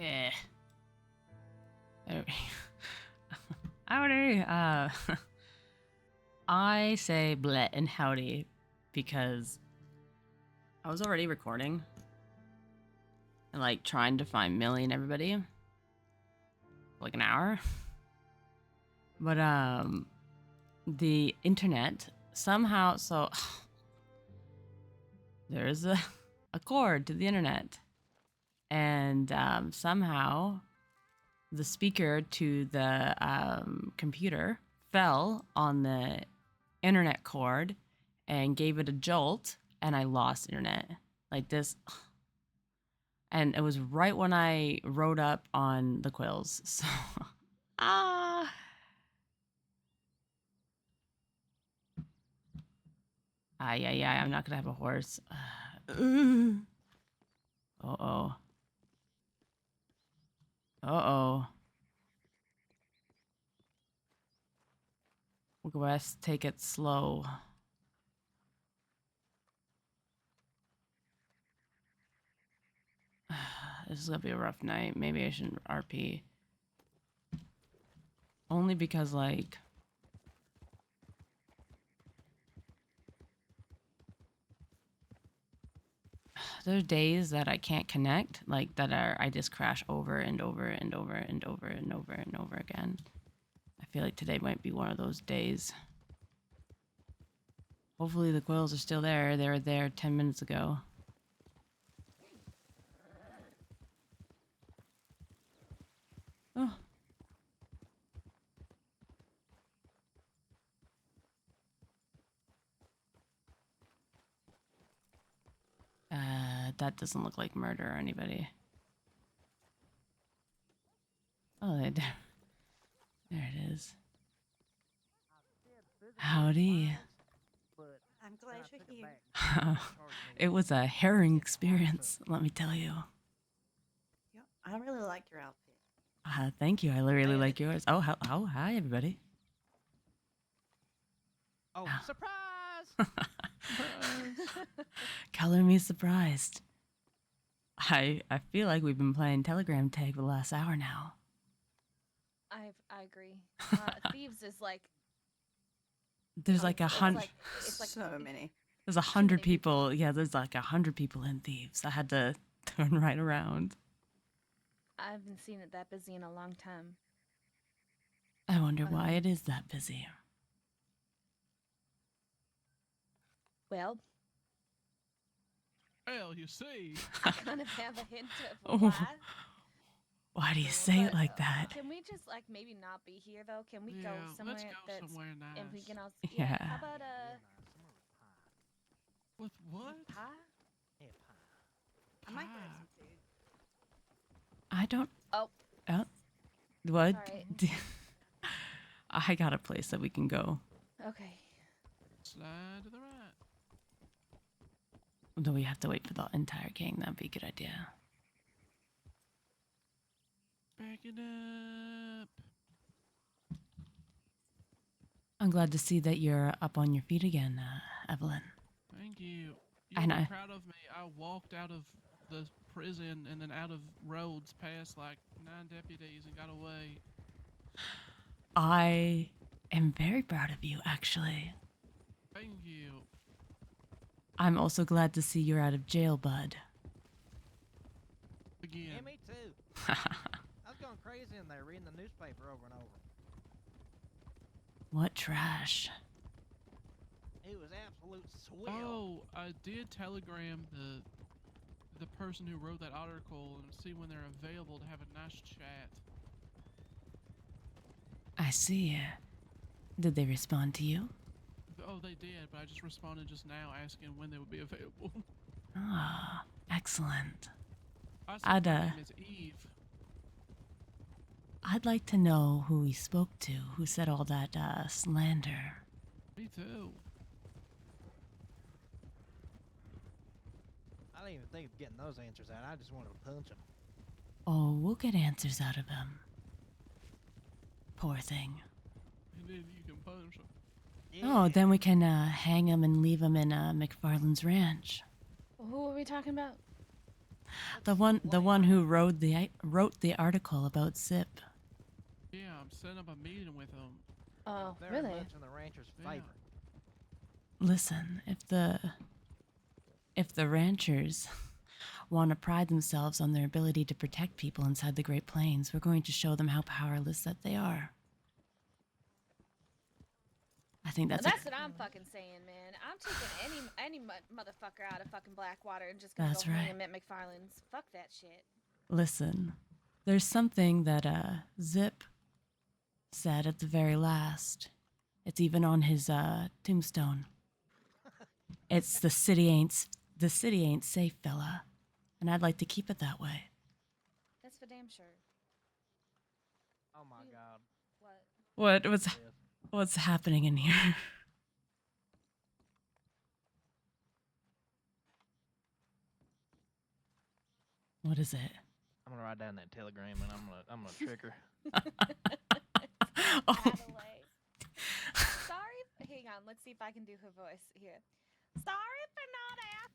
Eh. Howdy. I say bleh and howdy because I was already recording and like trying to find Millie and everybody for like an hour. But the internet somehow there's a cord to the internet, and somehow the speaker to the computer fell on the internet cord and gave it a jolt, and I lost internet like this. And it was right when I wrote up on the quills. So yeah, I'm not gonna have a horse. Uh-oh. Uh-oh. We'll best take it slow. This is gonna be a rough night. Maybe I shouldn't RP. Only because, like... there's days that I can't connect, like, I just crash over and over and over and over and over and over again. I feel like today might be one of those days. Hopefully the quills are still there. They were there 10 minutes ago. Oh. That doesn't look like murder or anybody. Oh, there it is. Howdy. I'm glad you're here. It was a harrowing experience, let me tell you. Yep, I really like your outfit. Thank you. I really like yours. Oh, hi, everybody. Oh, Ah. surprise! Color me surprised. I feel like we've been playing Telegram tag for the last hour now. I agree. Thieves is like There's like it's 100. It's like so many. There's 100 people. Yeah, there's like 100 people in Thieves. I had to turn right around. I haven't seen it that busy in a long time. I wonder why it is that busy. Well, Well, you see. I kind of have a hint of Oh. why. Why do you say it like that? Can we just like maybe not be here though? Can we go Yeah, somewhere let's go that's somewhere nice. and we can also Yeah. How about With what? pie? I might grab Pie. some food. I don't. Oh. What? Sorry. I got a place that we can go. Okay. Slide to the right. Though we have to wait for the entire gang. That'd be a good idea. Back it up. I'm glad to see that you're up on your feet again, Evelyn. Thank you. And You'll be I- proud of me. I walked out of the prison and then out of Rhodes past like 9 deputies and got away. I am very proud of you, actually. Thank you. I'm also glad to see you're out of jail, bud. Again. Yeah, me too. I was going crazy in there reading the newspaper over and over. What trash. It was absolute swill. Oh, I did telegram the person who wrote that article and see when they're available to have a nice chat. I see. Did they respond to you? Oh, they did, but I just responded just now asking when they would be available. Ah, excellent. I I'd, said her name is Eve. I'd like to know who he spoke to, who said all that slander. Me too. I didn't even think of getting those answers out. I just wanted to punch him. Oh, we'll get answers out of him. Poor thing. And then you can punch him. Oh, then we can hang him and leave him in McFarland's ranch. Who are we talking about? The That's one lame. who wrote the article about Zip. Yeah, I'm setting up a meeting with him. Oh, Very really? much in the rancher's Yeah. favor. Listen, if the ranchers want to pride themselves on their ability to protect people inside the Great Plains, we're going to show them how powerless that they are. I think that's That's what I'm fucking saying, man. I'm taking any motherfucker out of fucking Blackwater and just gonna That's go hang right. him at McFarland's. Fuck that shit. Listen, there's something that Zip said at the very last. It's even on his tombstone. It's the city ain't safe, fella. And I'd like to keep it that way. That's for damn sure. Oh my god. What? What's happening in here? What is it? I'm gonna write down that telegram and I'm gonna trick her. Oh, Adelaide. Sorry. Hang on. Let's see if I can do her voice here. Sorry for not at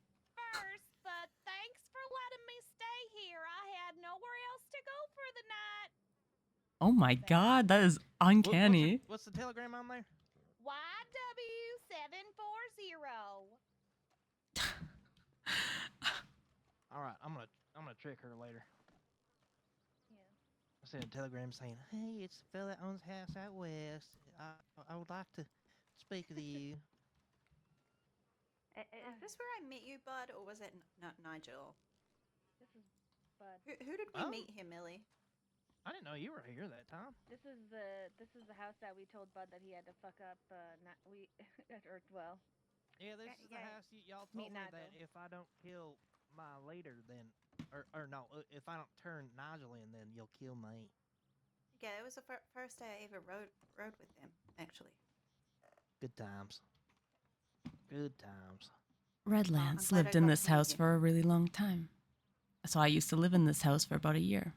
first, but thanks for letting me stay here. I had nowhere else to go for the night. oh my God, that is uncanny. What's the telegram on there? YW740. All right, I'm gonna trick her later. Yeah. I sent a telegram saying, "Hey, it's the fella that owns a house out west. I would like to speak with you." Is this where I met you, Bud, or was it Nigel? This is Bud. Who did we Oh. meet here, Millie? I didn't know you were here that time. This is the house that we told Bud that he had to fuck up. Or well, Yeah, this is the yeah. house y'all Meet told me that Nigel. if I don't kill my leader, then or no, if I don't turn Nigel in, then you'll kill me. Yeah, it was the first day I ever rode with them, actually. Good times. Good times. Redlance glad I lived in got this to meet house you. for a really long time. So I used to live in this house for about a year.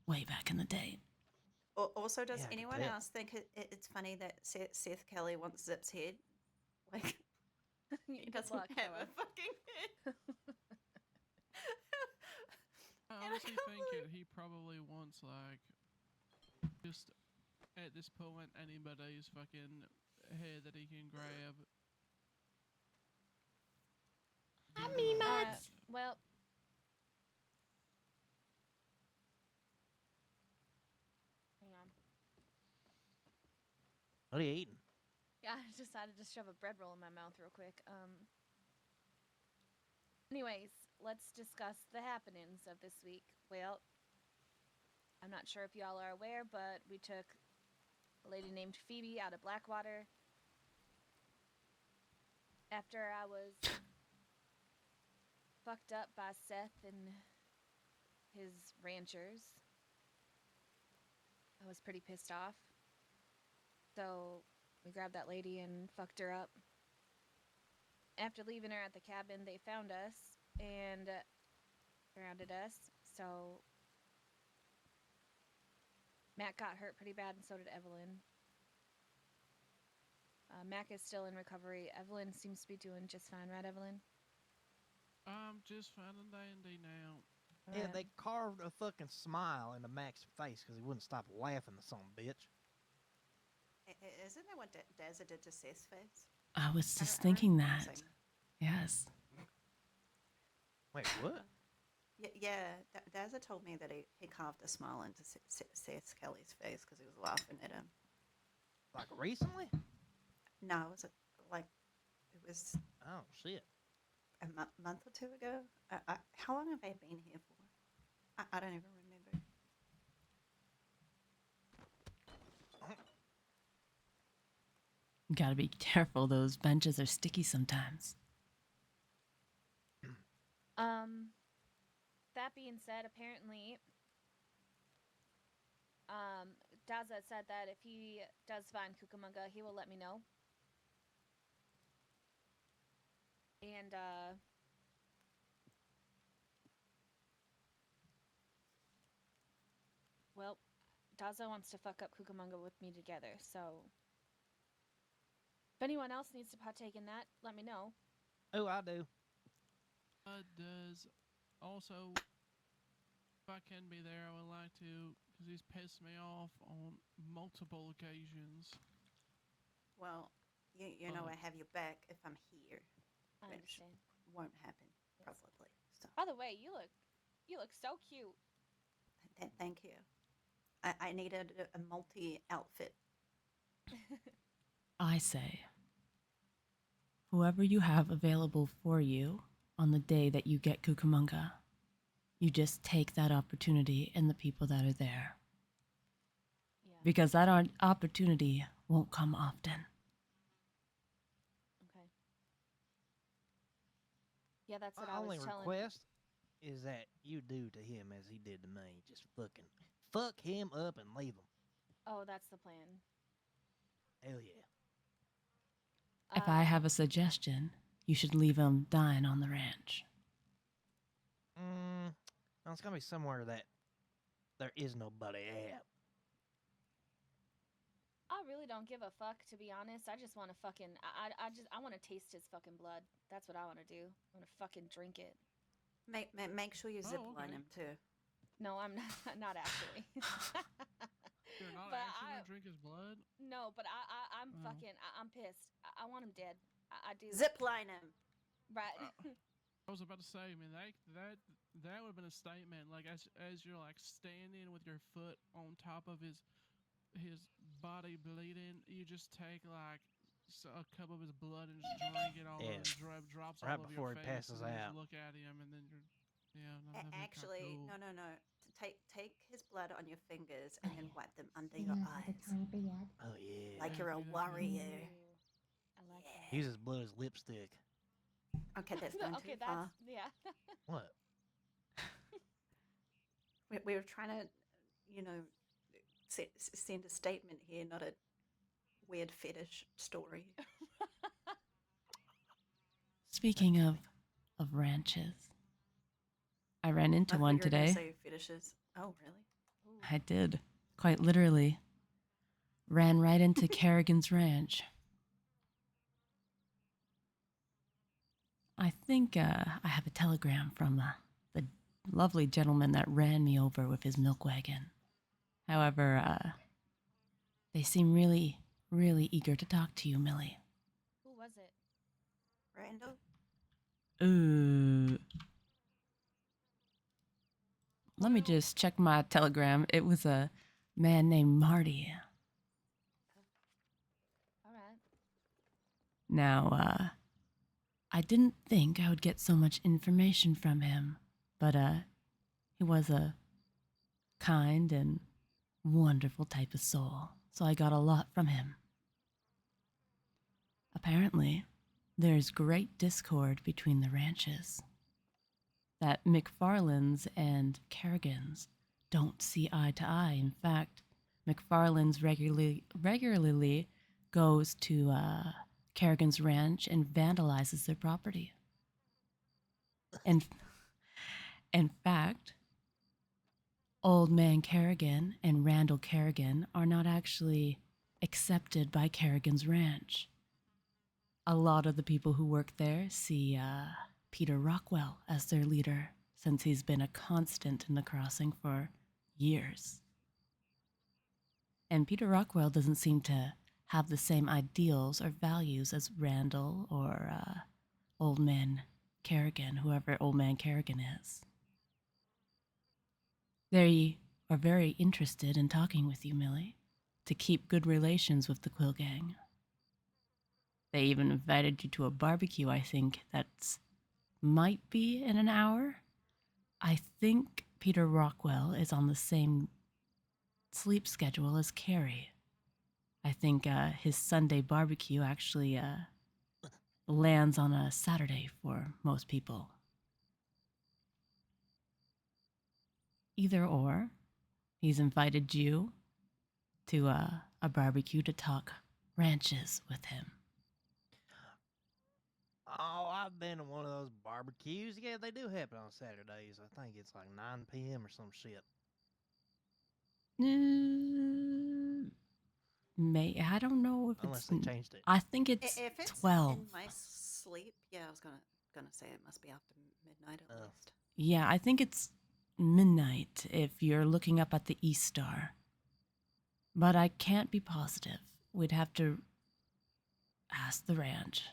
Way back in the day. Also, does Yeah, I could anyone tell. else think it's funny that Seth Kelly wants Zip's head? Like, he Good doesn't luck, have fella. a fucking head. I And I honestly can't think believe- that he probably wants, like, just at this point, anybody's fucking head that he can grab. Well, hang on. What are you eating? Yeah, I decided to shove a bread roll in my mouth real quick. Anyways, let's discuss the happenings of this week. Well, I'm not sure if y'all are aware, but we took a lady named Phoebe out of Blackwater after I was fucked up by Seth and his ranchers. I was pretty pissed off. So we grabbed that lady and fucked her up. After leaving her at the cabin, they found us and grounded us. So Matt got hurt pretty bad, and so did Evelyn. Mac is still in recovery. Evelyn seems to be doing just fine, right, Evelyn? I'm just fine and dandy now. Yeah, Alright. they carved a fucking smile into Mac's face because he wouldn't stop laughing, the son of a bitch. Isn't that what Dazza did to Seth's face? I was just I thinking remember him that. saying Yes. Wait, what? Yeah, Dazza told me that he carved a smile into Seth Kelly's face because he was laughing at him. Like recently? No, it was Oh shit. a month or two ago. How long have I been here for? I don't even remember. You gotta be careful. Those benches are sticky sometimes. That being said, apparently, Daza said that if he does find Cucamonga, he will let me know. And, well, Daza wants to fuck up Cucamonga with me together, so if anyone else needs to partake in that, let me know. Oh, I do. Does also, if I can be there, I would like to, because he's pissed me off on multiple occasions. Well, you know I have your back if I'm here, I which understand. won't happen Yes. probably. So By the way, you look so cute. thank you. I needed a multi outfit. I say, whoever you have available for you on the day that you get Cucamonga, you just take that opportunity and the people that are there. Yeah. Because that opportunity won't come often. Okay. Yeah, that's what My I only was telling. request is that you do to him as he did to me. Just fucking fuck him up and leave him. Oh, that's the plan. Hell yeah. If I have a suggestion, you should leave him dying on the ranch. Well, it's gonna be somewhere that there is nobody at. I really don't give a fuck, to be honest. I just want to fucking. I want to taste his fucking blood. That's what I want to do. I want to fucking drink it. Make sure you Oh, zip okay. line him too. No, I'm not. Not actually. You're not But actually gonna drink his blood? No, but I'm Oh. fucking. I'm pissed. I want him dead. I do. Zip line him. Right. I was about to say, I mean, that would have been a statement. Like as you're like standing with your foot on top of his body bleeding, you just take like a cup of his blood and just drink it all Yeah. and drops Right all over before your he face, passes and then out. just look at him, and then you're that'd be Actually, cool. no. Take his blood on your fingers and then wipe them under your eyes, Oh yeah. like you're a Okay, that's good. warrior. I like that. Use his blood as lipstick. Okay, that's gone Okay, too that's far. yeah. What? We were trying to, send a statement here, not a weird fetish story. Speaking of ranches, I ran into I thought one you were gonna today. say fetishes. Oh, really? Ooh. I did, quite literally. Ran right into Kerrigan's ranch. I think I have a telegram from the lovely gentleman that ran me over with his milk wagon. However, they seem really, really eager to talk to you, Millie. Who was it? Randall? Let me just check my telegram. It was a man named Marty. All right. Now, I didn't think I would get so much information from him, but he was a kind and wonderful type of soul, so I got a lot from him. Apparently, there's great discord between the ranches. That McFarland's and Kerrigan's don't see eye to eye. In fact, McFarland's regularly goes to Kerrigan's ranch and vandalizes their property. And in fact, Old Man Kerrigan and Randall Kerrigan are not actually accepted by Kerrigan's ranch. A lot of the people who work there see Peter Rockwell as their leader, since he's been a constant in the crossing for years. And Peter Rockwell doesn't seem to have the same ideals or values as Randall or Old Man Kerrigan, whoever Old Man Kerrigan is. They are very interested in talking with you, Millie, to keep good relations with the Quill Gang. They even invited you to a barbecue, I think, that's might be in an hour. I think Peter Rockwell is on the same sleep schedule as Carrie. I think his Sunday barbecue actually lands on a Saturday for most people. Either or, he's invited you to a barbecue to talk ranches with him. Oh, I've been to one of those barbecues. Yeah, they do happen on Saturdays. I think it's like 9 p.m. or some shit. I don't know if Unless it's. they changed it. I think it's If it's 12. in my sleep, yeah, I was gonna gonna say it must be after midnight at Oh. least. Yeah, I think it's midnight if you're looking up at the East Star. But I can't be positive. We'd have to ask the ranch.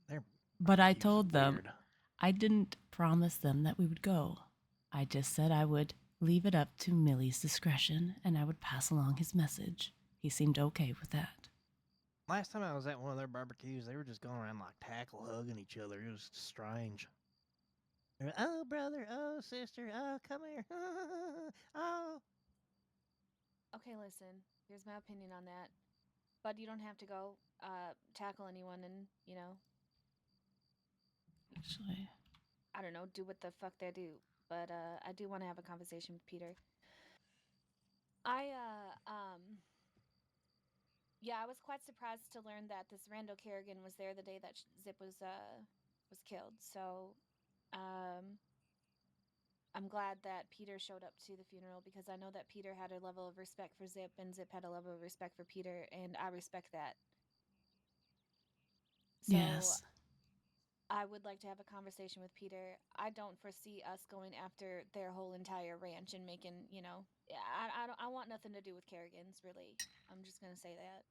They're But I barbecues are told them weird. I didn't promise them that we would go. I just said I would leave it up to Millie's discretion and I would pass along his message. He seemed okay with that. Last time I was at one of their barbecues, they were just going around like tackle hugging each other. It was strange. They were, oh, brother, oh, sister, oh, come here, oh. Okay, listen. Here's my opinion on that. But you don't have to go tackle anyone and, Actually, I don't know, do what the fuck they do. But I do want to have a conversation with Peter. Yeah, I was quite surprised to learn that this Randall Kerrigan was there the day that Zip was killed. So, I'm glad that Peter showed up to the funeral because I know that Peter had a level of respect for Zip and Zip had a level of respect for Peter, and I respect that. So, yes. I would like to have a conversation with Peter. I don't foresee us going after their whole entire ranch and making, I want nothing to do with Kerrigan's, really. I'm just going to say that.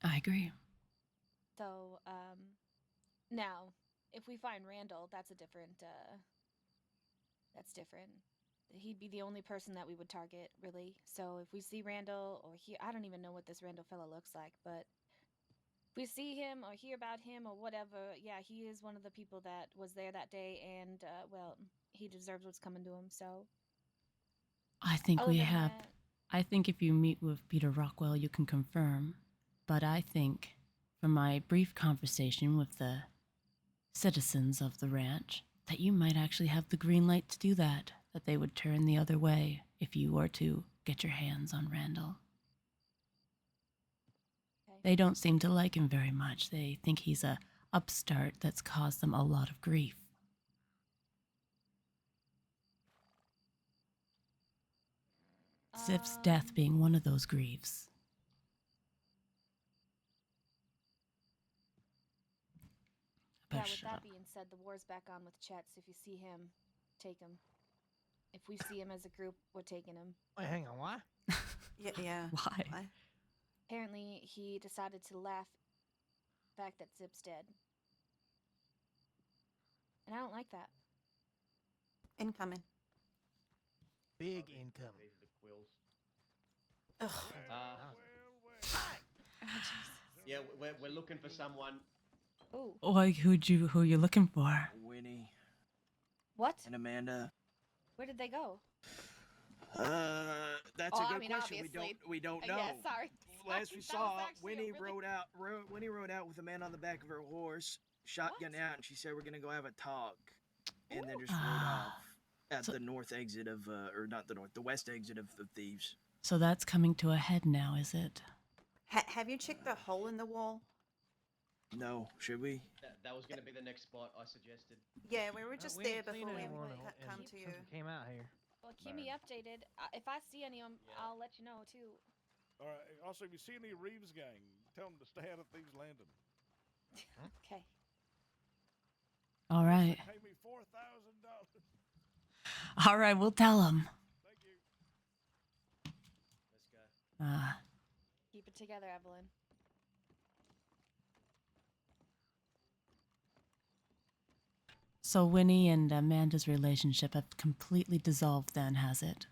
I agree. So, now, if we find Randall, that's different. He'd be the only person that we would target, really. So if we see Randall or hear, I don't even know what this Randall fella looks like, but if we see him or hear about him or whatever, yeah, he is one of the people that was there that day, and well, he deserves what's coming to him. So I think other we than have. that, I think if you meet with Peter Rockwell, you can confirm. But I think, from my brief conversation with the citizens of the ranch, that you might actually have the green light to do that, that they would turn the other way if you were to get your hands on Randall. okay. They don't seem to like him very much. They think he's a upstart that's caused them a lot of grief. Zip's death being one of those griefs. I Yeah, better with shut that up. being said, the war's back on with Chet. So if you see him, take him. If we see him as a group, we're taking him. Wait, hang on, why? Yeah. Why? Apparently, he decided to laugh at the fact that Zip's dead. And I don't like that. Incoming. Big income. Ugh. Yeah, we're looking for someone. Ooh. Like who are you looking for? Winnie What? and Amanda. Where did they go? That's Oh, a I good mean, question. obviously. We don't know. Yeah, sorry. Last we That saw, was actually a Winnie really- Winnie rode out with a man on the back of her horse, shotgun What? out, and she said we're gonna go have a talk, and then just rode Ah. off at So- the north exit of, or not the north, the west exit of the Thieves. So that's coming to a head now, is it? Have you checked the hole in the wall? No, should we? That was gonna be the next spot I suggested. Yeah, we were just We there ain't seen before we anyone come to you. since we came out here. Well, keep me updated. If I see any of them, Yeah. I'll let you know, too. All right. Also, if you see any Reeves gang, tell them to stay out of Thieves Landing. Okay. All right. Pay me $4,000. All right, we'll tell them. Thank you. Let's go. Keep it together, Evelyn. So Winnie and Amanda's relationship have completely dissolved then, has it?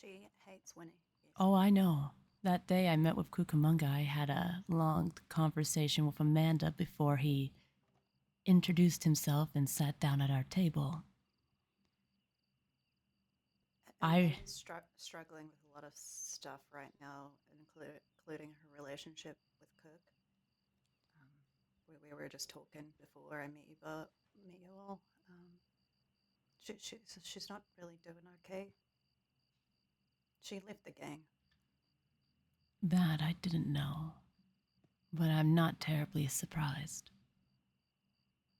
She hates Winnie. Yes. Oh, I know. That day I met with Cucamonga, I had a long conversation with Amanda before he introduced himself and sat down at our table. Amanda's struggling with a lot of stuff right now, including her relationship with Cook. We were just talking before I met you all. She's not really doing okay. She left the gang. That I didn't know, but I'm not terribly surprised.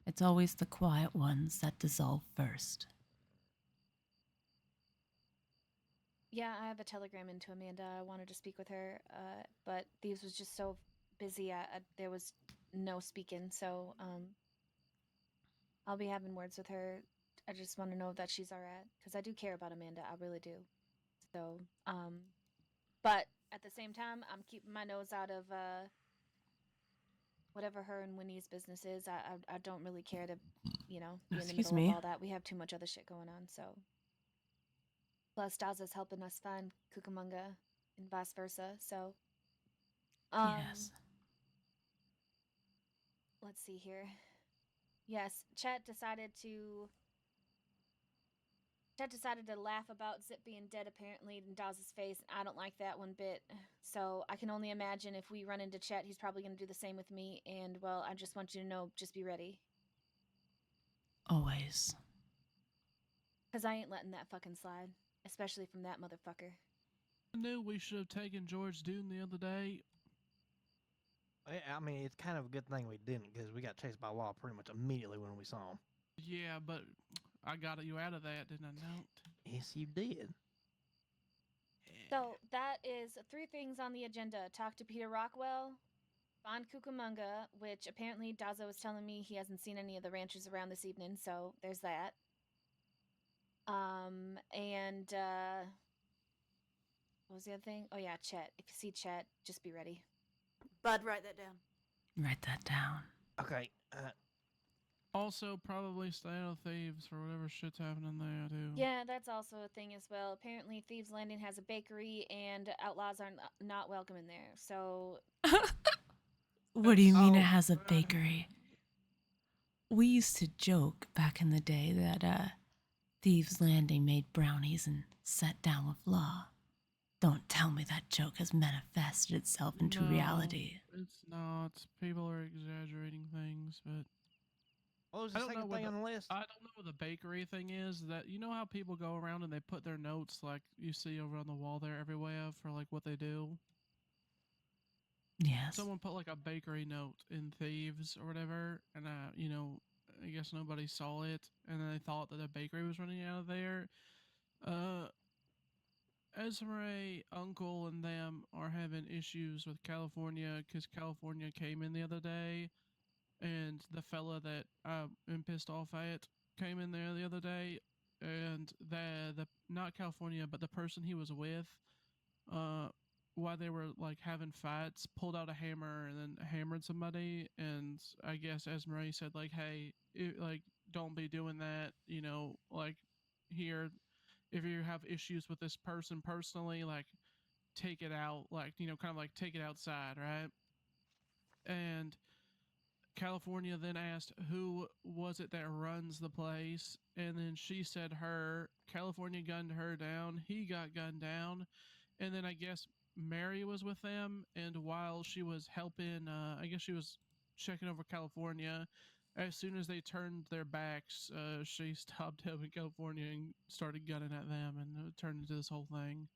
It's always the quiet ones that dissolve first. Yeah, I have a telegram into Amanda. I wanted to speak with her, but Thieves was just so busy. There was no speaking, so I'll be having words with her. I just want to know that she's all right because I do care about Amanda. I really do. So, but at the same time, I'm keeping my nose out of whatever her and Winnie's business is. I don't really care to, be in the Excuse middle me. of all that. We have too much other shit going on. So, plus Daza's helping us find Cucamonga and vice versa. So, Yes. let's see here. Yes, Chet decided to laugh about Zip being dead apparently in Dawes' face, and I don't like that one bit. So I can only imagine if we run into Chet, he's probably going to do the same with me. And, well, I just want you to know, just be ready. Always. Because I ain't letting that fucking slide. Especially from that motherfucker. I knew we should have taken George Dune the other day. I mean, it's kind of a good thing we didn't because we got chased by law pretty much immediately when we saw him. Yeah, but I got you out of that, didn't I, Note? Yes, you did. So that is 3 things on the agenda. Talk to Peter Rockwell, find Cucamonga, which apparently Dazo was telling me he hasn't seen any of the ranchers around this evening, so there's that. And what was the other thing? Oh yeah, Chet. If you see Chet, just be ready. Bud, write that down. Write that down. Okay. Also, probably stay out of Thieves for whatever shit's happening there, too. Yeah, that's also a thing as well. Apparently, Thieves Landing has a bakery, and outlaws are not welcome in there. So, What do you mean it Oh. has a bakery? We used to joke back in the day that Thieves Landing made brownies and sat down with law. Don't tell me that joke has manifested itself into No, reality. It's not. People are exaggerating things, but What was I the don't know second what thing the, on the list? I don't know what the bakery thing is. That you know how people go around and they put their notes like you see over on the wall there everywhere for like what they do. Yes. Someone put like a bakery note in Thieves or whatever, and I guess nobody saw it, and then they thought that the bakery was running out of there. Esmeralda, Uncle, and them are having issues with California because California came in the other day, and the fella that I am pissed off at came in there the other day, and the not California, but the person he was with, while they were like having fights, pulled out a hammer and then hammered somebody, and I guess Esmeralda said like, "Hey, like don't be doing that," like here if you have issues with this person personally, like take it out, like, kind of like take it outside, right? And California then asked who was it that runs the place, and then she said her. California gunned her down. He got gunned down, and then I guess Mary was with them, and while she was helping, I guess she was checking over California. As soon as they turned their backs, she stopped helping California and started gunning at them, and it turned into this whole thing.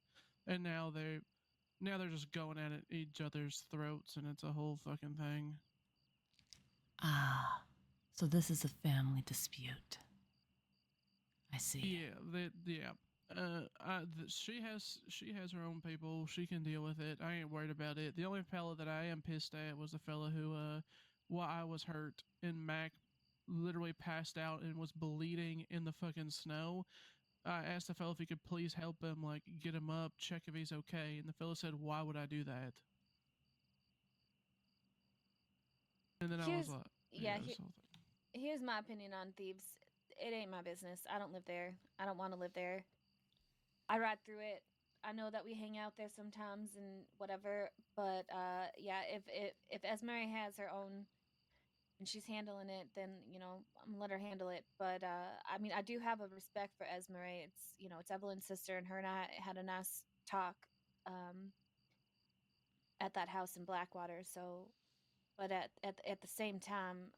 And now they're just going at each other's throats, and it's a whole fucking thing. Ah, so this is a family dispute. I see. Yeah. She has her own people. She can deal with it. I ain't worried about it. The only fella that I am pissed at was the fella who, while I was hurt and Mac literally passed out and was bleeding in the fucking snow. I asked the fella if he could please help him, like get him up, check if he's okay, and the fella said, "Why would I do that?" And then I was here's like, yeah, this whole thing. here's my opinion on Thieves. It ain't my business. I don't live there. I don't want to live there. I ride through it. I know that we hang out there sometimes and whatever, but yeah, if Esmeralda has her own and she's handling it, then I'm gonna let her handle it. But I mean, I do have a respect for Esmeralda. It's Evelyn's sister, and her and I had a nice talk um, at that house in Blackwater. So, but at the same time,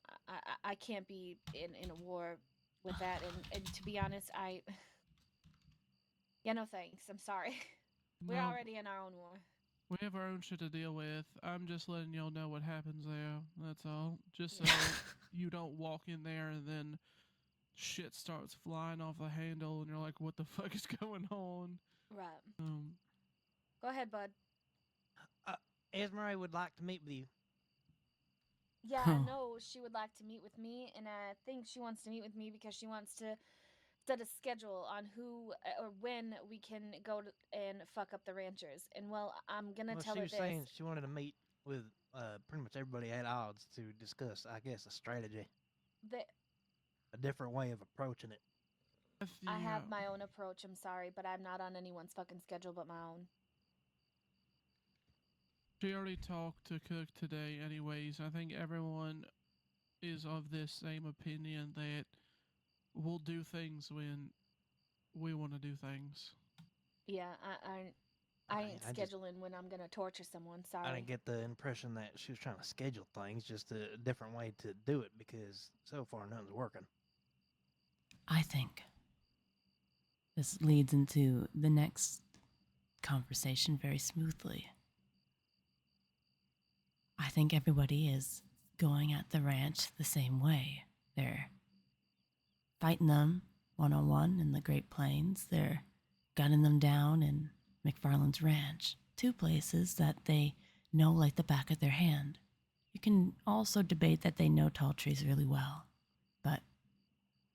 I can't be in a war with that. And to be honest, yeah, no thanks. I'm sorry. We're Well, already in our own war. we have our own shit to deal with. I'm just letting y'all know what happens there. That's all. Just so Yeah. you don't walk in there and then shit starts flying off the handle and you're like, what the fuck is going on? Right. Um, Go ahead, bud. Esmeralda would like to meet with you. Yeah, I know she would like to meet with me, and I think she wants to meet with me because she wants to set a schedule on who or when we can go and fuck up the ranchers. And well, I'm gonna Well, tell she her was this. saying she wanted to meet with pretty much everybody at odds to discuss, I guess, a strategy, That a different way of approaching it. with the, I have my own approach. I'm sorry, but I'm not on anyone's fucking schedule but my own. she already talked to Cook today, anyways. I think everyone is of this same opinion that we'll do things when we want to do things. Yeah, I ain't I just scheduling when I'm gonna torture someone. I Sorry. didn't get the impression that she was trying to schedule things, just a different way to do it because so far nothing's working. I think this leads into the next conversation very smoothly. I think everybody is going at the ranch the same way. They're fighting them one on one in the Great Plains. They're gunning them down in McFarland's ranch. Two places that they know like the back of their hand. You can also debate that they know tall trees really well, but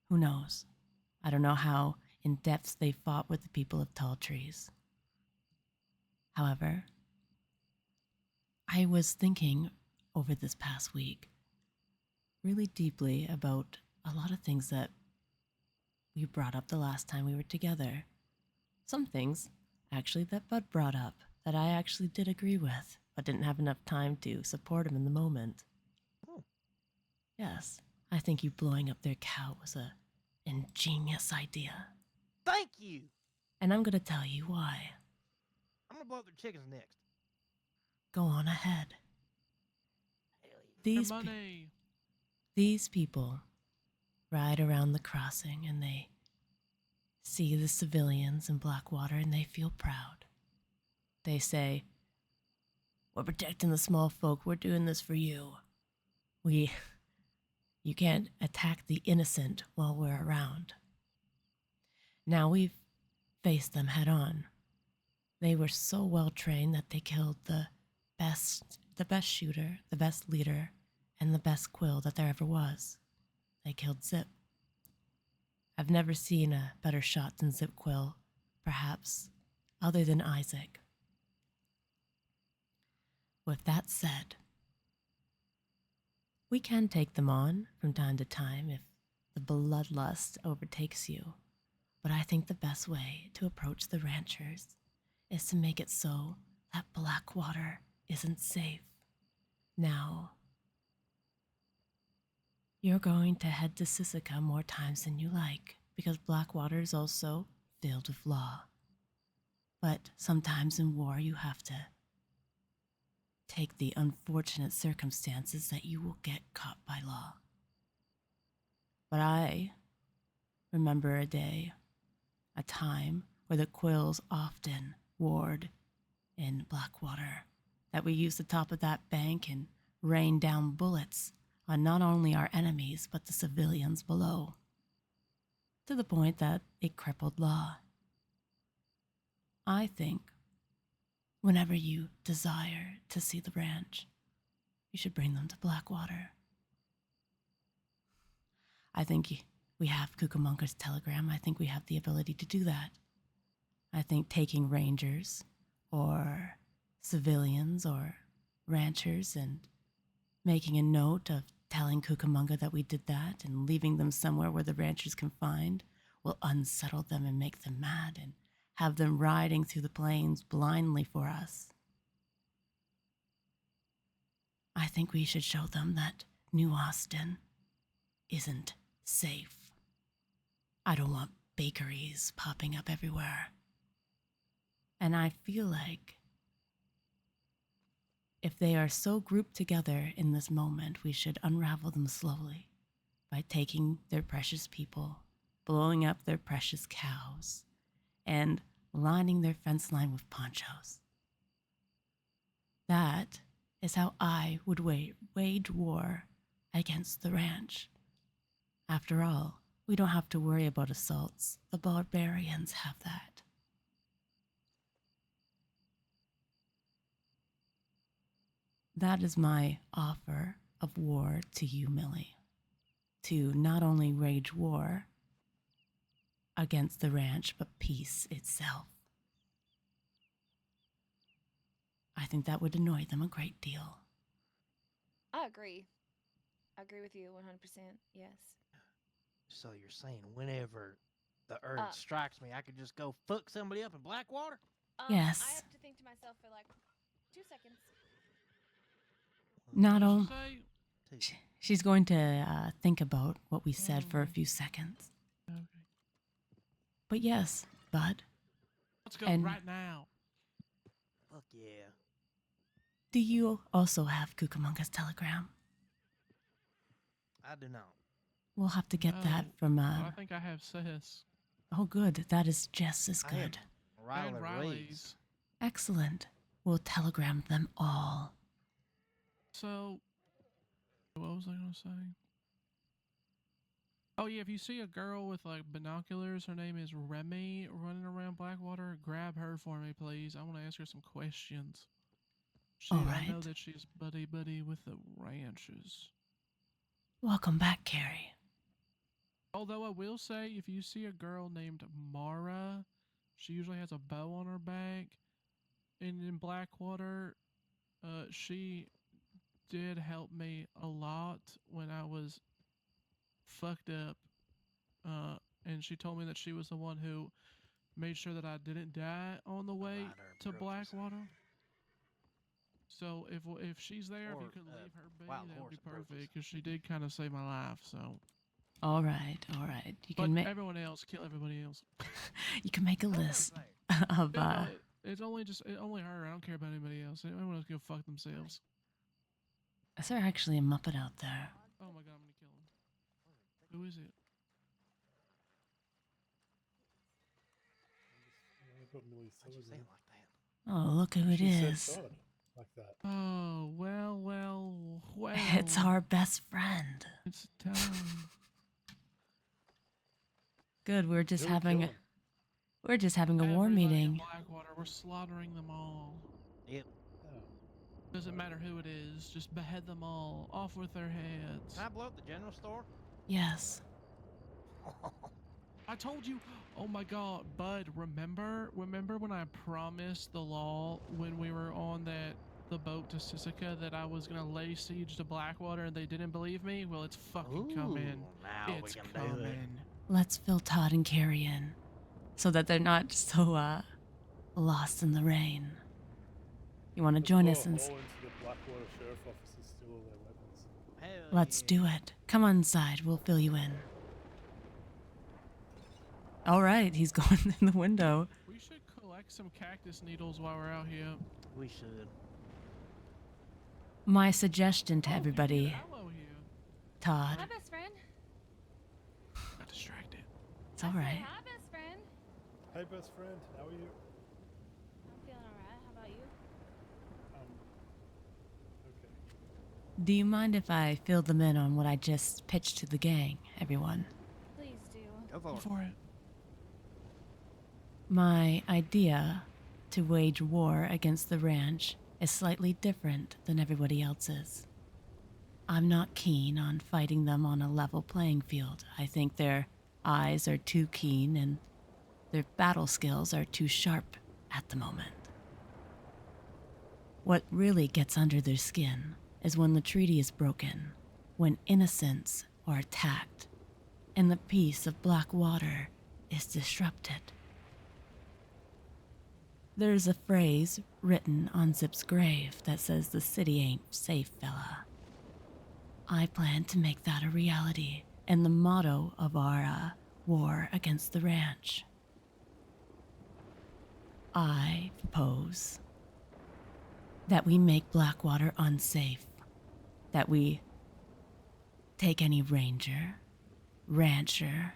who knows? I don't know how in depth they fought with the people of tall trees. However, I was thinking over this past week really deeply about a lot of things that we brought up the last time we were together. Some things, actually, that Bud brought up that I actually did agree with, but didn't have enough time to support him in the moment. Oh. Yes, I think you blowing up their cow was a ingenious idea. Thank you! And I'm gonna tell you why. I'm gonna blow up their chickens next. Go on ahead. Hell yeah. These, money. these people ride around the crossing and they see the civilians in Blackwater and they feel proud. They say, "We're protecting the small folk. We're doing this for you. You can't attack the innocent while we're around." Now we've faced them head on. They were so well trained that they killed the best shooter, the best leader, and the best quill that there ever was. They killed Zip. I've never seen a better shot than Zip Quill, perhaps, other than Isaac. With that said, we can take them on from time to time if the bloodlust overtakes you, but I think the best way to approach the ranchers is to make it so that Blackwater isn't safe. Now, you're going to head to Sisika more times than you like, because Blackwater is also filled with law. But sometimes in war you have to take the unfortunate circumstances that you will get caught by law. But I remember a day, a time where the quills often warred in Blackwater, that we used the top of that bank and rained down bullets on not only our enemies but the civilians below, to the point that it crippled law. I think whenever you desire to see the ranch, you should bring them to Blackwater. I think we have Cucamonga's telegram. I think we have the ability to do that. I think taking rangers or civilians or ranchers and making a note of telling Cucamonga that we did that and leaving them somewhere where the ranchers can find will unsettle them and make them mad and have them riding through the plains blindly for us. I think we should show them that New Austin isn't safe. I don't want bakeries popping up everywhere. And I feel like if they are so grouped together in this moment, we should unravel them slowly by taking their precious people, blowing up their precious cows, and lining their fence line with ponchos. That is how I would wage war against the ranch. After all, we don't have to worry about assaults. The barbarians have that. That is my offer of war to you, Millie. To not only wage war against the ranch, but peace itself. I think that would annoy them a great deal. I agree. I agree with you 100%. Yes. So you're saying whenever the urge strikes me, I could just go fuck somebody up in Blackwater? Yes. I have to think to myself for like 2 seconds. Not What'd only. you say? She's going to think about what we said for a few seconds. Okay. But yes, Bud, Let's go And- right now. Fuck yeah. do you also have Cucamonga's telegram? I do not. We'll have to get that No, from. I think I have sis. Oh, good. That is just as I have good. And Riley's. Riley's. Excellent. We'll telegram them all. So, what was I gonna say? Oh yeah, if you see a girl with like binoculars, her name is Remy, running around Blackwater, grab her for me, please. I want to ask her some questions. All I know right. that she's buddy with the ranches. Welcome back, Carrie. Although I will say, if you see a girl named Mara, she usually has a bow on her back, and in Blackwater, she did help me a lot when I was fucked up. And she told me that she was the one who made sure that I didn't die on the way Rider to approaches. Blackwater. So if she's there, if Or, you could leave her be, Wild that would be Horse approaches. perfect, because she did kind of save my life. So, All right. You but can make everyone else, kill everybody else. you can make a list of No, it's only her. I don't care about anybody else. Everyone else can go fuck themselves. Is there actually a Muppet out there? Oh my god, I'm gonna kill him. Who is it? Why'd you say it like that? Oh, look who it She said is. Todd like that. Oh well. It's our best friend. It's time. Good. We're just Who we having killing? we're just having a war Everybody in meeting. Blackwater, we're slaughtering them all. Yep. Oh. Doesn't matter who it is, just behead them all. Off with their heads. Can I blow up the general store? Yes. I told you. Oh my god, Bud, remember when I promised the law when we were on the boat to Sisika that I was gonna lay siege to Blackwater and they didn't believe me? Well, it's fucking coming. Now It's we can do it. coming. Let's fill Todd and Carrie in, so that they're not so lost in the rain. You want to Let's join blow us a and hole into the Blackwater Sheriff Office and steal all their weapons. Hell let's yeah. do it. Come on inside. We'll fill you in. All right, he's going in the window. We should collect some cactus needles while we're out here. We should. My suggestion to Oh, everybody, you got aloe here. Todd, Hi, best friend. Got distracted. it's all right. Hi, best friend. Hey, best friend, how are you? I'm feeling alright. How about you? Okay. Do you mind if I fill them in on what I just pitched to the gang, everyone? Please do. Go Go for it. for it. My idea to wage war against the ranch is slightly different than everybody else's. I'm not keen on fighting them on a level playing field. I think their eyes are too keen and their battle skills are too sharp at the moment. What really gets under their skin is when the treaty is broken, when innocents are attacked, and the peace of Blackwater is disrupted. There's a phrase written on Zip's grave that says the city ain't safe, fella. I plan to make that a reality and the motto of our war against the ranch. I propose that we make Blackwater unsafe, that we take any ranger, rancher,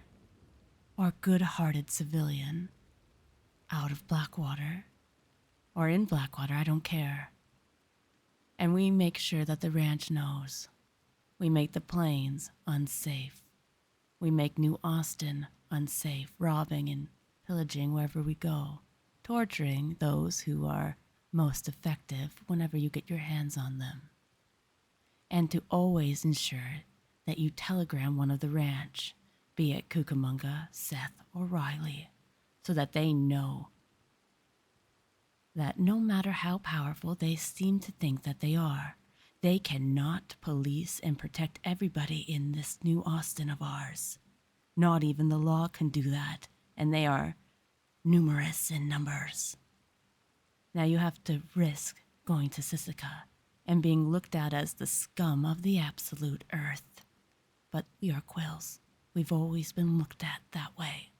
or good-hearted civilian out of Blackwater, or in Blackwater, I don't care. And we make sure that the ranch knows. We make the plains unsafe. We make New Austin unsafe, robbing and pillaging wherever we go, torturing those who are most effective whenever you get your hands on them. and to always ensure that you telegram one of the ranch, be it Cucamonga, Seth, or Riley, so that they know that no matter how powerful they seem to think that they are, they cannot police and protect everybody in this new Austin of ours. Not even the law can do that, and they are numerous in numbers. Now you have to risk going to Sisika and being looked at as the scum of the absolute earth. But we are quills. We've always been looked at that way.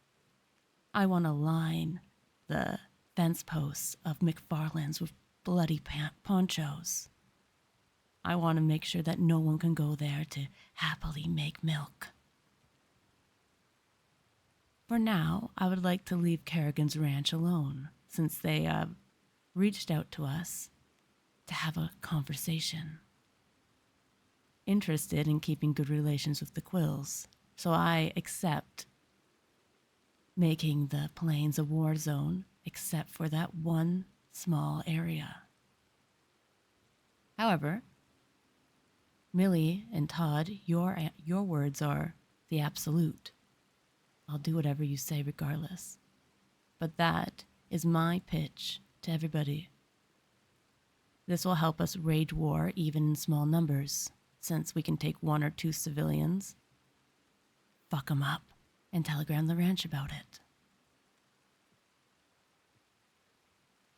I want to line the fence posts of McFarland's with bloody ponchos. I want to make sure that no one can go there to happily make milk. For now, I would like to leave Kerrigan's ranch alone, since they reached out to us to have a conversation. Interested in keeping good relations with the Quills, so I accept making the plains a war zone, except for that one small area. However, Millie and Todd, your words are the absolute. I'll do whatever you say regardless. But that is my pitch to everybody. This will help us wage war even in small numbers, since we can take 1 or 2 civilians, fuck them up, and telegram the ranch about it.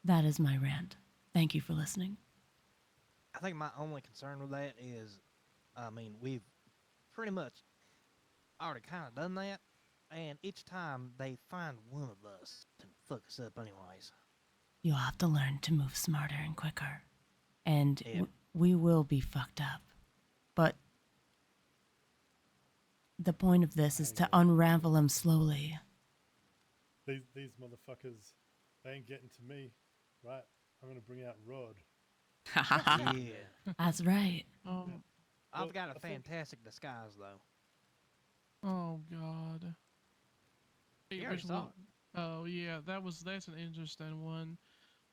That is my rant. Thank you for listening. I think my only concern with that is, we've pretty much already kind of done that, and each time they find one of us and fuck us up anyways. You'll have to learn to move smarter and quicker. And Yeah. we will be fucked up. But the point of this is to unravel them slowly. These motherfuckers, they ain't getting to me, right? I'm gonna bring out Rod. Yeah. That's right. I've Well, got I a think- fantastic disguise, though. Oh God. Hey, You already which saw one- Oh yeah, that's an interesting one.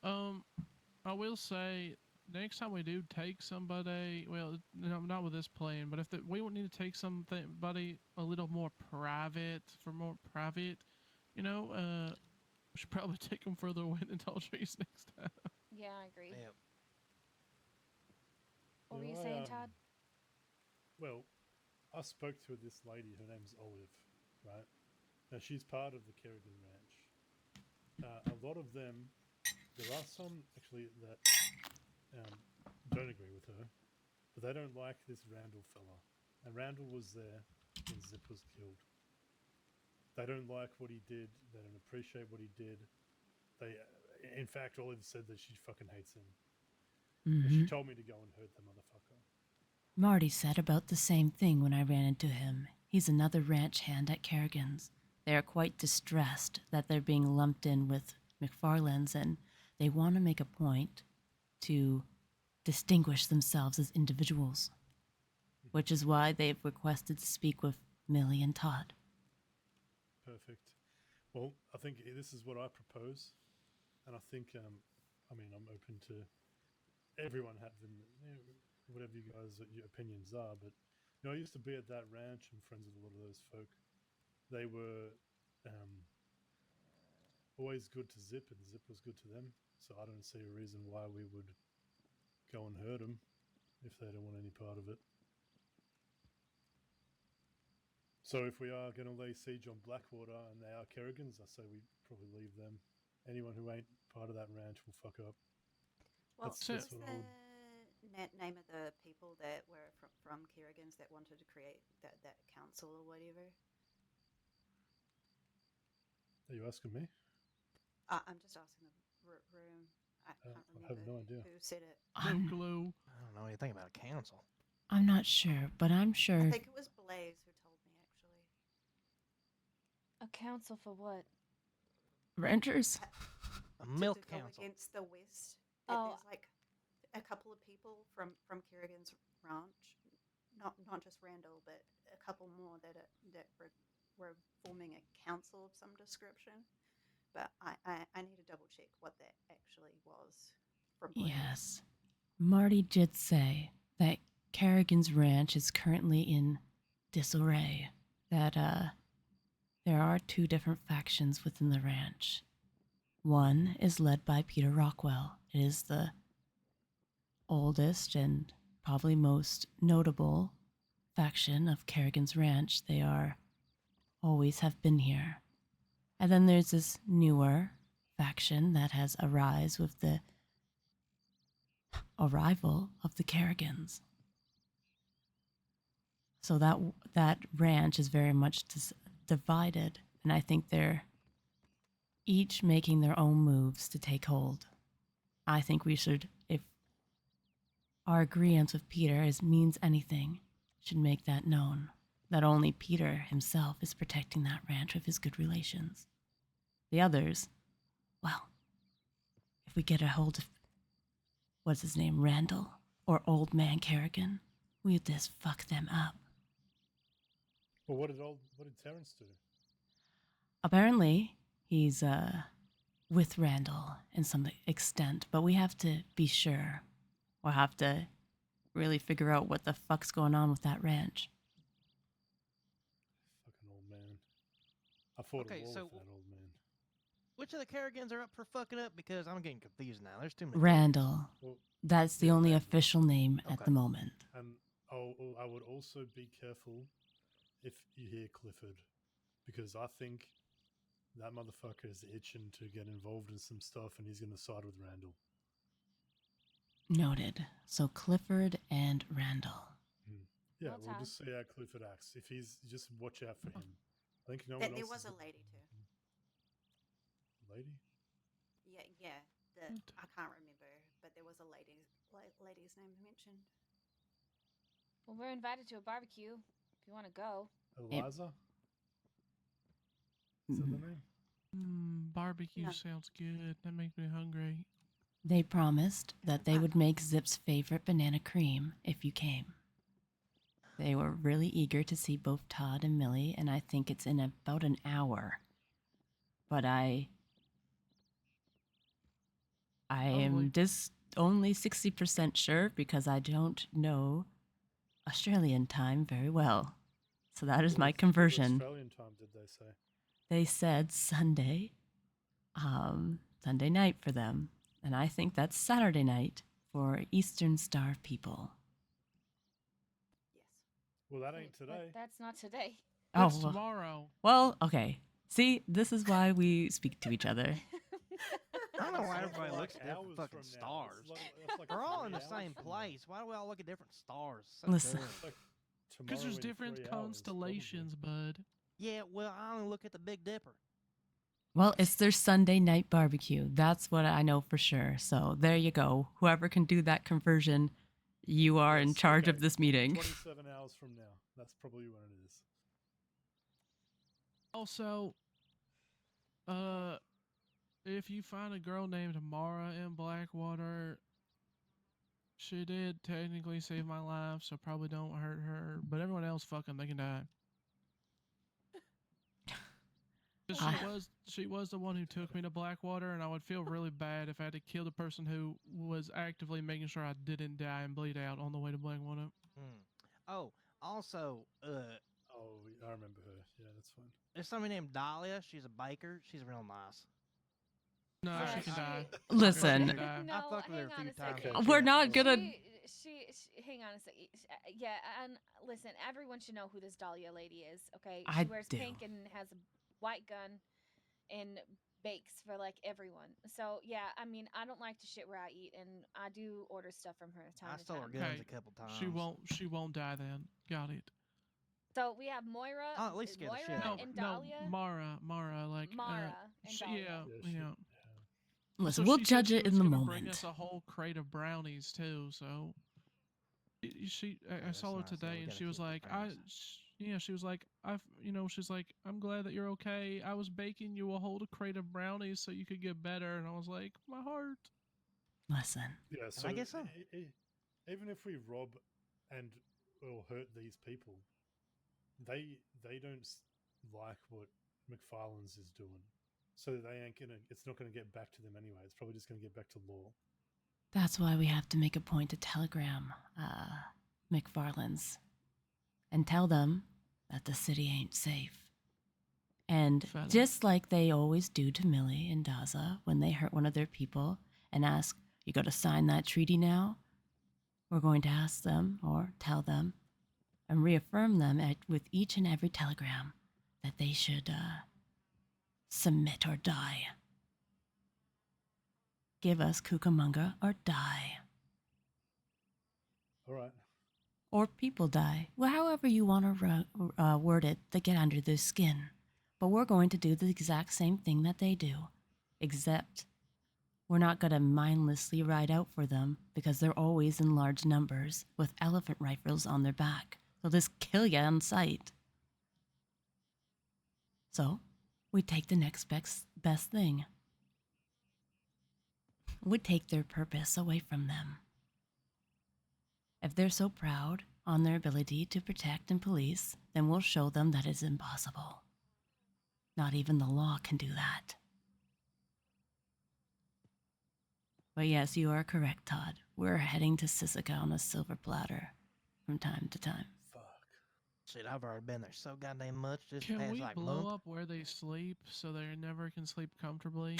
I will say next time we do take somebody, well, no, not with this plan, but if we would need to take somebody a little more private, we should probably take them further away than tall trees next time. Yeah, I agree. Yeah. What were You you know, saying, Todd? Well, I spoke to this lady. Her name's Olive, right? Now she's part of the Kerrigan Ranch. A lot of them, there are some actually that don't agree with her, but they don't like this Randall fella. And Randall was there when Zip was killed. They don't like what he did. They don't appreciate what he did. In fact, Olive said that she fucking hates him. And she told me to go and hurt the motherfucker. Marty said about the same thing when I ran into him. He's another ranch hand at Kerrigan's. They are quite distressed that they're being lumped in with McFarland's, and they want to make a point to distinguish themselves as individuals, which is why they've requested to speak with Millie and Todd. Perfect. Well, I think this is what I propose, and I think I'm open to everyone having whatever you guys your opinions are. But I used to be at that ranch and friends with a lot of those folk. They were always good to Zip, and Zip was good to them. So I don't see a reason why we would go and hurt them if they don't want any part of it. So if we are going to lay siege on Blackwater and they are Kerrigans, I say we probably leave them. Anyone who ain't part of that ranch will fuck up. Well, That's what's what the I would. name of the people that were from Kerrigan's that wanted to create that council or whatever? Are you asking me? I'm just asking the room. I can't I have remember no idea. who said it. No I'm, clue. I don't know anything about a council. I'm not sure, but I'm I sure think it was Blaze who told me actually. A council for what? ranchers. A To milk go council. against the West. Oh. There's like a couple of people from Kerrigan's ranch, not just Randall, but a couple more that were forming a council of some description. But I need to double check what that actually was from Blaze. Yes. Marty did say that Kerrigan's ranch is currently in disarray. That there are two different factions within the ranch. One is led by Peter Rockwell. It is the oldest and probably most notable faction of Kerrigan's ranch. They are always have been here. And then there's this newer faction that has arisen with the arrival of the Kerrigans. So that ranch is very much divided, and I think they're each making their own moves to take hold. I think we should, if our agreement with Peter means anything, should make that known. That only Peter himself is protecting that ranch with his good relations. The others, well, if we get a hold of, what's his name, Randall, or Old Man Kerrigan, we just fuck them up. Well, what did Terrence do? Apparently, he's with Randall in some extent, but we have to be sure. We'll have to really figure out what the fuck's going on with that ranch. Fucking old man. I fought a war with that old man. Which of the Kerrigans are up for fucking up? Because I'm getting confused now. There's too many. Randall. Well, That's the only official name at the moment. and I would also be careful if you hear Clifford, because I think that motherfucker is itching to get involved in some stuff, and he's going to side with Randall. Noted. So Clifford and Randall. Yeah, Well, we'll Todd. just see how Clifford acts. If he's, just watch out for him. I think no one There, else. there was a lady too. Lady. Yeah. I can't remember, but there was a lady's name mentioned. Well, we're invited to a barbecue if you want to go. Eliza. Is that the name? Barbecue No. sounds good. That makes me hungry. They promised that they would make Zip's favorite banana cream if you came. They were really eager to see both Todd and Millie, and I think it's in about an hour. But I am just only 60% sure because I don't know Australian time very well. So that is my What conversion. Australian time did they say? They said Sunday, Sunday night for them. And I think that's Saturday night for Eastern Star people. Yes. Well, that Wait, ain't but today. that's not today. Oh, It's well, tomorrow. well, okay. See, this is why we speak to each other. I don't know why Sounds everybody like looks at different hours fucking from now. stars. It's like We're all in 3 the hours same from now. place. Why do we all look at different stars? So Listen. dumb. It's like Because there's tomorrow in different 3 hours, constellations, bud. Yeah, well, I only look at the Big Dipper. Well, it's their Sunday night barbecue. That's what I know for sure. So there you go. Whoever can do that conversion, you are in Yes, charge okay. of this meeting. 27 hours from now. That's probably when it is. Also, if you find a girl named Mara in Blackwater, she did technically save my life, so probably don't hurt her. But everyone else, fuck 'em, they can die. 'Cause she was the one who took me to Blackwater, and I would feel really bad if I had to kill the person who was actively making sure I didn't die and bleed out on the way to Blackwater. Oh, also, Oh, I remember her. Yeah, that's fine. there's somebody named Dahlia. She's a biker. She's real nice. No, Yeah, she can die. Listen. She can die. No, I fucked with her hang a on few a second. times. Okay. We're not gonna. She hang on a second. Yeah, and listen, everyone should know who this Dahlia lady is. Okay, I she wears do. pink and has a white gun, and bakes for like everyone. So yeah, I mean, I don't like to shit where I eat, and I do order stuff from her time I to stole her time. guns Okay, a couple times. She won't die then. Got it. So we have Moira, I'll at least scare the shit Moira out of and No, Dahlia. Mara, like Mara and Dahlia. yeah. Listen, So we'll she said judge she it was in the gonna Bring moment. us a whole crate of brownies too. So I that's saw her nice, yeah, today, we and gotta she was keep the like, brownies. she was like, she's like, I'm glad that you're okay. I was baking you a whole crate of brownies so you could get better, and I was like, my heart. Listen. Yeah, so I guess so. Even if we rob and or hurt these people, they don't like what McFarlane's is doing, so they ain't gonna. It's not gonna get back to them anyway. It's probably just gonna get back to law. That's why we have to make a point to telegram McFarland's and tell them that the city ain't safe. And Fella. just like they always do to Millie and Daza when they hurt one of their people and ask, you got to sign that treaty now? We're going to ask them or tell them and reaffirm them with each and every telegram that they should submit or die. Give us Cucamonga or die. All right. Or people die. Well, however you want to word it to get under their skin. But we're going to do the exact same thing that they do. Except we're not going to mindlessly ride out for them because they're always in large numbers with elephant rifles on their back. They'll just kill you on sight. So, we take the next best thing. We take their purpose away from them. If they're so proud on their ability to protect and police, then we'll show them that it's impossible. Not even the law can do that. But yes, you are correct, Todd. We're heading to Sisika on a silver platter from time to time. Fuck. Shit, I've already been there so goddamn much. This Can past we like blow month. up where they sleep so they never can sleep comfortably?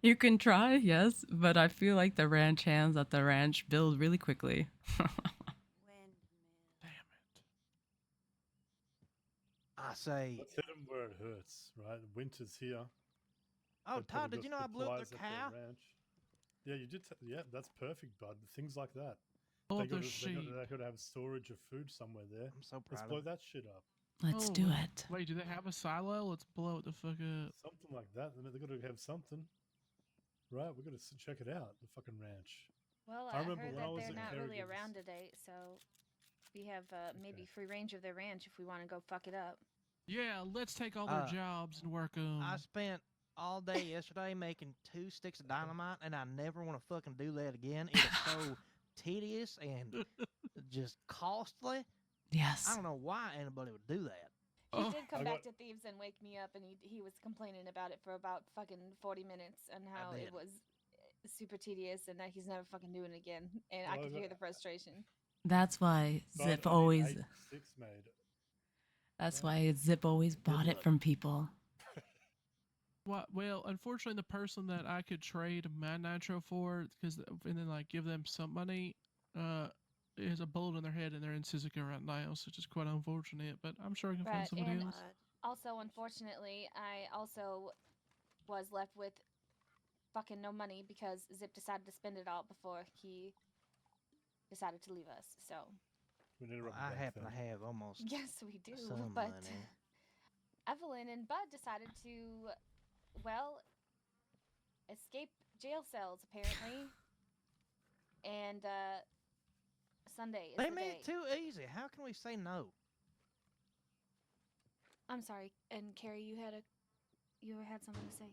You can try, yes, but I feel like the ranch hands at the ranch build really quickly. Windmill. Damn it. I say, Let's hit them where it hurts, right? Winter's here. oh They've Todd, probably did you got know I blew up their supplies at cow? ranch. Yeah, you did. Yeah, that's perfect, bud. Things like that. Blow They up their got sheep. to have storage of food somewhere there. I'm so Let's proud blow of that shit up. Let's Oh, do wait. it. Wait, do they have a silo? Let's blow it the fuck up. Something like that. I mean, they got to have something, right? We got to check it out. The fucking ranch. Well, I I remember heard when I that was they're at not really Kerrigan's. around today, so we have maybe Okay. free range of their ranch if we want to go fuck it up. Yeah, let's take all their jobs and work them. I spent all day yesterday making 2 sticks of dynamite, and I never want to fucking do that again. It is so tedious and just costly. Yes. I don't know why anybody would do that. He Oh, did come I back got- to Thieves and wake me up, and he was complaining about it for about fucking 40 minutes and how it did. was super tedious and that he's never fucking doing it again. And I Well, could I hear got- the frustration. That's why Bud, Zip I need always. 8 sticks made. That's why Zip always bought it from people. well, unfortunately, the person that I could trade my nitro for, and then like give them some money, is a bullet in their head, and they're in Suzuka right now, so it's just quite unfortunate. But I'm sure I can find Right, somebody and else. also, unfortunately, I also was left with fucking no money because Zip decided to spend it all before he decided to leave us. So, We need to rob the I bank happen to then. have almost yes, we do. some But money. Evelyn and Bud decided to, well, escape jail cells apparently. And Sunday is They the made day. it too easy. How can we say no? I'm sorry. And Carrie, you had something to say.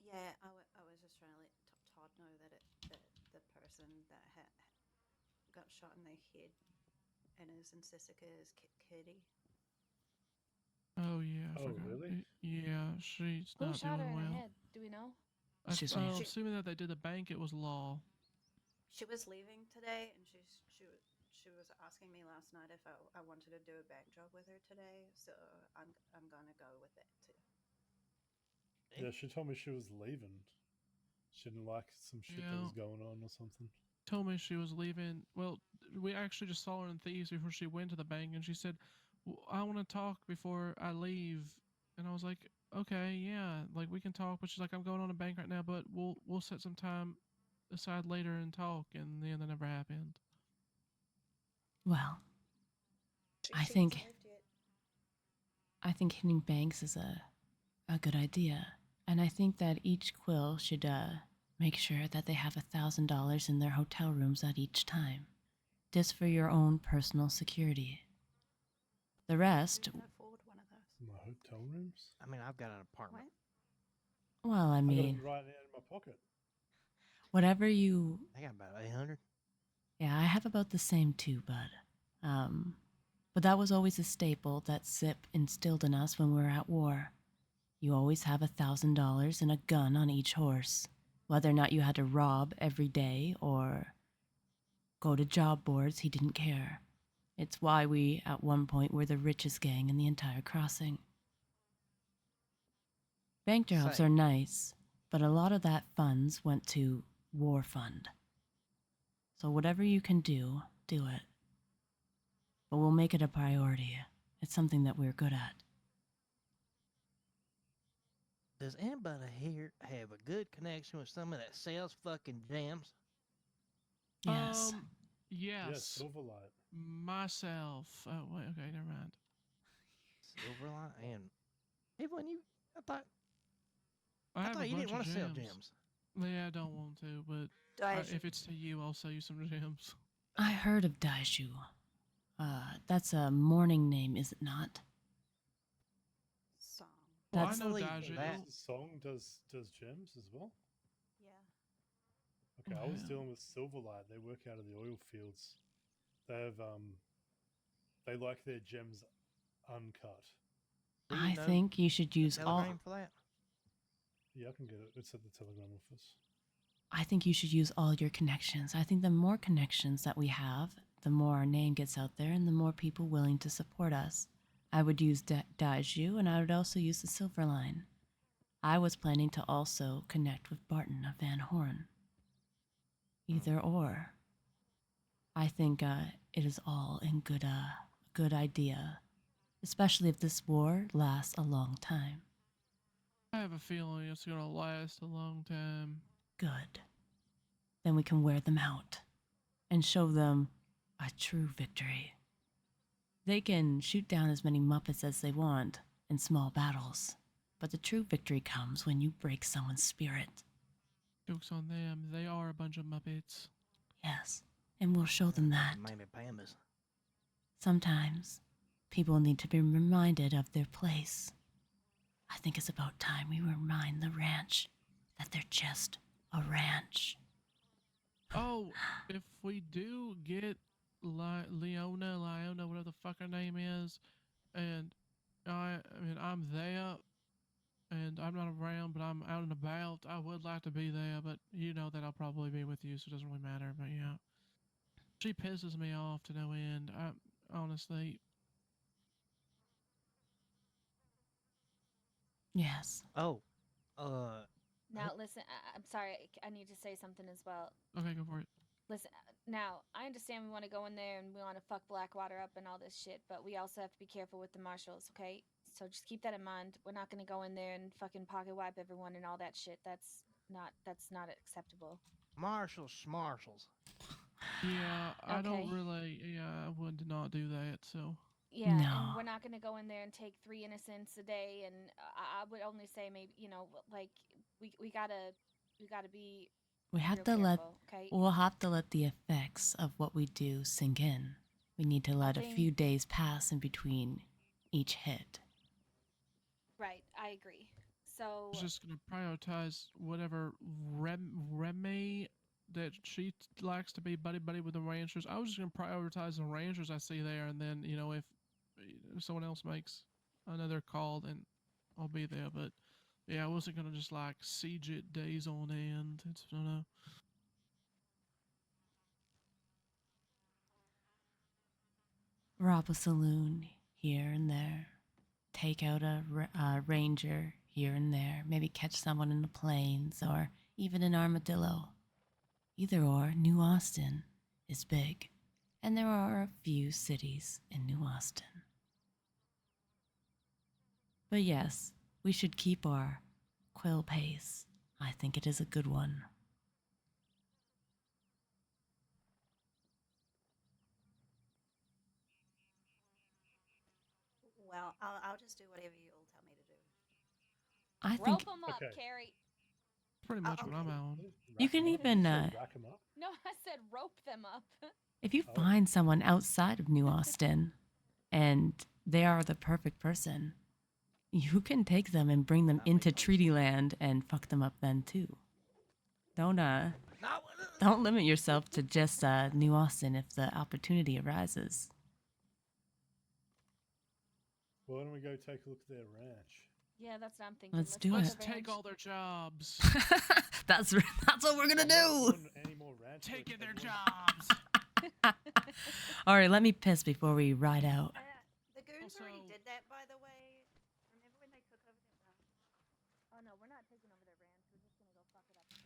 Yeah, I was just trying to let Todd know that the person that got shot in the head and is in Sisika is Kitty. Oh yeah. I Oh, forgot. really? Yeah, she's Who not shot her doing in well. the head? Do we know? She's I'm weird. assuming that they did the bank. It was Law. She was leaving today, and she was asking me last night if I wanted to do a bank job with her today. So I'm gonna go with that too. Yeah, she told me she was leaving. She didn't like some shit that was going on or something. Told me she was leaving. Well, we actually just saw her in Thieves before she went to the bank, and she said, I want to talk before I leave. And I was like, okay, yeah, like we can talk. But she's like, I'm going on a bank right now, but we'll set some time aside later and talk. And then that never happened. Well, I She think hasn't lived yet. I think hitting banks is a good idea, and I think that each quill should make sure that they have $1,000 in their hotel rooms at each time, just for your own personal security. The rest, Who can afford one of those? My hotel rooms? I mean, I've got an apartment. What? well, I I got mean, it right now in my pocket. whatever you. I got about 800. Yeah, I have about the same too, bud. But that was always a staple that Zip instilled in us when we were at war. You always have $1,000 and a gun on each horse, whether or not you had to rob every day or go to job boards, he didn't care. It's why we, at one point, were the richest gang in the entire crossing. Bank jobs Say. are nice, but a lot of that funds went to war fund. So whatever you can do, do it. But we'll make it a priority. It's something that we're good at. Does anybody here have a good connection with someone that sells fucking gems? Yes. Yes. Silverlight. Myself. Oh, wait, okay, never mind. Silverlight and Evelyn, I I have thought a you bunch didn't want of to sell gems. gems. Yeah, I don't want to, but Daiju. if it's to you, I'll sell you some gems. I heard of Daiju. That's a morning name, is it not? Song. Well, I That's know believe Daiju. that. The song does gems as well. Yeah. Okay, I was Wow. dealing with Silverlight. They work out of the oil fields. They have they like their gems uncut. Do you I know think you should the use all. telegram for that? Yeah, I can get it. It's at the telegram office. I think you should use all your connections. I think the more connections that we have, the more our name gets out there and the more people willing to support us. I would use Daiju, and I would also use the Silver Line. I was planning to also connect with Barton of Van Horn. Either or. I think it is all in good idea, especially if this war lasts a long time. I have a feeling it's gonna last a long time. Good. Then we can wear them out and show them a true victory. They can shoot down as many Muppets as they want in small battles, but the true victory comes when you break someone's spirit. Joke's on them. They are a bunch of Muppets. Yes, and we'll show them that. Maybe pandas. Sometimes people need to be reminded of their place. I think it's about time we remind the ranch that they're just a ranch. Oh, if we do get Leona, whatever the fuck her name is, and I mean, I'm there, and I'm not around, but I'm out and about. I would like to be there, but you know that I'll probably be with you, so it doesn't really matter. But yeah, she pisses me off to no end. Honestly, Yes. Oh, Now, listen, I'm sorry. I need to say something as well. okay, go for it. Listen, now, I understand we want to go in there and we want to fuck Blackwater up and all this shit, but we also have to be careful with the marshals, okay? So just keep that in mind. We're not going to go in there and fucking pocket wipe everyone and all that shit. That's not acceptable. marshals. Yeah, I don't Okay. really. Yeah, I would not do that. So Yeah, No. and we're not going to go in there and take 3 innocents a day, and I would only say maybe, like we got to be We have real to let careful, okay? we'll have to let the effects of what we do sink in. We need to let a few days pass in between each hit. Right, I agree. I So was just gonna prioritize whatever Remy that she likes to be buddy with the Ranchers. I was just gonna prioritize the Ranchers I see there, and then if someone else makes another call, then I'll be there. But yeah, I wasn't gonna just like siege it days on end. I don't know. Rob a saloon here and there. Take out a ranger here and there. Maybe catch someone in the plains or even an armadillo. Either or, New Austin is big, and there are a few cities in New Austin. But yes, we should keep our quill pace. I think it is a good one. Well, I'll just do whatever you all tell me to do. I rope think them up, Okay. Carrie. Pretty much what I'm okay. on. You can even, rack 'em up. No, I said rope them up. if you Oh. find someone outside of New Austin and they are the perfect person, you can take them and bring them That into makes Treaty Land and fuck them up then too. Don't No, don't limit yourself to just New Austin if the opportunity arises. Well, why don't we go take a look at their ranch? Yeah, that's what I'm thinking. Let's do go to Let's it. the take ranch. all their jobs. that's what we're gonna I'm not do. doing any more ranch Taking their work, everyone. jobs. All right, let me piss before we ride out. The goons already Also- did that, by the way. Remember when they took over that ranch? Oh no, we're not taking over their ranch. We're just gonna go fuck it up there.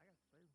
I got food.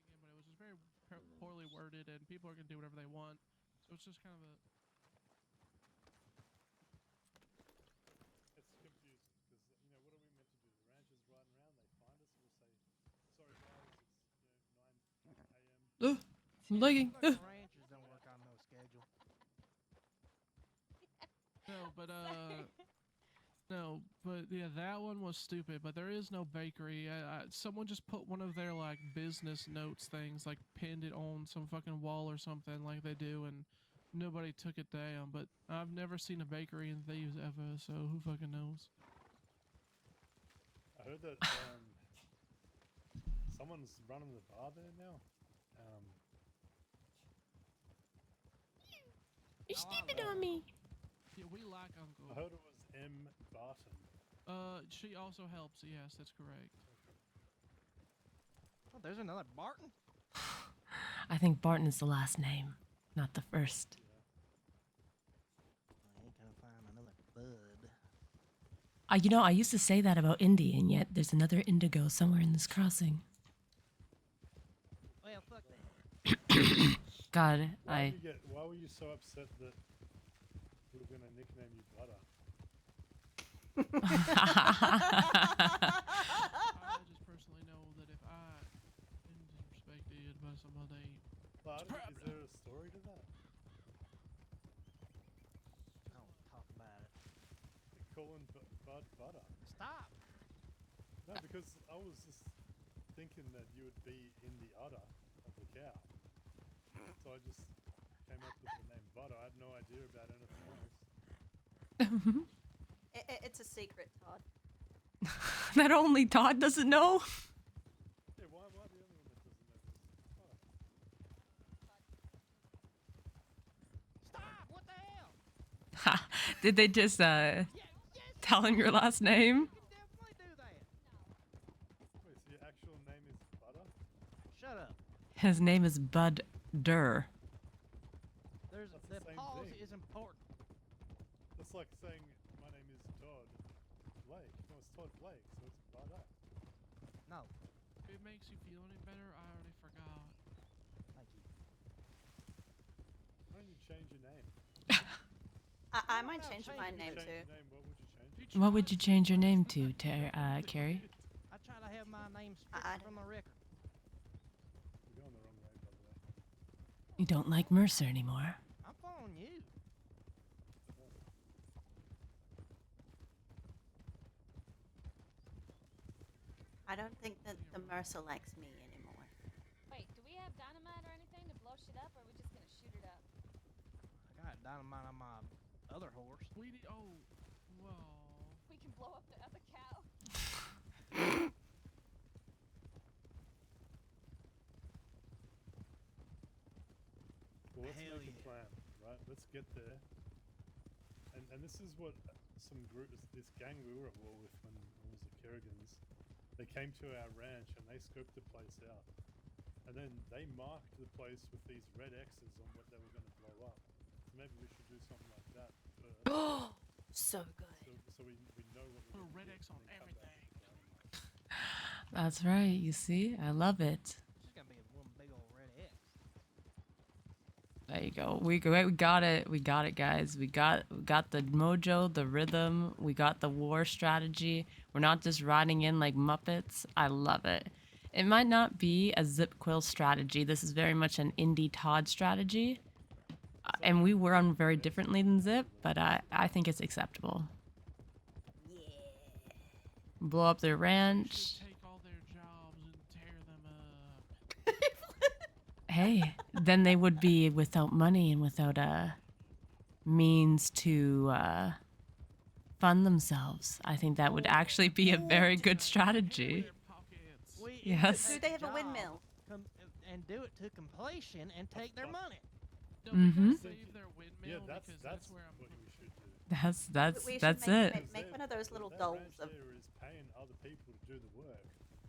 Thinking, but it was just very poorly worded, and people are gonna do whatever they want. So it's just kind of a. It's confusing because what are we meant to do? The ranch is riding around. They find us. We'll say, "Sorry guys, it's 9 a.m." I'm lagging. Fucking ranchers don't work on no schedule. No, but no, but yeah, that one was stupid. But there is no bakery. Someone just put one of their like business notes things, like pinned it on some fucking wall or something, like they do, and nobody took it down. But I've never seen a bakery in Thieves ever, so who fucking knows? I heard that someone's running the bar there now. You're stepping on me. Yeah, we like I Uncle. heard it was M. Barton. She also helps. Yes, that's correct. Oh, there's another Barton. I think Barton is the last name, not the first. Yeah. I ain't gonna find another Bud. You know, I used to say that about Indy, and yet there's another Indigo somewhere in this crossing. Well, fuck that. God, Why were you so upset that we were gonna nickname you Butter? I just personally know that if I am disrespected by somebody, But is there a story to that? I don't talk about it. Calling Bud Butter? Stop. No, because I was just thinking that you would be in the udder of the cow. So I just came up with the name Butter. I had no idea about anything else. It's a secret, Todd. that only Todd doesn't know. Yeah, why the other one that doesn't know this? Butter. Stop. What the hell? Did they just tell him your last name? You can definitely do that. Wait, so your actual name is Butter? Shut up. His name is Bud Durr. There's That's the the same pause thing. is important. That's like saying my name is Todd Blake. No, it's Todd Blake, so it's Butter. No, if it makes you feel any better, I already forgot. thank you. Why don't you change your name? I might Well, change change my your name Change too. your name, what would you change it? What would you change your name to, Carrie? I try to have my name I stricken from the record. You're going the wrong way, by the way. You don't like Mercer anymore. I'm following you. I don't think that the Mercer likes me anymore. Wait, do we have dynamite or anything to blow shit up, or are we just gonna shoot it up? I got dynamite on my other horse. We need. Oh, well. We can blow up the other cow. Well, let's Hell make yeah. a plan, right? Let's get there. And this is what this gang we were at war with when it was the Kerrigans. They came to our ranch and they scoped the place out. And then they marked the place with these red X's on what they were going to blow up. So maybe we should do something like that first. So good. So we know what Put a we're red gonna X get on and then come back everything. with dynamite. That's right. You see, I love it. It's just gonna be one big old red X. There you go. We got it. We got it, guys. We got the mojo, the rhythm. We got the war strategy. We're not just riding in like Muppets. I love it. It might not be a Zip Quill strategy. This is very much an Indie Todd strategy. And we run very differently than Zip, but I think it's acceptable. Yeah. Blow up their We ranch. should take all their jobs and tear them up. Hey, then they would be without money and without means to fund themselves. I think that would actually be a very good strategy. Their pockets. We Yes. Do they have a windmill? And do it to completion and take their money. No, Mhm. we save their windmill Yeah, because that's where I'm. what we should do. That's We should that's make, it. Make one of those little that dolls ranch of. there is paying other people to do the work.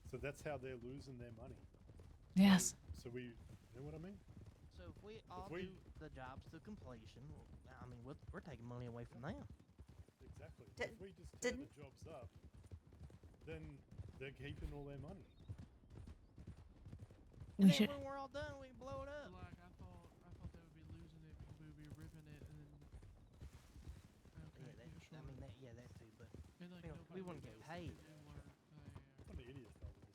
So that's how they're losing their money. Yes. So we, you know what I mean? So if we all we- do the jobs to completion, I mean, we're taking money away from them. Exactly. Did- if we just tear the didn't- jobs up, then they're keeping all their money. We And then should. when we're all done, we can blow it up. Like I thought they would be losing it because we would be ripping it and then. Okay, Yeah, that, sure. I mean, that too, but And, like, you know, we nobody wouldn't would get do paid. work there. What an idiot that was.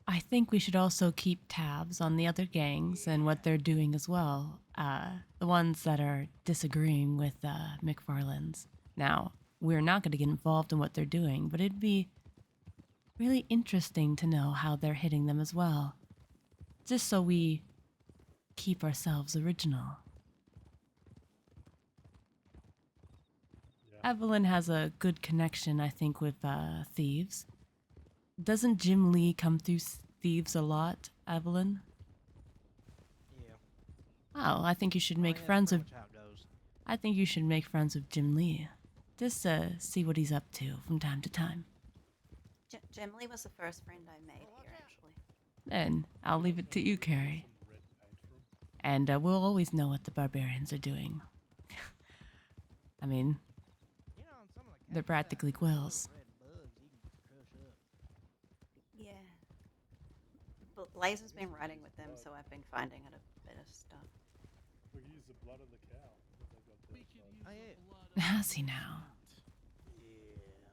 I think we should also keep tabs on the other gangs and what they're doing as well. The ones that are disagreeing with McFarland's. Now, we're not going to get involved in what they're doing, but it'd be really interesting to know how they're hitting them as well. Just so we keep ourselves original. Yeah. Evelyn has a good connection, I think, with thieves. Doesn't Jim Lee come through thieves a lot, Evelyn? yeah. Oh, I think you should I mean, make that's friends pretty with. much how it goes. I think you should make friends with Jim Lee. Just see what he's up to from time to time. Jim Lee was the first friend I made here, actually. Then I'll leave it to you, Carrie. Some red paint from. And we'll always know what the barbarians are doing. I mean, You know, on some of the they're cacti, practically there's little quills. red bugs you can crush up. Yeah. But Laser's been riding with them, so I've been finding out a bit of stuff. We can use the blood of the cow that they got We there. could so- use Oh, yeah. the blood of Has the he now? innocent. Yeah.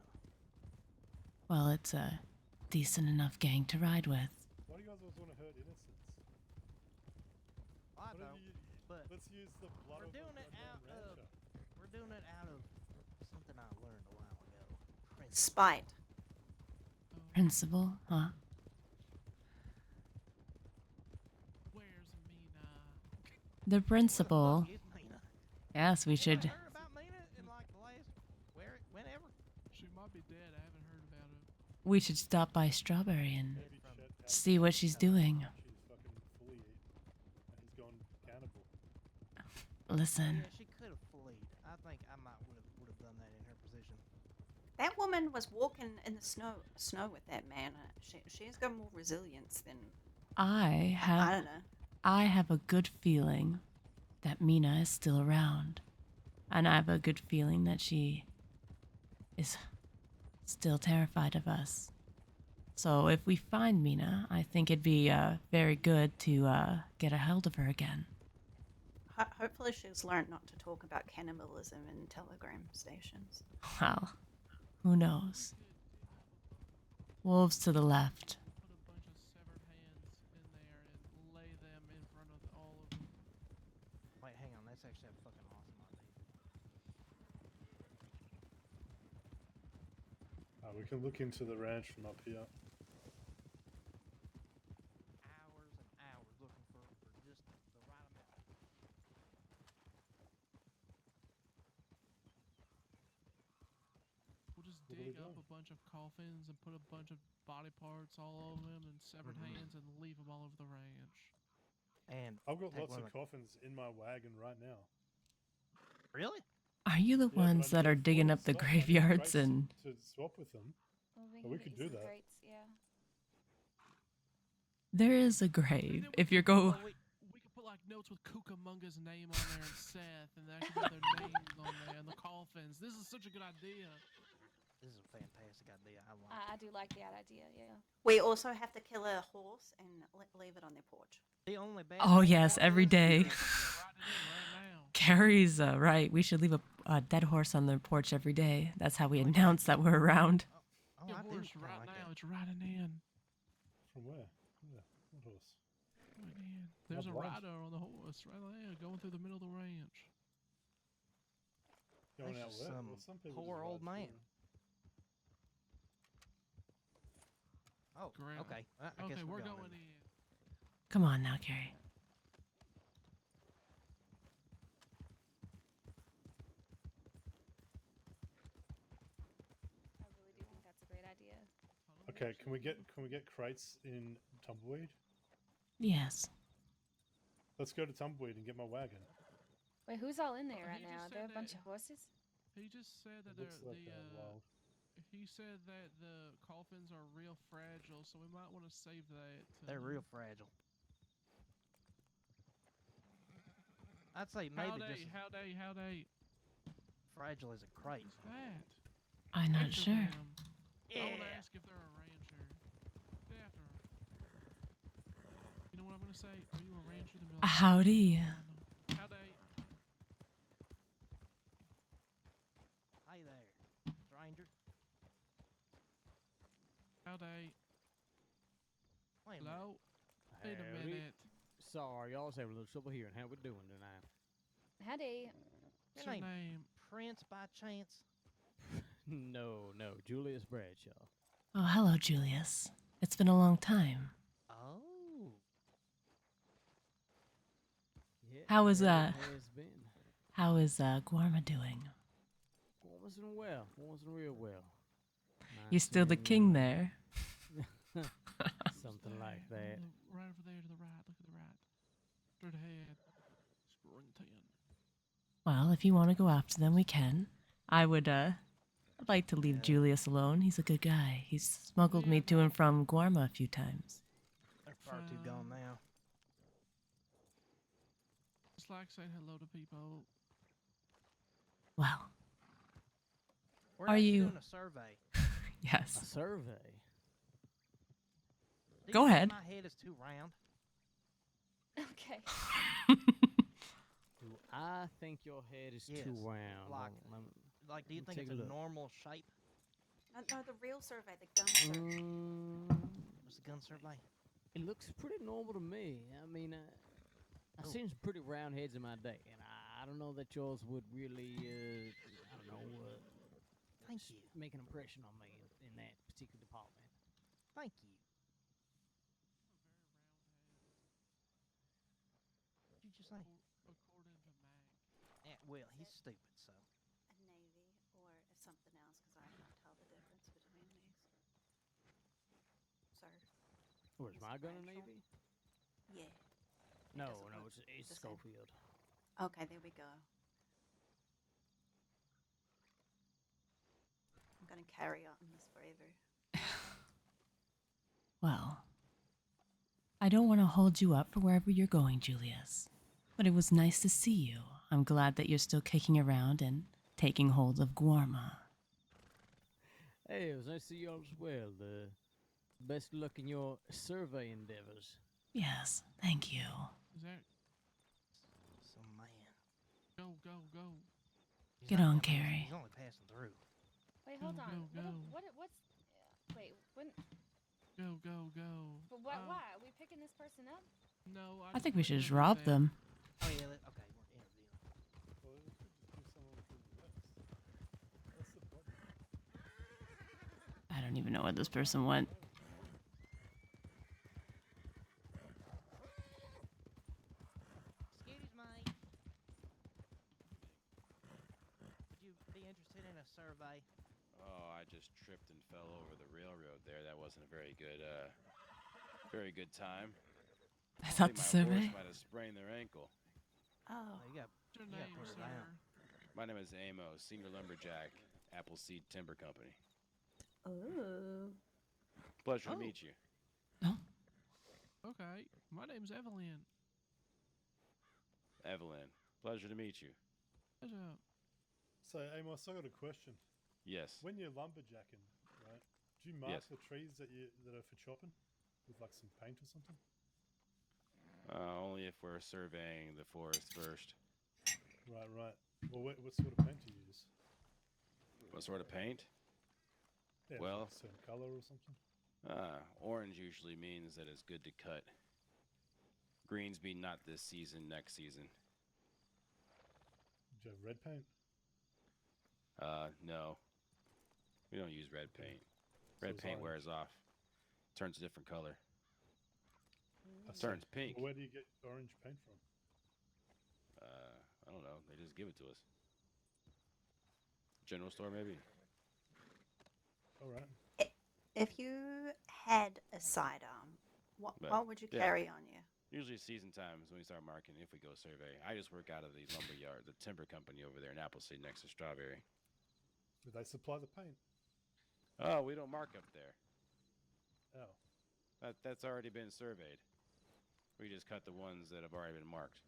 Well, it's a decent enough gang to ride with. Why do you guys always want to hurt innocents? I Why don't, don't you, but let's use the blood we're of the doing it goddamn out of- rancher. we're doing it out of something I learned a while ago. Principle. Spite. Oh, Principal, huh? where's Mina? The principal. Fuck is Mina? Yes, we Anybody should. heard about Mina in like the last whenever? She might be dead. I haven't heard about it. We should stop by Strawberry and Maybe Chet had see what she's doing. She's fucking fully eat, and he's gone cannibal. Listen, Yeah, she could have fleed. I think I might would have done that in her position. That woman was walking in the snow with that man. She's got more resilience than I I have don't know. I have a good feeling that Mina is still around. And I have a good feeling that she is still terrified of us. So if we find Mina, I think it'd be very good to get a hold of her again. Hopefully, she's learned not to talk about cannibalism in telegram stations. Well, who knows? Wolves to the left. Put a bunch of severed hands in there and lay them in front of all of them. Wait, hang on. That's actually a fucking awesome idea. We can look into the ranch from up here. Hours and hours looking for just the right amount. We'll just What are we dig up doing? a bunch of coffins and put a bunch of body parts all over them and severed hands and leave them all over the ranch. And I've got take lots one of coffins in my wagon right now. really? Are you the Yeah, but I ones that need are digging full up the stock. I need graveyards crates and to swap with them. Well, Oh, we get could you do some that. Crates, yeah. there is a grave. If you go, We could put like notes with Cucamonga's name on there and Seth, and that could have their names on there and the coffins. This is such a good idea. This is a fantastic idea. I like I do like that idea, yeah. We also have to kill a horse and leave it on their porch. it. The only bad oh thing yes, about every this- day. Write it in right now. Carrie's right. We should leave a dead horse on the porch every day. That's how we announce that we're around. Oh, Your I do horse kinda right like now, that. it's riding in. From where? Yeah, what horse? Right in. There's a blood. rider on the horse right there going through the middle of the ranch. Going That's out just where? some Well, some people poor just old ride man. through. Oh, Ground. okay. I Okay, guess we're going going in. in. Come on now, Carrie. I really do think that's a great idea. Okay, can we get crates in Tumbleweed? Yes. Let's go to Tumbleweed and get my wagon. Wait, who's all in there He right just now? Are said there a that- bunch of horses? He just said that It looks like wild. he said that the coffins are real fragile, so we might want to save that. They're real fragile. I'd say maybe just as Howdy. fragile as a crate. Who's that? I'm not After sure. them. I want to Yeah. ask if they're a rancher. Get after 'em. You know what I'm gonna say? Are you a rancher? Then be like, Howdy. Howdy. Hey there, stranger. Howdy. Wait a minute. Hello. Wait a Howdy. minute. Sorry, y'all was having a little trouble here, and how we doing tonight? Howdy. What's Your your name- name? Prince by chance? No, Julius Bradshaw. Oh, hello, Julius. It's been a long time. Oh. Yeah, How is it that? has been. How is Guarma doing? Wasn't well. Wasn't real well. You still the 19, king there? Something There, like that. Right over there to the right. Look at the right. Straight ahead. Springton. Well, if you want to go after them, we can. I'd like to leave Julius alone. He's a good guy. He's smuggled me to and from Guarma a few times. They're far too gone now. Just like saying hello to people. Well, We're Are actually you- doing a survey. A yes. survey. Do Go you think ahead. My head is too round. Okay. Do I think your head is too Yes, round? like- Like, do you Let me think take it's a a look. normal shape? No, the real survey, the gun survey. What's the gun survey? It looks pretty normal to me. I mean, I've Oh. seen some pretty round heads in my day, and I don't know that yours would really, I don't know, Thank you. make an impression on me in that particular department. Thank you. What did you say? According to Mac. Yeah, well, he's stupid, so. A navy or something else, because I can't tell the difference between these. Sir. Where's Mr. my gun a Bradshaw? Navy? Yeah. No, doesn't no, look it's the same. Schofield. Okay, there we go. I'm gonna carry on this forever. Well, I don't want to hold you up for wherever you're going, Julius. But it was nice to see you. I'm glad that you're still kicking around and taking hold of Guarma. Hey, it was nice to see you all as well. Best of luck in your survey endeavors. Yes, thank you. Is that Some man. go, go, go? He's Get not- on, I mean, Carrie. He's only passing through. Wait, hold Go, on. go, go. What's? Wait, when? Go, go, go. But what? Why are we picking this person up? No, I think we should just interviewed rob them. Oh, yeah, okay, we're interviewing. Well, we could just do someone from the west. What's the problem? I don't even know where this person went. Excuse me. Would you be interested in a survey? Oh, I just tripped and fell over the railroad there. That wasn't a very good time. I I thought think the my survey. horse might have sprained their ankle. Oh. Oh, you got What's your Yeah, name, put it sir? down. My name is Amos, Senior Lumberjack, Appleseed Timber Company. Oh. Pleasure Oh. to meet you. Okay, my name's Evelyn. Evelyn, pleasure to meet you. What's up? So, Amos, I got a question. Yes. When you're lumberjacking, right? Do you mark Yes. the trees that are for chopping with like some paint or something? Only if we're surveying the forest first. Right, right. Well, what sort of paint do you use? What sort of paint? Yeah, Well- like a certain color or something. Orange usually means that it's good to cut. Greens be not this season, next season. Do you have red paint? No. We don't use red Okay. paint. So Red it's paint orange. wears off. Turns a different color. I see. Turns pink. Well, where do you get orange paint from? I don't know. They just give it to us. General store, maybe. All right. If you had a sidearm, what But, what would you yeah. carry on you? Usually season times when we start marketing, if we go survey. I just work out of the lumber yard, the timber company over there in Appleseed next to Strawberry. Do they supply the paint? Oh, we don't mark up there. Oh. That's already been surveyed. We just cut the ones that have already been marked.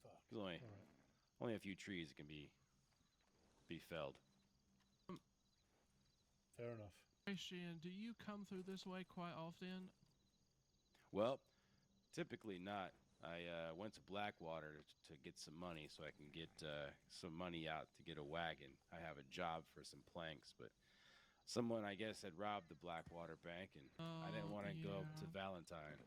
Fuck. There's only All right. only a few trees that can be felled. Fair enough. Christian, do you come through this way quite often? Well, typically not. I went to Blackwater to get some money so I can get some money out to get a wagon. I have a job for some planks, but someone, I guess, had robbed the Blackwater Bank, and I didn't want to go up to yeah. Valentine.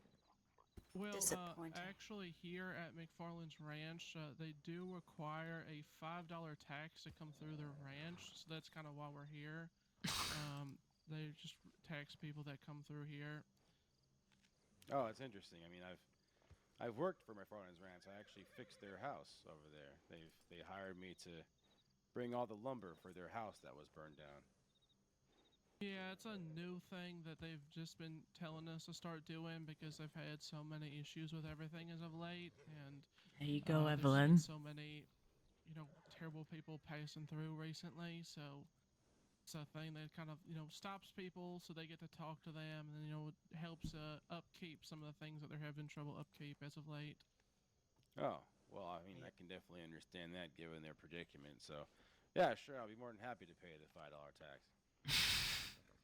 Well, Disappointing. actually, here at McFarland's Ranch, they do require a $5 tax to come through their ranch, so that's kind of why we're here. They just tax people that come through here. Oh, it's interesting. I mean, I've worked for McFarland's Ranch. I actually fixed their house over there. They hired me to bring all the lumber for their house that was burned down. Yeah, it's a new thing that they've just been telling us to start doing because they've had so many issues with everything as of late, and There you go, There's Evelyn. been so many, terrible people passing through recently, so it's a thing that kind of, stops people so they get to talk to them, and it helps upkeep some of the things that they're having trouble upkeep as of late. Oh, well, I mean, I can definitely understand that given their predicament. So, yeah, sure, I'll be more than happy to pay the $5 tax.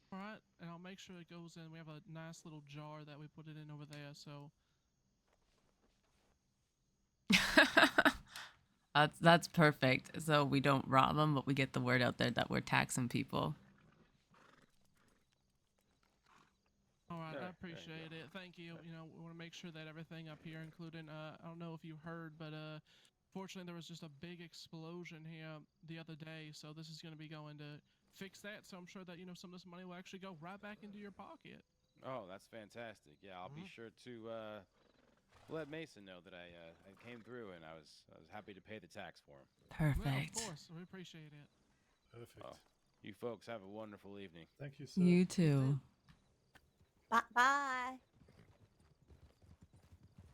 All right, and I'll make sure it goes in. We have a nice little jar that we put it in over there, so That's perfect. So we don't rob them, but we get the word out there that we're taxing people. all right, There I you appreciate go. it. Thank you. We want to make sure that everything up here, including I don't know if you heard, but fortunately there was just a big explosion here the other day, so this is going to be going to fix that. So I'm sure that some of this money will actually go right back into your pocket. Oh, that's fantastic. Yeah, I'll be sure to let Mason know that I came through and I was happy to pay the tax for him. Perfect. Well, of course, we appreciate it. Perfect. Oh, you folks have a wonderful evening. Thank you, sir. You too. Bye. Bye.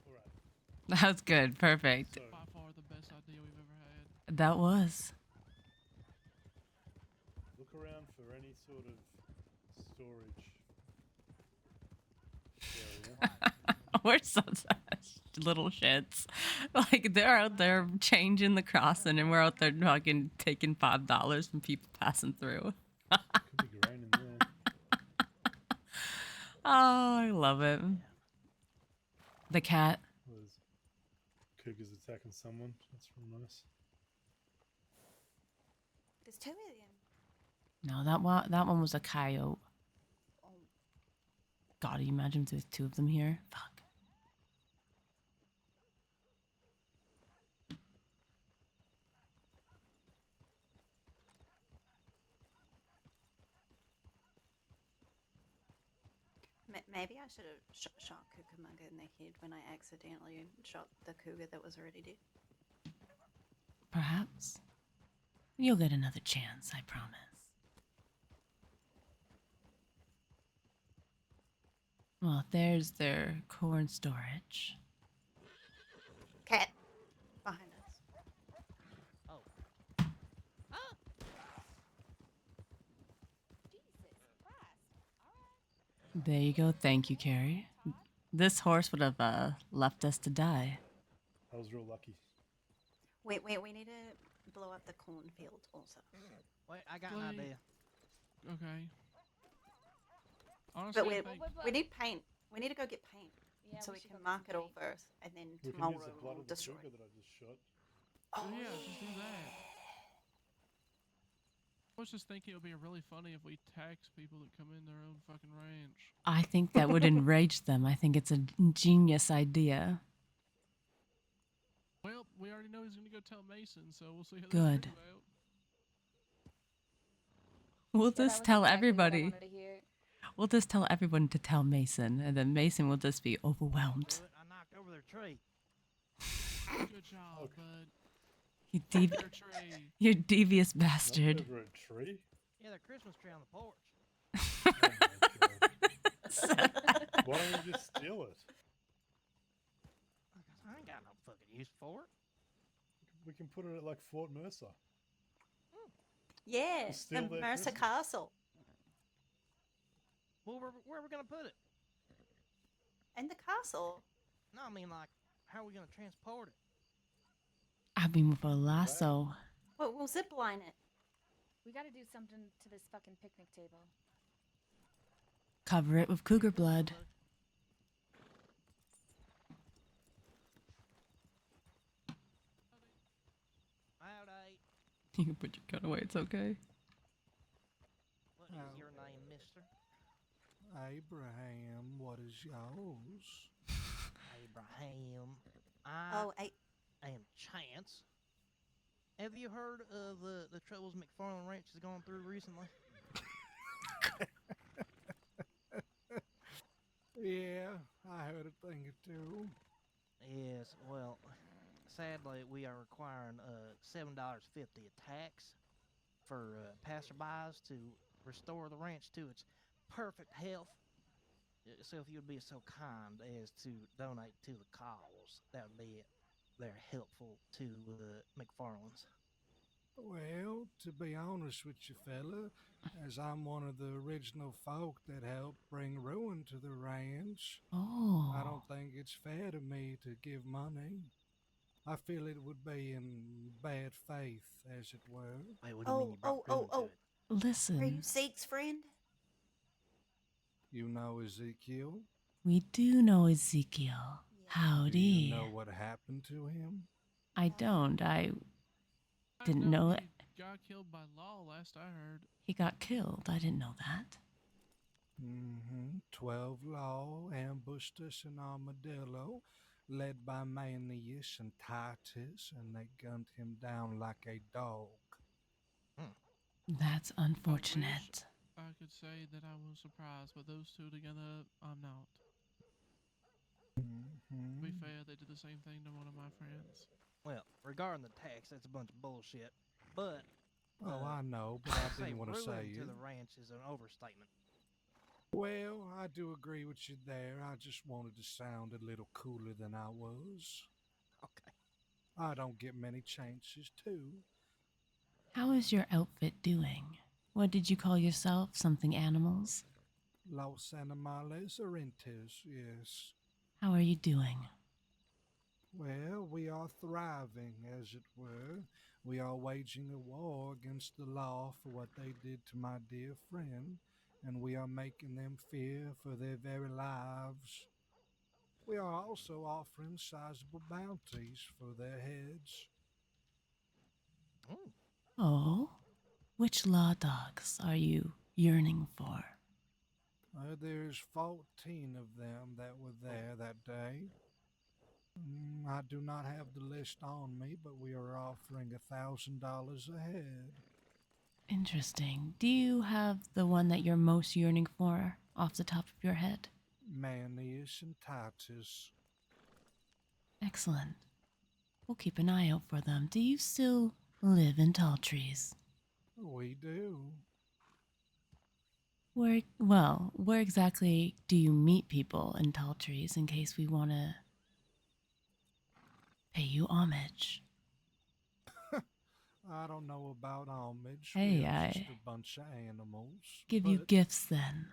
All right. That was good. Perfect. So, By far the best idea we've ever had. That was. look around for any sort of storage area. We're such little shits. Like they're out there changing the crossing, and we're out there fucking taking $5 from people passing through. Could be grain in there. Oh, I love it. The cat. Was cougars attacking someone? That's real nice. There's two of them. No, that one was a coyote. Oh, God, you imagine if there's two of them here? Fuck. maybe I should have shot Cucamonga in the head when I accidentally shot the cougar that was already dead. Perhaps. You'll get another chance, I promise. Well, there's their corn storage. Cat behind us. Oh, Jesus Christ. All right. There you go. Thank you, Carrie. This horse would have left us to die. I was real lucky. We need to blow up the cornfield also. wait, I got an Wait. idea. Okay. Honestly, But I think we need paint. We need to go get paint. Yeah, so we we should can go get mark some it all paint. first, and then We can tomorrow use the blood we'll of the destroy. cougar that I just shot. Oh yeah, just do that. I was just thinking it would be really funny if we tax people that come in their own fucking ranch. I think that would enrage them. I think it's a genius idea. Well, we already know he's gonna go tell Mason, so we'll see how Good. that turns out. We'll Yeah, that just was tell exactly what I everybody. wanted to hear. We'll just tell everyone to tell Mason, and then Mason will just be overwhelmed. Do it. I knocked over their tree. Good job, bud. You Your tree. you devious Knocked bastard. over a tree? Yeah, their Christmas tree on the porch. Oh my god. Why don't you just steal it? I ain't got no fucking use for it. We can put it at like Fort Mercer. yeah, Just steal the their Mercer Christmas. Castle Well, where are we gonna put it? and the castle. No, I mean like, how are we gonna transport it? I mean, with a lasso. Well, we'll zip line it. We got to do something to this fucking picnic table. Cover it with cougar blood. Howdy. You can put your gun away. It's okay. What is your name, mister? Abraham, what is yours? Abraham. Oh, I am Chance. Have you heard of the troubles McFarland Ranch has gone through recently? Yeah, I heard a thing or two. Yes, well, sadly, we are requiring $7.50 a tax for passerbys to restore the ranch to its perfect health. So if you would be so kind as to donate to the cause, that they're helpful to McFarland's? Well, to be honest with you, fella, as I'm one of the original folk that helped bring ruin to the ranch, Oh. I don't think it's fair to me to give money. I feel it would be in bad faith, as it were. Wait, what do you mean you brought ruin to it? Are you Listen, Zeke's friend? You know Ezekiel? we do know Ezekiel. Yeah. Howdy. Do you know what happened to him? I don't. I didn't know know he it. got killed by law last I heard. He got killed. I didn't know that. 12 Law ambushed us in Armadillo, led by Manius and Titus, and they gunned him down like a dog. That's unfortunate. I could say that I was surprised, but those two together, I'm not. To be fair, they did the same thing to one of my friends. Well, regarding the tax, that's a bunch of bullshit. But Oh, I know, but I say didn't want to ruin say to it. the ranch is an overstatement. Well, I do agree with you there. I just wanted to sound a little cooler than I was. Okay. I don't get many chances, too. How is your outfit doing? What did you call yourself? Something animals? Los Animales Orientes, yes. How are you doing? Well, we are thriving, as it were. We are waging a war against the law for what they did to my dear friend, and we are making them fear for their very lives. We are also offering sizable bounties for their heads. Oh? Which law dogs are you yearning for? There's 14 of them that were there that day. I do not have the list on me, but we are offering $1,000 a head. Interesting. Do you have the one that you're most yearning for off the top of your head? Manius and Titus. Excellent. We'll keep an eye out for them. Do you still live in Tall Trees? We do. Where exactly do you meet people in Tall Trees in case we want to pay you homage? I don't know about homage. Hey, we are I just a bunch of animals. give you but- gifts then.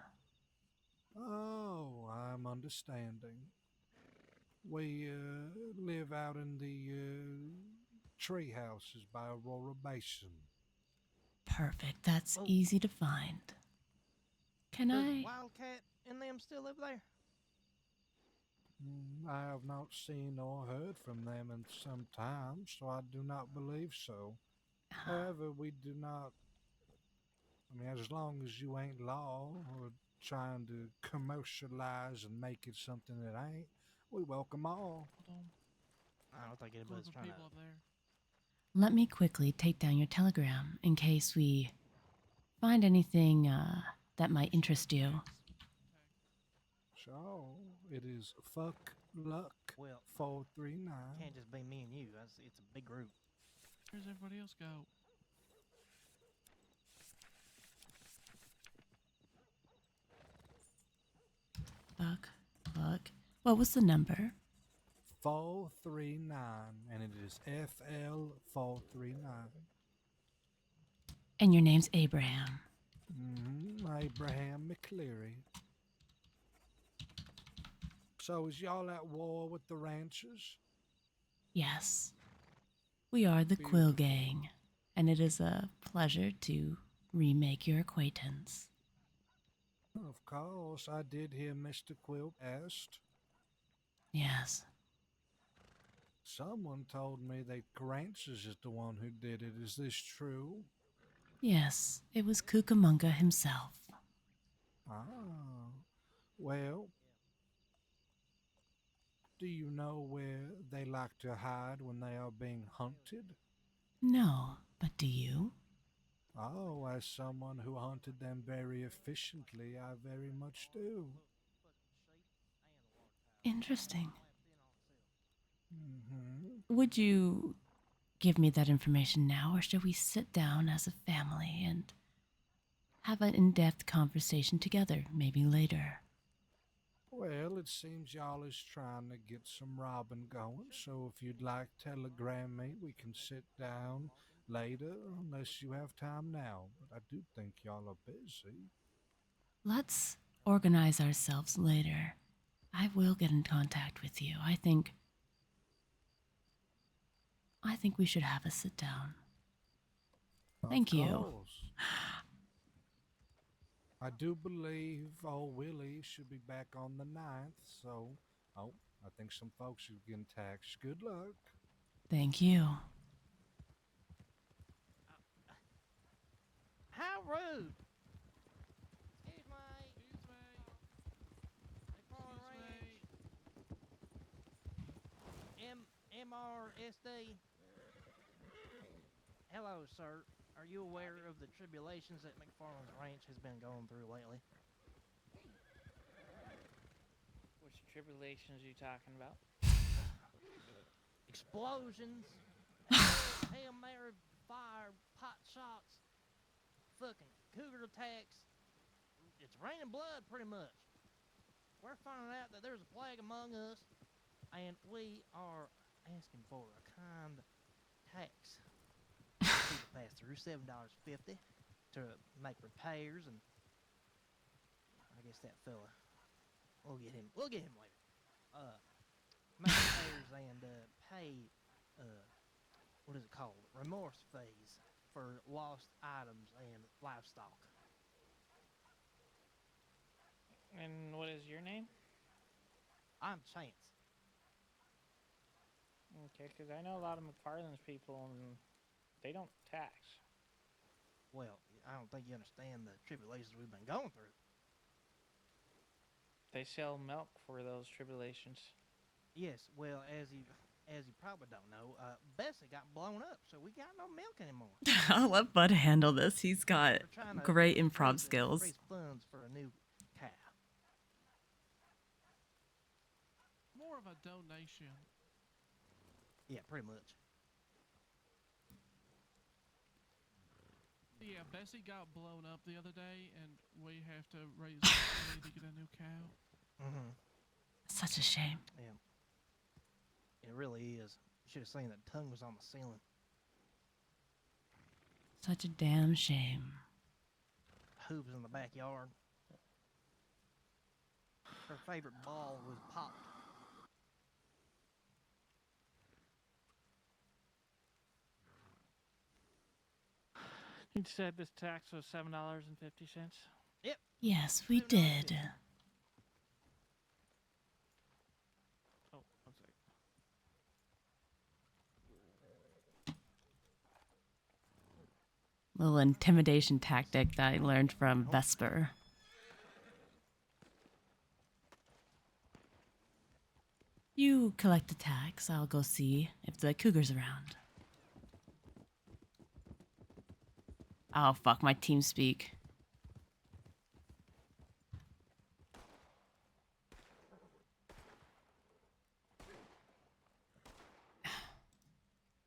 Oh, I'm understanding. We live out in the tree houses by Aurora Basin. Perfect. That's Oh. easy to find. Can Does I? Wildcat and them still live there? I have not seen or heard from them in some time, so I do not believe so. However, we do not. I mean, as long as you ain't law or trying to commercialize and make it something that ain't, we welcome all. Hold on. I don't think Group anybody's of trying to. people up there. Let me quickly take down your telegram in case we find anything that might interest you. So it is fuck luck. Well, 439. Can't just be me and you. It's a big group. Where's everybody else go? Fuck. What was the number? 439, and it is FL 439. And your name's Abraham. Abraham McCleary. So is y'all at war with the ranchers? Yes. We are the Quill Gang, and it is a pleasure to remake your acquaintance. Of course, I did hear Mr. Quill passed. Yes. Someone told me that Granches is the one who did it. Is this true? Yes, it was Cucamonga himself. Ah. Well, do you know where they like to hide when they are being hunted? No, but do you? Oh, as someone who hunted them very efficiently, I very much do. Interesting. Mm-hmm. Would you give me that information now, or should we sit down as a family and have an in-depth conversation together, maybe later? Well, Well, it seems y'all is trying to get some robbing going, so if you'd like telegram me, we can sit down later, unless you have time now. But I do think y'all are busy. Let's organize ourselves later. I will get in contact with you. I think we should have a sit down. Thank Of you. course. I do believe old Willie should be back on the 9th, so, I think some folks are getting taxed. Good luck. Thank you. How rude! Excuse me. MRSD. Hello, sir. Are you aware of the tribulations that McFarland's Ranch has been going through lately? Which tribulations are you talking about? Explosions, Hail Mary fire, pot shots, fucking cougar attacks. It's raining blood, pretty much. We're finding out that there's a plague among us, and we are asking for a kind tax. People pass through $7.50 to make repairs, and I guess that fella, we'll get him later. Make repairs and pay what is it called? Remorse fees for lost items and livestock. And what is your name? I'm Chance. Okay, because I know a lot of McFarland's people, and they don't tax. Well, I don't think you understand the tribulations we've been going through. They sell milk for those tribulations. Yes, well, as you probably don't know, Bessie got blown up, so we got no milk anymore. I'll let Bud handle this. He's got We're trying to great improv raise skills. funds for a new cow. More of a donation. Yeah, pretty much. Yeah, Bessie got blown up the other day, and we have to raise money to get a new cow. Mm-hmm. Such a shame. Yeah. It really is. You should have seen that tongue was on the ceiling. Such a damn shame. Hooves in the backyard. Her favorite ball was popped. You said this tax was $7.50? Yep. Yes, we did. Oh, one sec. Little intimidation tactic that I learned from Vesper. You collect the tax. I'll go see if the cougar's around. Oh, fuck, my team speak.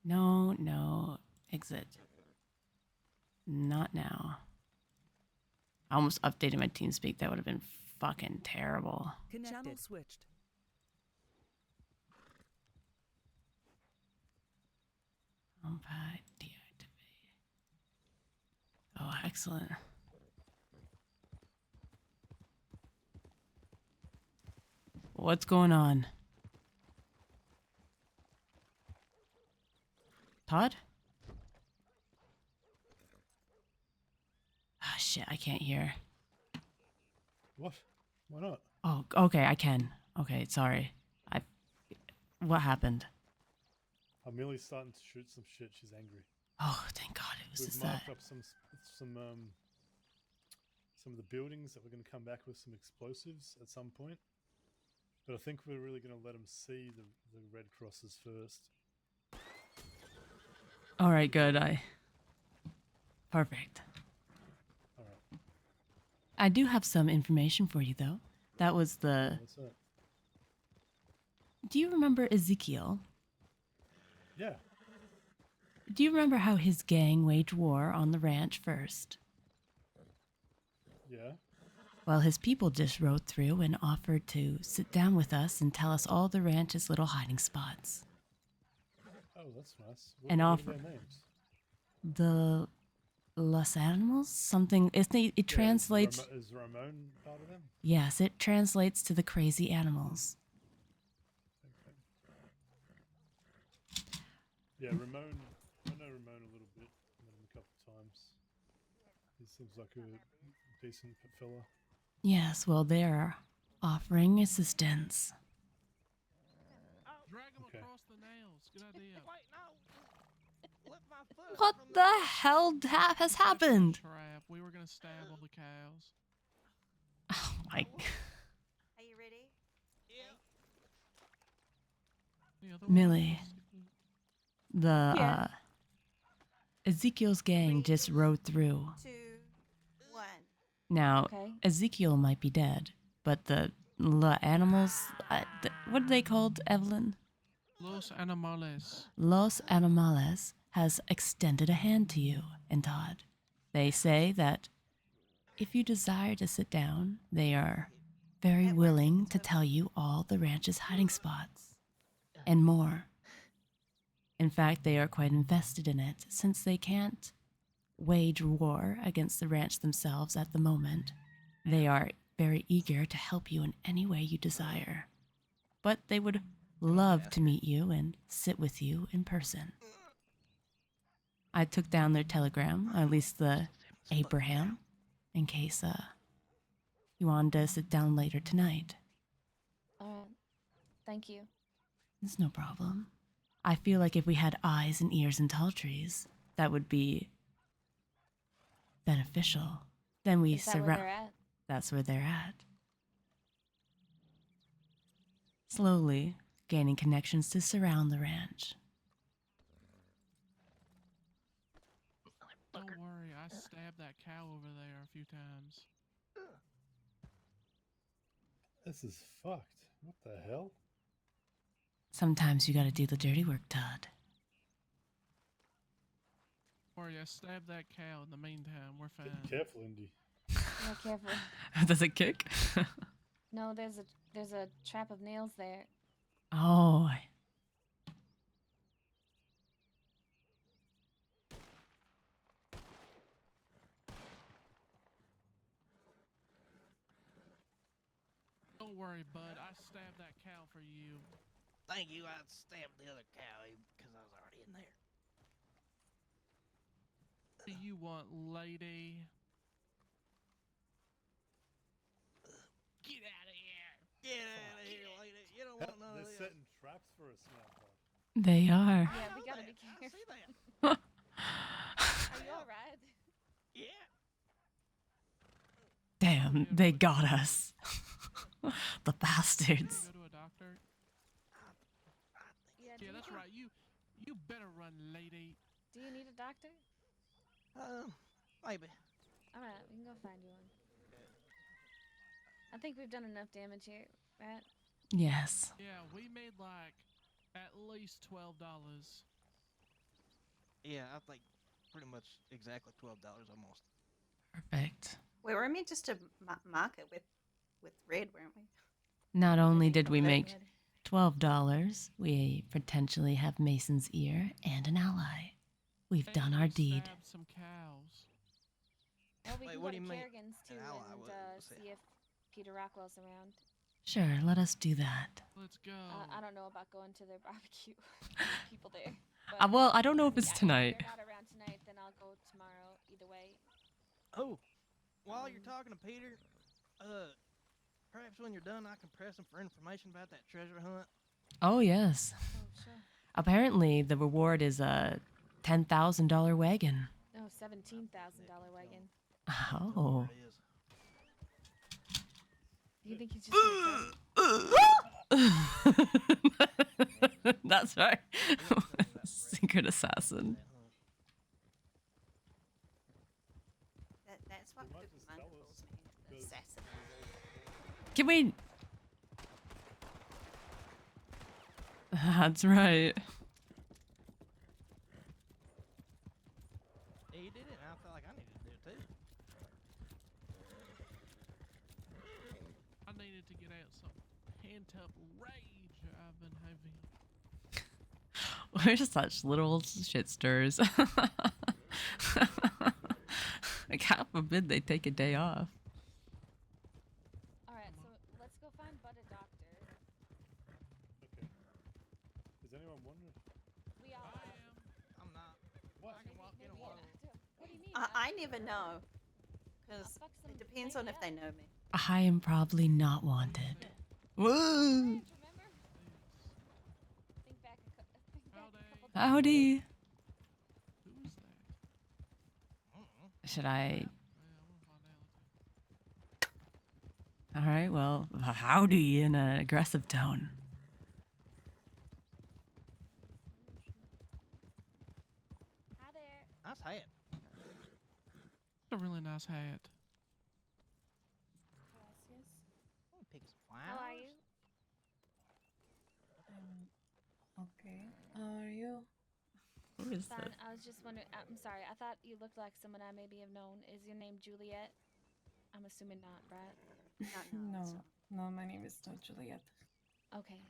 No, exit. Not now. I almost updated my team speak. That would have been fucking terrible. Channel switched. Pad deactivate. Oh, excellent. What's going on? Todd? Ah, shit, I can't hear. What? Why not? Oh, okay, I can. Okay, sorry. What happened? I'm merely starting to shoot some shit. She's angry. Oh, thank God it was We've just that. marked up some of the buildings that we're going to come back with some explosives at some point. But I think we're really going to let them see the red crosses first. All right, good. Perfect. All right. I do have some information for you, though. That was the. What's that? Do you remember Ezekiel? Yeah. Do you remember how his gang waged war on the ranch first? Yeah. Well, his people just rode through and offered to sit down with us and tell us all the ranch's little hiding spots. Oh, that's nice. And What are offer their names? the Los Animals? Something. It translates. Is Ramon part of them? Yes, it translates to the crazy animals. Okay. Yeah, Ramon. I know Ramon a little bit. Met him a couple of times. He seems like a decent fella. Yes, well, they're offering assistance. Drag him Okay. across the nails. Good idea. Wait, no. Let my foot What from the hell has happened? Trap. We were gonna stab all the cows. Oh my. Are you ready? Yeah, Millie. The Yeah. Ezekiel's gang just rode through. 2, 1. Now, Okay. Ezekiel might be dead, but the animals, what are they called, Evelyn? Los Animales. Los Animales has extended a hand to you and Todd. They say that if you desire to sit down, they are very willing to tell you all the ranch's hiding spots and more. In fact, they are quite invested in it since they can't wage war against the ranch themselves at the moment. They are very eager to help you in any way you desire. But they would love to meet you and sit with you in person. I took down their telegram, at least the Abraham, in case you wanted to sit down later tonight. Thank you. It's no problem. I feel like if we had eyes and ears and tall trees, that would be beneficial. Then we Is that where surround. they're at? That's where they're at. Slowly gaining connections to surround the ranch. Don't worry, I stabbed that cow over there a few times. This is fucked. What the hell? Sometimes you gotta do the dirty work, Todd. Don't worry, I stabbed that cow. In the meantime, we're fine. Be careful, Indy. Yeah, careful. Does it kick? No, there's a trap of nails there. Oh. Don't worry, bud. I stabbed that cow for you. Thank you. I stabbed the other cow because I was already in there. What do you want, lady? Get out of here! Get out of here, lady. You don't want none of They're this. setting traps for us now, bud. They are. Yeah, we gotta be I careful. see that. Are you alright? Yeah. Damn, they got us. The bastards. Go to a doctor. Yeah, Yeah, that's right. You better run, lady. Do you need a doctor? Maybe. Alright, we can go find you one. I think we've done enough damage here, right? Yes. Yeah, we made like at least $12. Yeah, I think pretty much exactly $12 almost. Perfect. We were meant just to mark it with red, weren't we? Not only did we That make red. $12, we potentially have Mason's ear and an ally. We've done our deed. Stabbed some cows. Well, we Wait, can what go do to you mean, Kerrigan's too an ally? and What's that? see if Peter Rockwell's around. Sure, let us do that. Let's go. I don't know about going to their barbecue. People there. Well, I don't know if mean, it's If tonight. they're not around tonight, then I'll go tomorrow. Either way. Oh, while you're talking to Peter, perhaps when you're done, I can press him for information about that treasure hunt. Oh, yes. Oh, sure. Apparently, the reward is a $10,000 wagon. No, $17,000 wagon. Oh. It is. Do you think he's just gonna That's right. Secret assassin. That's what might Cook just Monk tell calls us, me. The 'cause- assassin. Can we... That's right. Yeah, you did it, and I felt like I needed to do it too. needed to get out some pent up rage I've been having. We're such little shit stirs. Like, God forbid they take a day off. All right, so let's go find Bud a doctor. Okay. Is anyone wondering? We all I are. am. I'm not. What? I can walk in a Maybe wall. what do you mean? I never know. Because fuck some it depends on lady if they up. know me. I am probably not wanted. Whoa! Ranch, remember? Think back a couple days. Howdy. Who is that? Should I? Yeah, I want to find out. All right. Well, howdy in an aggressive tone. Hi there. Nice hat. A really nice hat. Gracias. Pick some How are you? Okay. How are you? Who is Fine. this? I was just wondering. I'm sorry. I thought you looked like someone I maybe have known. Is your name Juliet? I'm assuming not, right? No, my name is not Juliet. Okay.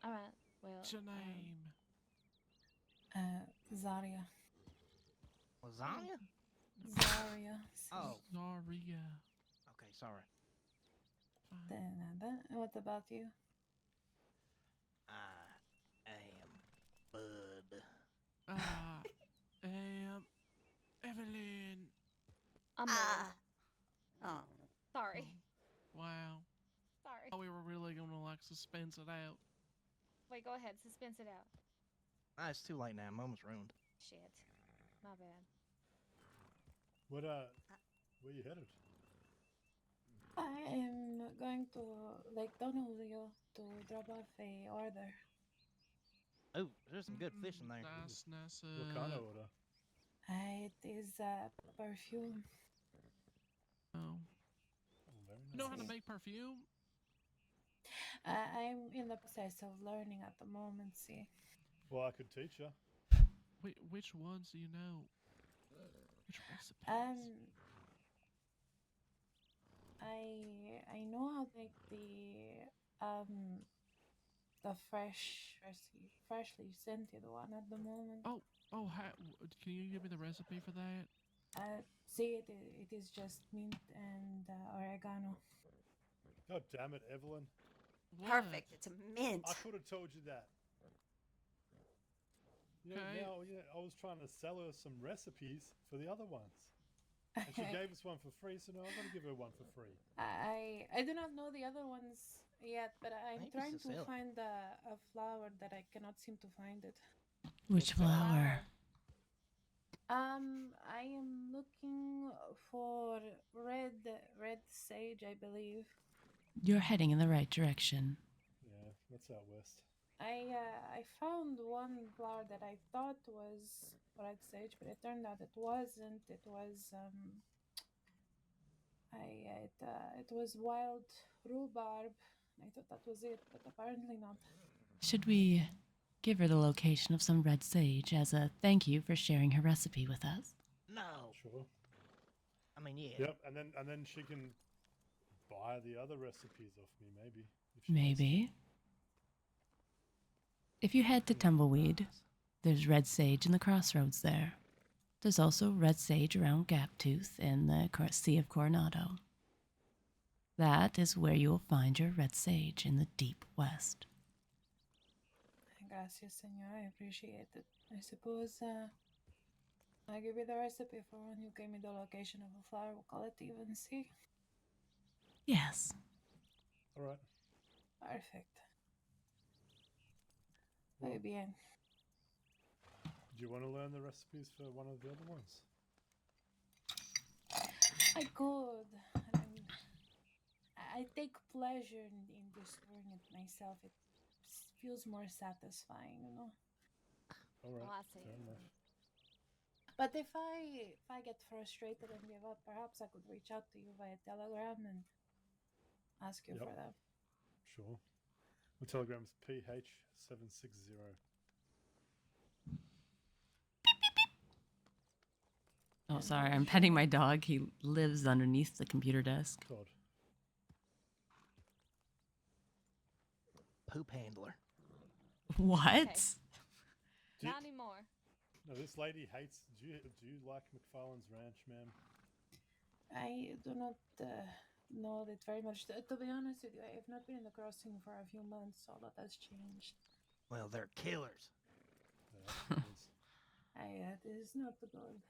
All right. Well. What's your name? Zaria. Lasagna? Zaria. Oh. Zaria. Okay, sorry. De nada. What about you? I am Bud. Evelyn. I'm Oh. sorry. Wow. Sorry. Oh, we were really gonna like suspense it out. Wait, go ahead. Suspense it out. Ah, it's too late now. Moment's ruined. Shit. My bad. What where you headed? I am going to Lake Donaldsville to drop off a order. Oh, there's some good fish in there. Nice. What kind of order? It is perfume. Oh. Very You know how to nice. make perfume? I'm in the process of learning at the moment, see. Well, I could teach you. Which ones do you know? Which recipes? I know how to make the freshly scented one at the moment. Can you give me the recipe for that? See, it is just mint and oregano. God damn it, Evelyn. Perfect. It's a mint. I could have told you that. You know, I was trying to sell her some recipes for the other ones. And she gave us one for free, so now I'm going to give her one for free. I do not know the other ones yet, but I'm trying to find a flower that I cannot seem to find it. Which flower? I am looking for red sage, I believe. You're heading in the right direction. Yeah, that's out west. I found one flower that I thought was red sage, but it turned out it wasn't. It was it was wild rhubarb. I thought that was it, but apparently not. Should we give her the location of some red sage as a thank you for sharing her recipe with us? No. Sure. I mean, yeah. Yep, and then she can buy the other recipes off me, maybe. Maybe. If you head to Tumbleweed, there's red sage in the crossroads there. There's also red sage around Gaptooth in the Sea of Coronado. That is where you will find your red sage in the deep west. Gracias, senor. I appreciate it. I suppose I'll give you the recipe for when you gave me the location of a flower. We'll call it even, see? Yes. All right. Perfect. Well, Muy bien. do you want to learn the recipes for one of the other ones? I could. I take pleasure in destroying it myself. It feels more satisfying, you know. All right. Oh, I see. Fair enough. But if I get frustrated and give up, perhaps I could reach out to you via Telegram and ask you for that. Sure. The telegram's PH760. Oh, sorry. I'm petting my dog. He lives underneath the computer desk. God. poop handler. What? Do you- Not anymore. No, this lady hates. Do you like McFarlane's Ranch, ma'am? I do not know it very much. To be honest with you, I have not been in the crossing for a few months, so a lot has changed. Well, they're killers. Yeah, it is. It is not good.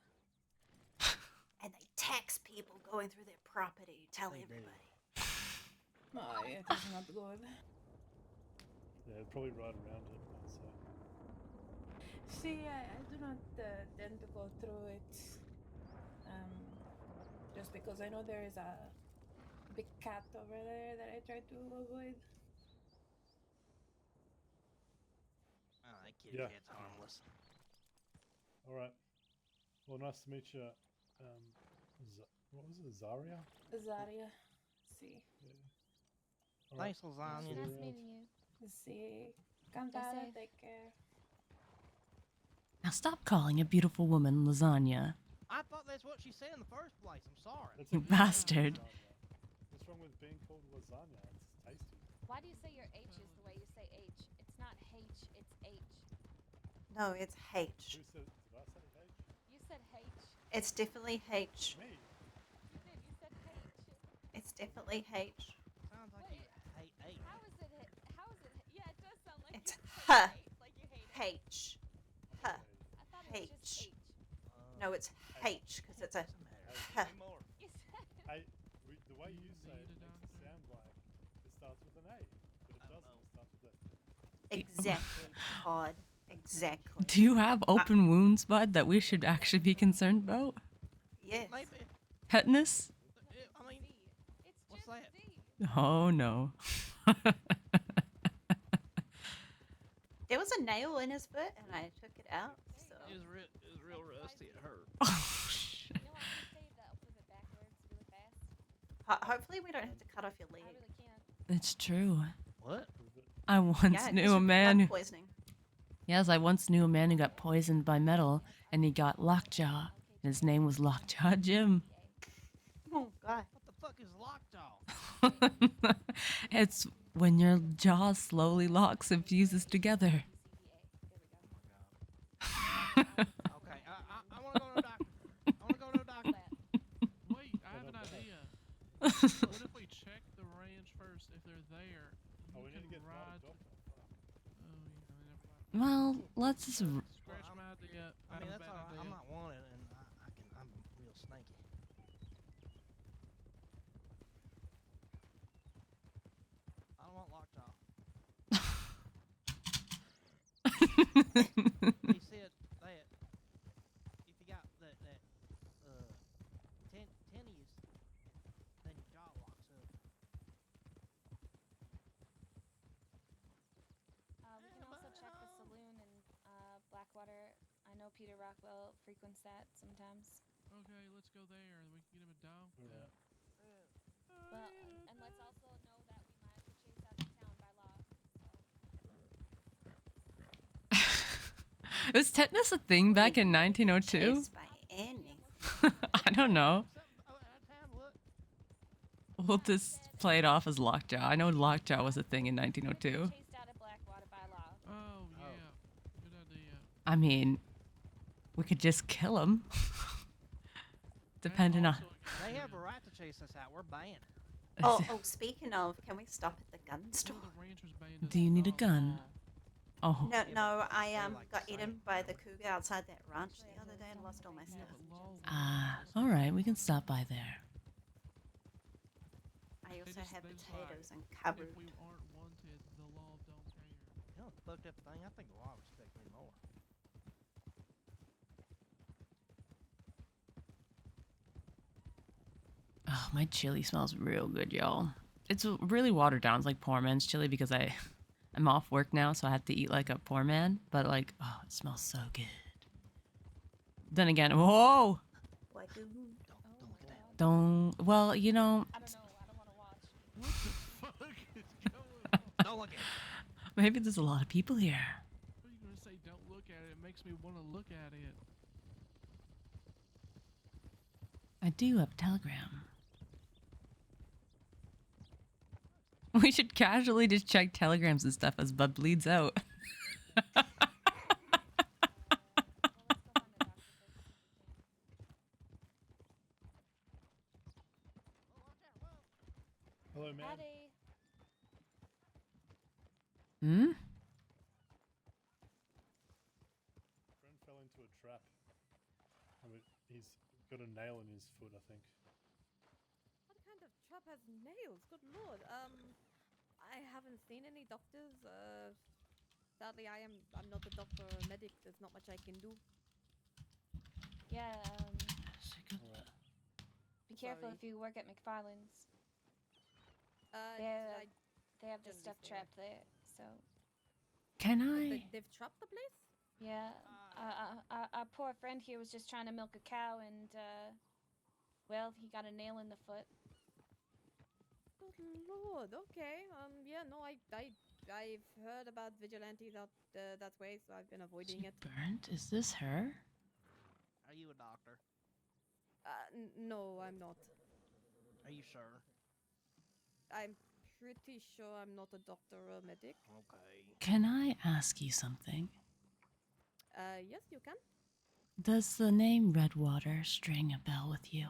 And they tax people going through their property. Tell They do. everybody. It is not good. Yeah, I'd probably ride around it, I'd say. See, I do not tend to go through it. Just because I know there is a big cat over there that I try to avoid. Oh, that kitty Yeah. cat's harmless. All right. Well, nice to meet you. What was it, Zaria? Zaria. See. Yeah. All right. Thanks, lasagna. See you Nice around. meeting you. See. Cantada, safe. take care. Now stop calling a beautiful woman lasagna. I thought that's what she said in the first place. I'm sorry. That's You a good name, bastard. lasagna. What's wrong with being called lasagna? It's tasty. Why do you say your H is the way you say H? It's not H, it's H. No, it's H. Who said? Did I say H? You said H. It's definitely H. Me. You did. You said H. It's definitely H. Sounds like Wait, you hate eight. How is it? How is it? Yeah, it does sound like It's you huh. hate, like you hate it. H. Huh. I thought it was just H. H. No, it's H because it's a Doesn't matter. huh. Say more. You said it. Hey, the way you say it makes it sound like it starts with an A, but it doesn't. It starts with a. Exactly, Todd. Exactly. Do you have open wounds, bud, that we should actually be concerned about? Yes. Maybe. Tetanus? I mean, It's what's just that? Z. Oh no. There was a nail in his foot, and I took it out. So It was real rusty. It hurt. Oh shit. You know what I can say that I'll flip it backwards really fast? hopefully we don't have to cut off your leg. I really can't. It's true. What? I once Yeah, knew it's a man blood who, poisoning. yes, I once knew a man who got poisoned by metal and he got lockjaw. And his name was Lockjaw Jim. Oh God. What the fuck is lockjaw? It's when your jaw slowly locks and fuses together. Okay, I want to go to a doctor. I want to go to a doctor. Wait, I have an idea. What if we check the ranch first? If they're there, Oh, we you need to can get ride. Doctor. Oh, yeah, never mind. Well, let's just. Scratch my idea. I mean, have a that's bad all right. idea. I'm not wanted, and I'm real snaky. I don't want lockjaw. He said that if you got that tennies, then your jaw locks up. We can also check the saloon in Blackwater. I know Peter Rockwell frequents that sometimes. Okay, let's go there. We can get him a dog. Yeah. Well, and let's also know that we might have to chase out of town by law. So. Was tetanus a thing back in 1902? Chased by any. I don't know. Something out of town, what? We'll just play it off as lockjaw. I know lockjaw was a thing in 1902. Chased out of Blackwater by law. Oh, yeah. Good idea. I mean, we could just kill him. Depending on. They have a right to chase us out. We're banned. Oh, speaking of, can we stop at the gun store? The rancher's banned us Do you need a all. gun? Oh. No, I like got the eaten same. by the cougar outside that ranch the other day and lost all my Yeah, stuff. but law. Ah, all right. We can stop by there. I also just- have they just potatoes and If cabbage. we aren't wanted, the law don't care. You know, the fucked up thing. I think the law respects me more. Oh, my chili smells real good, y'all. It's really watered down. It's like poor man's chili because I'm off work now, so I have to eat like a poor man. But like, oh, it smells so good. Then again, whoa! What do? Don't look at that. Don't. Well, you know, I don't know. I don't want to watch. What the fuck is going on? Don't look at it. maybe there's a lot of people here. What are you gonna say? Don't look at it. It makes me want to look at it. I do have a telegram. We should casually just check telegrams and stuff as Bud bleeds out. Hello, man. Patty. Hmm? Friend fell into a trap. I mean, he's got a nail in his foot, I think. What kind of trap has nails? Good lord. I haven't seen any doctors. Sadly, I'm not a doctor or a medic. There's not much I can do. Yeah, be careful Sorry. if you work at McFarlane's. I They have the generally stuff stay trapped there, so. Can I? They've trapped the place? Yeah, our poor friend here was just trying to milk a cow and, well, he got a nail in the foot. Good lord. Okay. Yeah. No. I've heard about vigilantes out that way, so I've been avoiding it. Burnt? Is this her? Are you a doctor? No, I'm not. Are you sure? I'm pretty sure I'm not a doctor or a medic. Okay. Can I ask you something? Yes, you can. Does the name Redwater string a bell with you?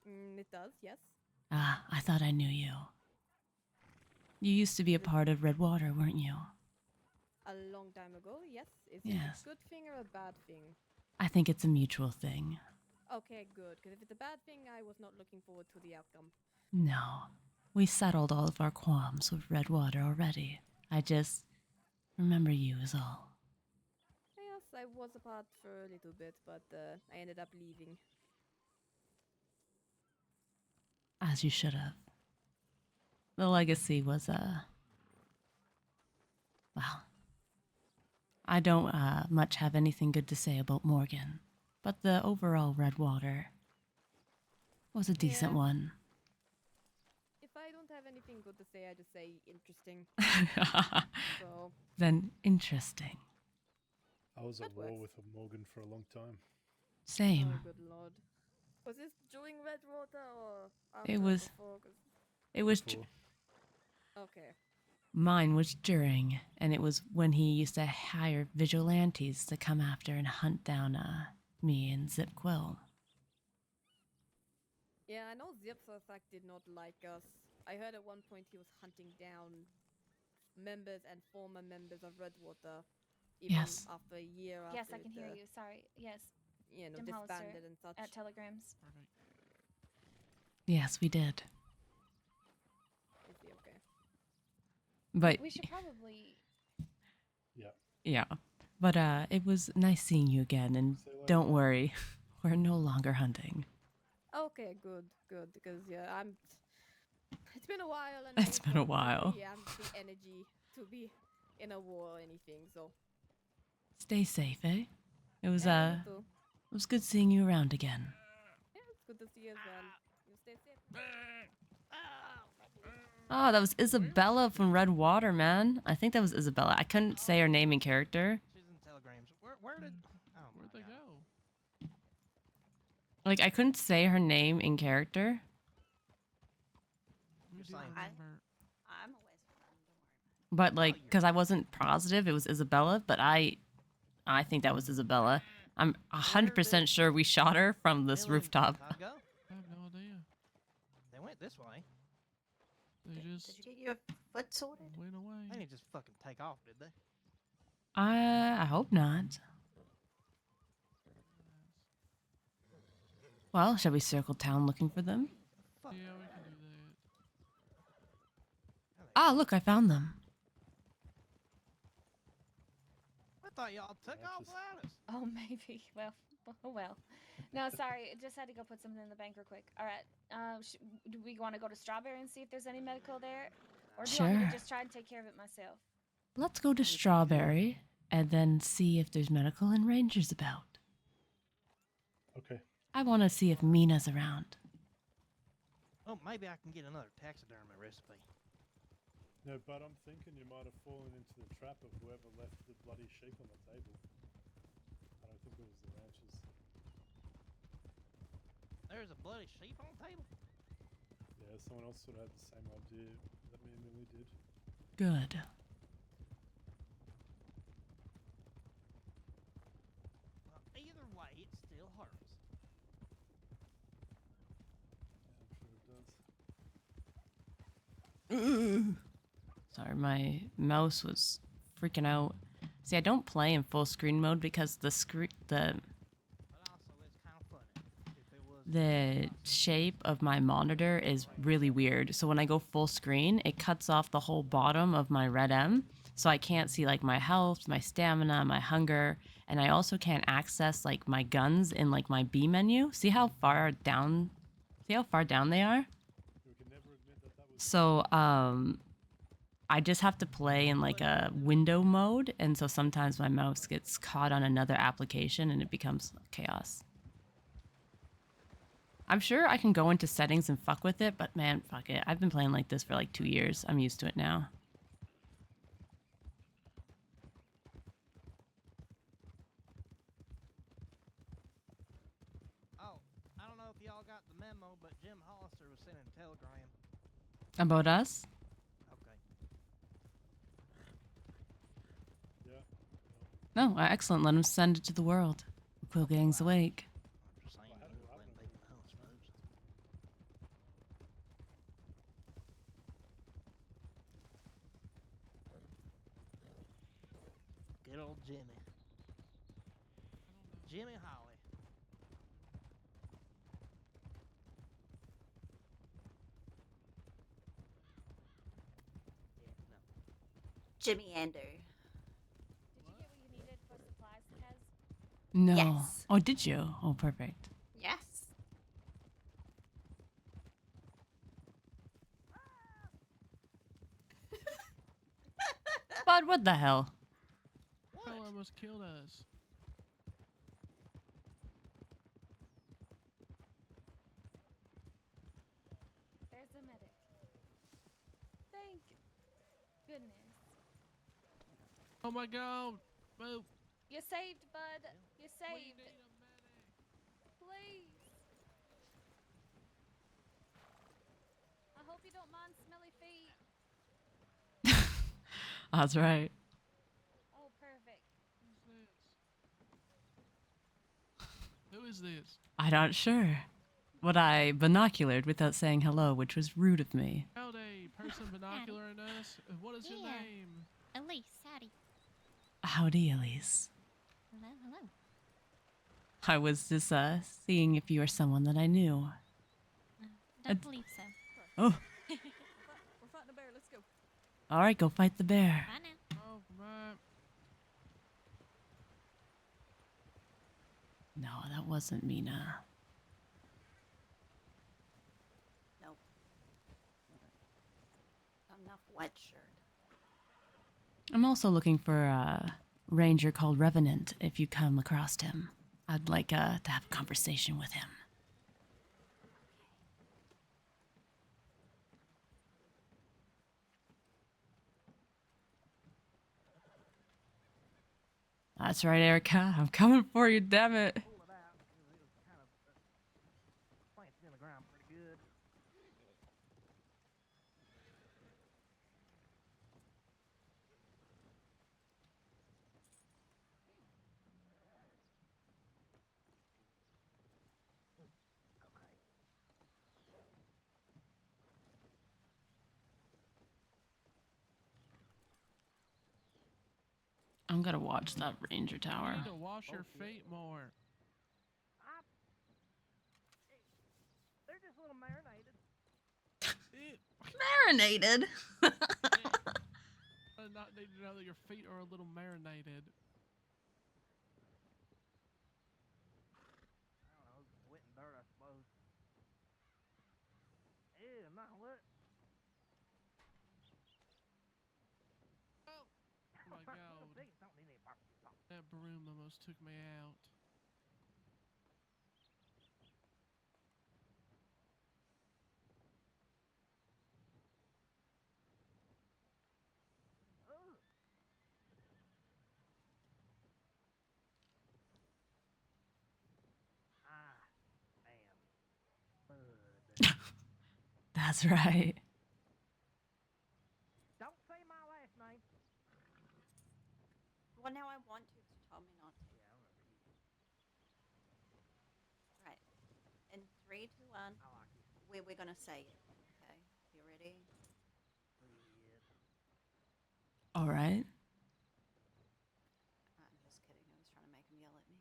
It does. Yes. Ah, I thought I knew you. You used to be a part of Redwater, weren't you? A long time ago. Yes. Is Yes. it a good thing or a bad thing? I think it's a mutual thing. Okay, good. Because if it's a bad thing, I was not looking forward to the outcome. No. We settled all of our qualms with Redwater already. I just remember you is all. Yes, I was a part for a little bit, but I ended up leaving. As you should have. The legacy was, well, I don't much have anything good to say about Morgan, but the overall Redwater was a decent Yeah. one. If I don't have anything good to say, I just say interesting. So Then interesting. I was at That war works. with a Morgan for a long time. Same. Oh, good lord. Was this during Redwater or after? It was. Before? 'Cause- It was. Before. Okay. Mine was during, and it was when he used to hire vigilantes to come after and hunt down me and Zip Quill. Yeah, I know Zip for a fact did not like us. I heard at one point he was hunting down members and former members of Redwater, even Yes. after a year Yes, after I can hear it, you. Sorry. Yes. you know, Jim Hollister disbanded and such. at Telegrams. Perfect. Yes, we did. Is he okay? But We should probably. Yeah. yeah, but it was nice seeing you again, and See you later. don't worry, we're no longer hunting. Okay, good, because yeah, it's been a while, and It's I been a don't while. really have the energy to be in a war or anything. So Stay safe, eh? It was yeah, you too. it was good seeing you around again. Yeah, it's good to see you as well. You stay safe. Oh, that was Isabella from Redwater, man. I think that was Isabella. I couldn't say her name in character. She's in telegrams. Where did? Oh, Where'd my they God. go? Like, I couldn't say her name in character. We Just do saying. remember. I'm always fun. Don't worry about But like, because I wasn't positive it was Isabella, but I think that was Isabella. I'm 100% sure we shot her from this Dylan, rooftop. how'd it go? I have no idea. They went this way. They it. just Did you get your foot sorted? went away. They didn't just fucking take off, did they? I hope not. Well, shall we circle town looking for them? Fuck. Yeah, we can do that. Ah, look, I found them. I thought y'all took off without us. Oh, maybe. Well, oh well. No, sorry. Just had to go put something in the bank real quick. All right. Do we want to go to Strawberry and see if there's any medical there, or do you want me to Sure. just try and take care of it myself? Let's go to Strawberry and then see if there's medical and rangers about. Okay. I want to see if Mina's around. Oh, maybe I can get another taxidermy recipe. No, but I'm thinking you might have fallen into the trap of whoever left the bloody sheep on the table. I don't think it was the ranchers. There's a bloody sheep on the table. Yeah, someone else sort of had the same idea. Let me Good. Well, either way, it still hurts. Yeah, I'm sure it does. Sorry, my mouse was freaking out. See, I don't play in full screen mode because the But also, it's kind of funny. If it was the shape of my monitor is really weird. So when I go full screen, it cuts off the whole bottom of my red M. So I can't see like my health, my stamina, my hunger, and I also can't access like my guns in like my B menu. See how far down they are? We can never admit that that was. So I just have to play in like a window mode, and so sometimes my mouse gets caught on another application and it becomes chaos. I'm sure I can go into settings and fuck with it, but man, fuck it. I've been playing like this for like 2 years. I'm used to it now. Oh, I don't know if y'all got the memo, but Jim Hollister was sending a telegram. About us? Okay. Yeah. No, excellent. Let him send it to the world. Quill Gang's awake. I'm just saying, Well, how when do I when know? they house folks. Good old Jimmy. Jimmy Holly. Yeah, no. Jimmy Ender. Did you get what you needed for supplies, Kez? No. Yes. Oh, did you? Oh, perfect. Yes. Bud, what the hell? Hell almost killed us. There's a medic. Thank goodness. Oh my god! Move! You saved, bud. You We saved. need a medic! Please. I hope you don't mind smelly feet. That's right. Oh, perfect. Who is this? I'm not sure. But I binoculared without saying hello, which was rude of me. Howdy, person binocular in us. What is your Yeah. name? Elise, howdy. Howdy, Elise. Hello, hello. I was just seeing if you were someone that I knew. Don't believe so. Oh, We're fighting a bear. Let's go. all right, go fight the bear. Bye now. Oh, my. No, that wasn't Mina. Nope. Not enough wet shirt. I'm also looking for a ranger called Revenant. If you come across him, I'd like to have a conversation with him. That's right, Erica. I'm coming for you, damn it. Pull it out because it was kind of planted in the ground pretty good. Okay. I'm gonna watch that ranger tower. You need to wash your feet more. They're just a little marinated. Marinated. I not need to know that your feet are a little marinated. I don't know, sweat and dirt, I suppose. Ew, not what? Oh my god. Pigs don't need any barbecue sauce. That broom almost took me out. Ugh. I am Bud. That's right. Don't say my Well, now I want to, 'cause you told me not to. Yeah, I remember you. Right. In 3, 2, 1. I like it. We're gonna say it. Okay. You ready? All right. I'm just kidding. I was trying to make him yell at me.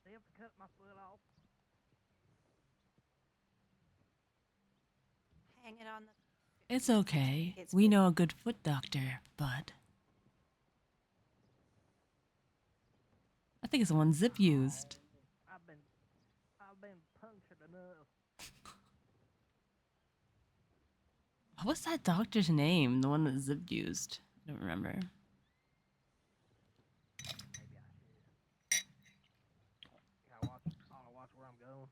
They have to cut my foot off. Hang it on the. It's okay. It's We good. know a good foot doctor, bud. I think it's the one Zip used. I've been punctured enough. What's that doctor's name? The one that Zip used? I don't remember. Maybe I should. Gotta watch where I'm going.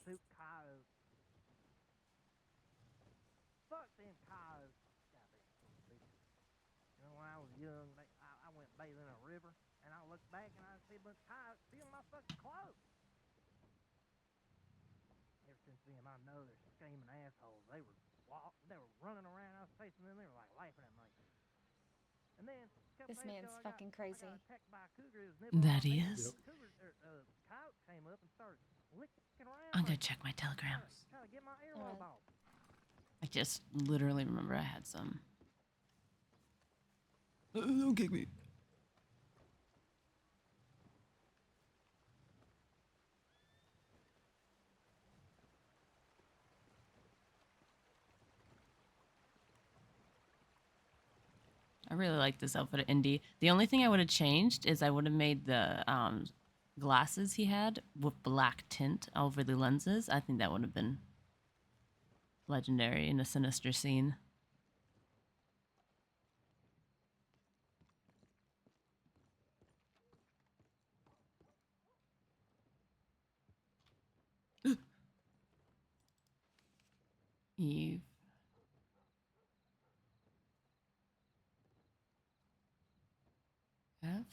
Shoot cows. Fuck them cows. Goddamn bitches. You know, when I was young, I went bathing in a river, and I looked back and I see a bunch of cows stealing my fucking clothes. Ever since then, I know they're screaming assholes. They were running around. I was chasing them. They were like laughing at me. And then This man's fucking crazy. I got attacked by a cougar. His nipple That on he me. is. The cougar, coyote came up and started licking around. I'm me, gonna check my telegrams. trying to get my earlobe off. I just literally remember I had some. Don't kick me. I really like this outfit of Indy. The only thing I would have changed is I would have made the glasses he had with black tint over the lenses. I think that would have been legendary in a sinister scene. Eve. F?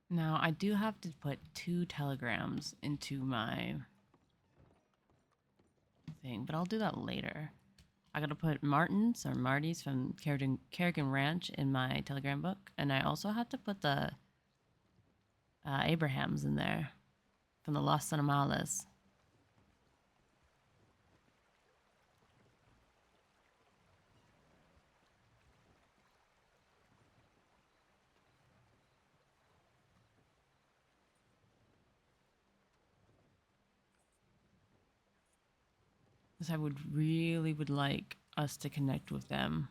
Now, I do have to put 2 telegrams into my thing, but I'll do that later. I gotta put Martin's or Marty's from Kerrigan Ranch in my telegram book, and I also have to put the Abrahams in there from the Los Animales. Because I would like us to connect with them.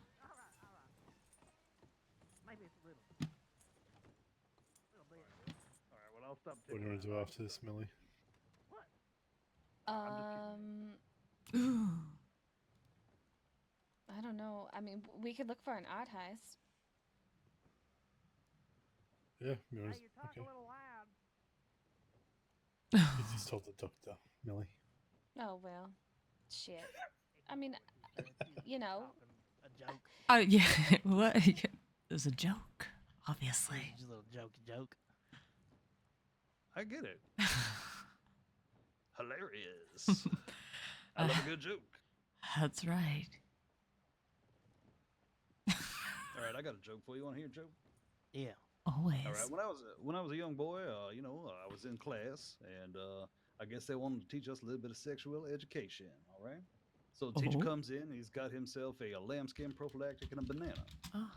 Maybe it's a little bit. All right, well, I'll stop. What do you want to do after this, Millie? I don't know. I mean, we could look for an odd heist. Yeah, you want Hey, you're talking a little loud. You just told the doctor, Millie. Oh well, shit. I mean, you know. A joke. Oh yeah, what? It was a joke, obviously. Just a little joke. I get it. Hilarious. I love a good joke. That's right. All right, I got a joke for you. Want to hear a joke? Yeah. Always. All right. When I was a young boy, I was in class, and I guess they wanted to teach us a little bit of sexual education. All right. So the teacher comes in. He's got himself a lambskin prophylactic and a banana. Oh.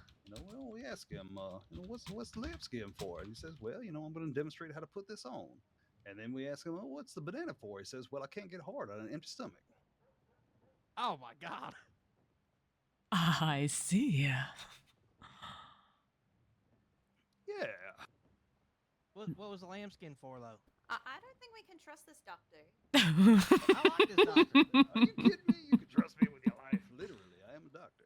Well, we ask him, what's the lambskin for? And he says, well, I'm going to demonstrate how to put this on. And then we ask him, well, what's the banana for? He says, well, I can't get hard on an empty stomach. Oh my God. I see. Yeah. What was the lambskin for, though? I don't think we can trust this doctor. I like this doctor. Are you kidding me? You can trust me with your life. Literally, I am a doctor.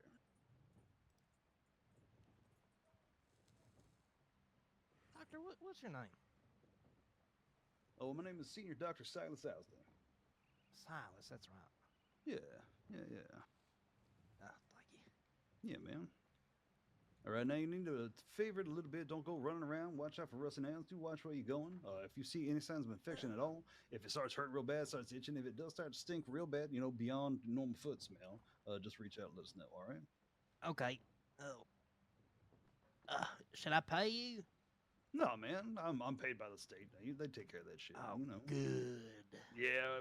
name is Senior Dr. Silas Aslan. Silas, that's right. Yeah. Ah, thank you. Yeah, man. All right, now you need to favor it a little bit. Don't go running around. Watch out for rusty nails. Do watch where you're going. If you see any signs of infection at all, if it starts hurting real bad, starts itching, if it does start to stink real bad, beyond normal foot smell, just reach out and let us know, all right? Okay. Oh. Should I pay you? No, man. I'm paid by the state. They take care of that shit. Oh, good. Yeah,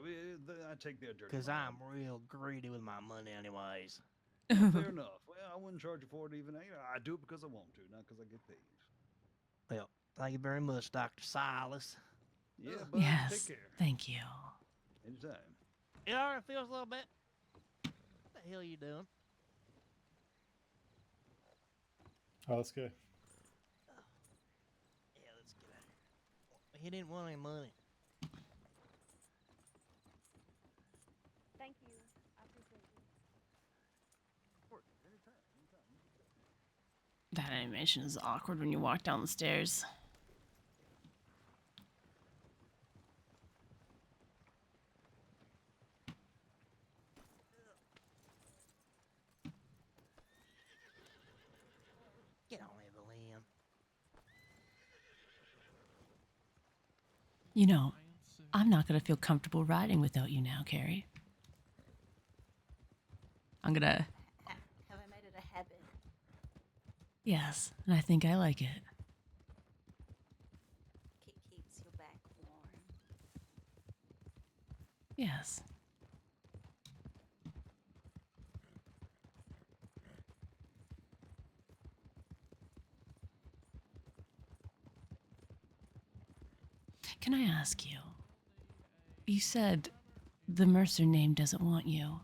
I take their dirty Because money. I'm real greedy with my money, anyways. Fair enough. Well, I wouldn't charge you for it even. I do it because I want to, not because I get paid. Well, thank you very much, Dr. Silas. Yeah, bud. Yes. Take care. Thank you. Anytime. It already feels a little bit. What the hell are you doing? Oh, let's go. Yeah, let's get out of here. He didn't want any money. Thank you. I appreciate you. That animation is awkward when you walk down the stairs. Get on, Evelyn. You know, I'm not gonna feel comfortable riding without you now, Carrie. I'm gonna. Have I made it a habit? Yes, and I think I like it. Keeps your back warm. Yes. Can I ask you? You said the Mercer name doesn't want you.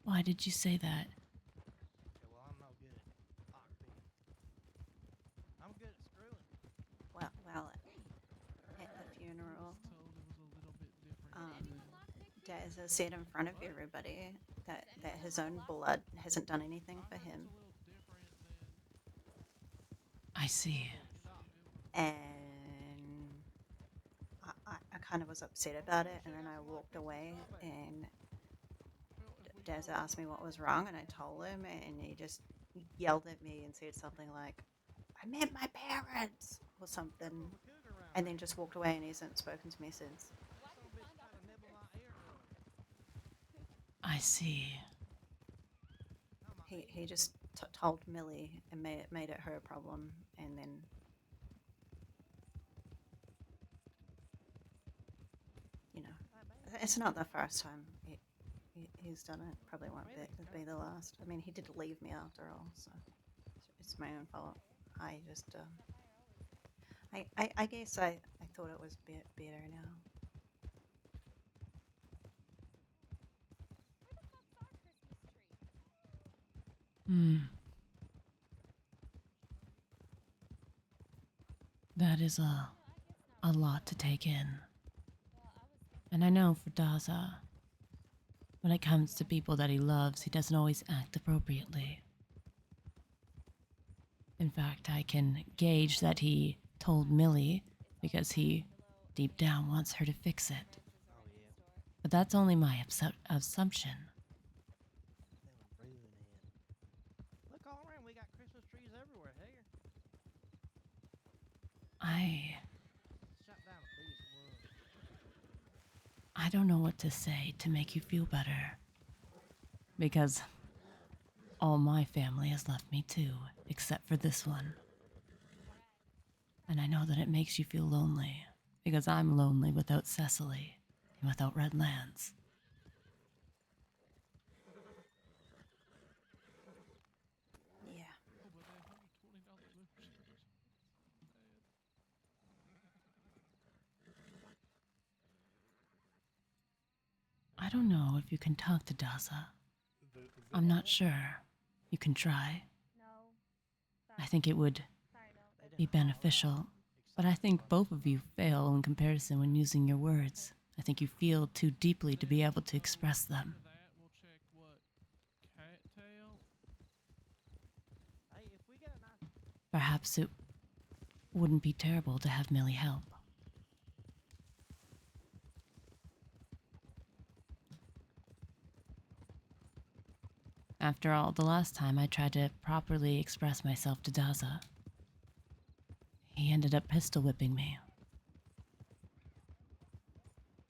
Why did you say that? Okay, well, I'm no good at lockpicking. I'm good at screwing. Well, at the funeral, Dazza said in front of everybody that his own blood hasn't done anything for him. I see. And I kind of was upset about it, and then I walked away, and Dazza asked me what was wrong, and I told him, and he just yelled at me and said something like, "I met my parents," or something, and then just walked away, and he hasn't spoken to me since. I see. He just told Millie and made it her problem, and then it's not the first time he's done it. Probably won't be the last. I mean, he did leave me after all, so it's my own fault. I just I guess I thought it was better now. That is a lot to take in. And I know for Daza, when it comes to people that he loves, he doesn't always act appropriately. In fact, I can gauge that he told Millie because he, deep down, wants her to fix it. But that's only my assumption. Look all around. We got Christmas trees everywhere here. Shut down the biggest one. I don't know what to say to make you feel better. Because all my family has left me too, except for this one. And I know that it makes you feel lonely, because I'm lonely without Cecily and without Redlands. Yeah. I don't know if you can talk to Daza. I'm not sure. You can try. I think it would be beneficial, but I think both of you fail in comparison when using your words. I think you feel too deeply to be able to express them. Perhaps it wouldn't be terrible to have Millie help. After all, the last time I tried to properly express myself to Daza, he ended up pistol whipping me.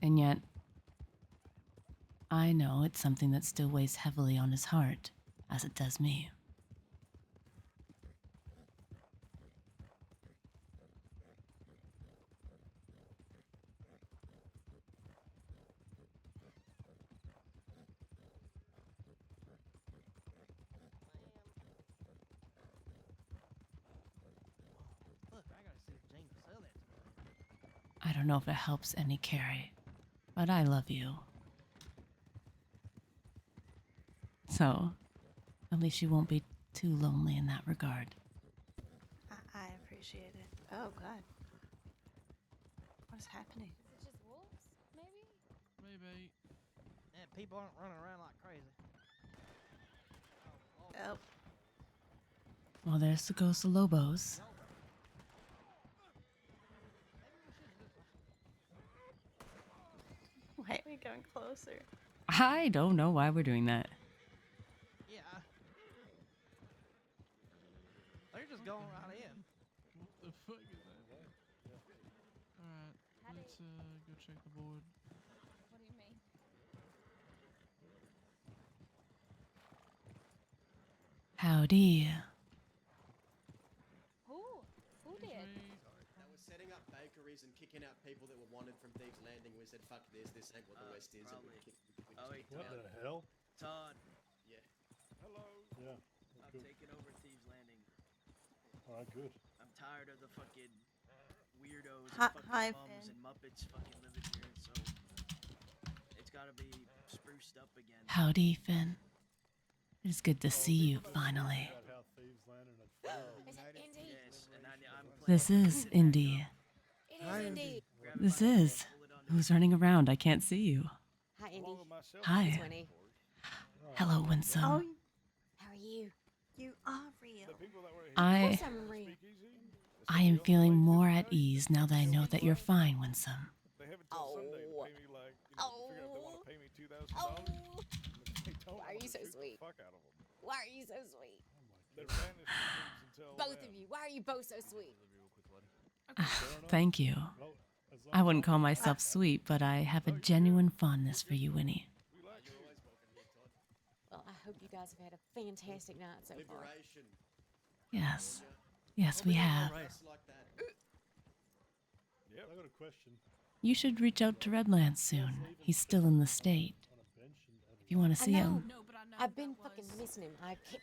And yet, I know it's something that still weighs heavily on his heart, as it does me. Look, I gotta see if Jane can sell that to me. I don't know if it helps any, Carrie, but I love you. So, at least you won't be too lonely in that regard. I appreciate it. Oh, God. What is happening? Is it just wolves? Maybe? Maybe. And people aren't running around like crazy. Oh. Well, there's the ghost of Lobos. Why are we going closer? I don't know why we're doing that. Yeah. They're just going right in. What the fuck is that? Alright, let's go check the board. What do you mean? Howdy. Who did? They were setting up bakeries and kicking out people that were wanted from Thieves Landing. We said, fuck this ain't what the West is. And we just kicked What them out. the hell? Todd, Yeah. Hello. Yeah. I'm Good. taking over Thieves Landing. All right, good. I'm tired of the fucking weirdos Hi- and fucking hi, bums Finn. and Muppets fucking living here, so it's gotta be spruced up again. Howdy, Finn. It is good to see you, finally. About how thieves landed at Florida. Is that Indy? Yes, and I'm This is Indy. It is Indy. This is. Who's running around? I can't see you. Hi, Indy. Hi. It's Winnie. Hello, Winsome. Oh, How are you? you are real. I I'm real. I am feeling more at ease now that I know that you're fine, Winsome. Oh. Why are you so sweet? Why are you so sweet? Both of you. Why are you both so sweet? Thank you. I wouldn't call myself sweet, but I have a genuine fondness for you, Winnie. Well, I hope you guys have had a fantastic night so far. Liberation. Yes. Yes, we have. Like that. Yep. I got a question. You should reach out to Redlands soon. He's still in the state. If you want to see him. I've been fucking missing him.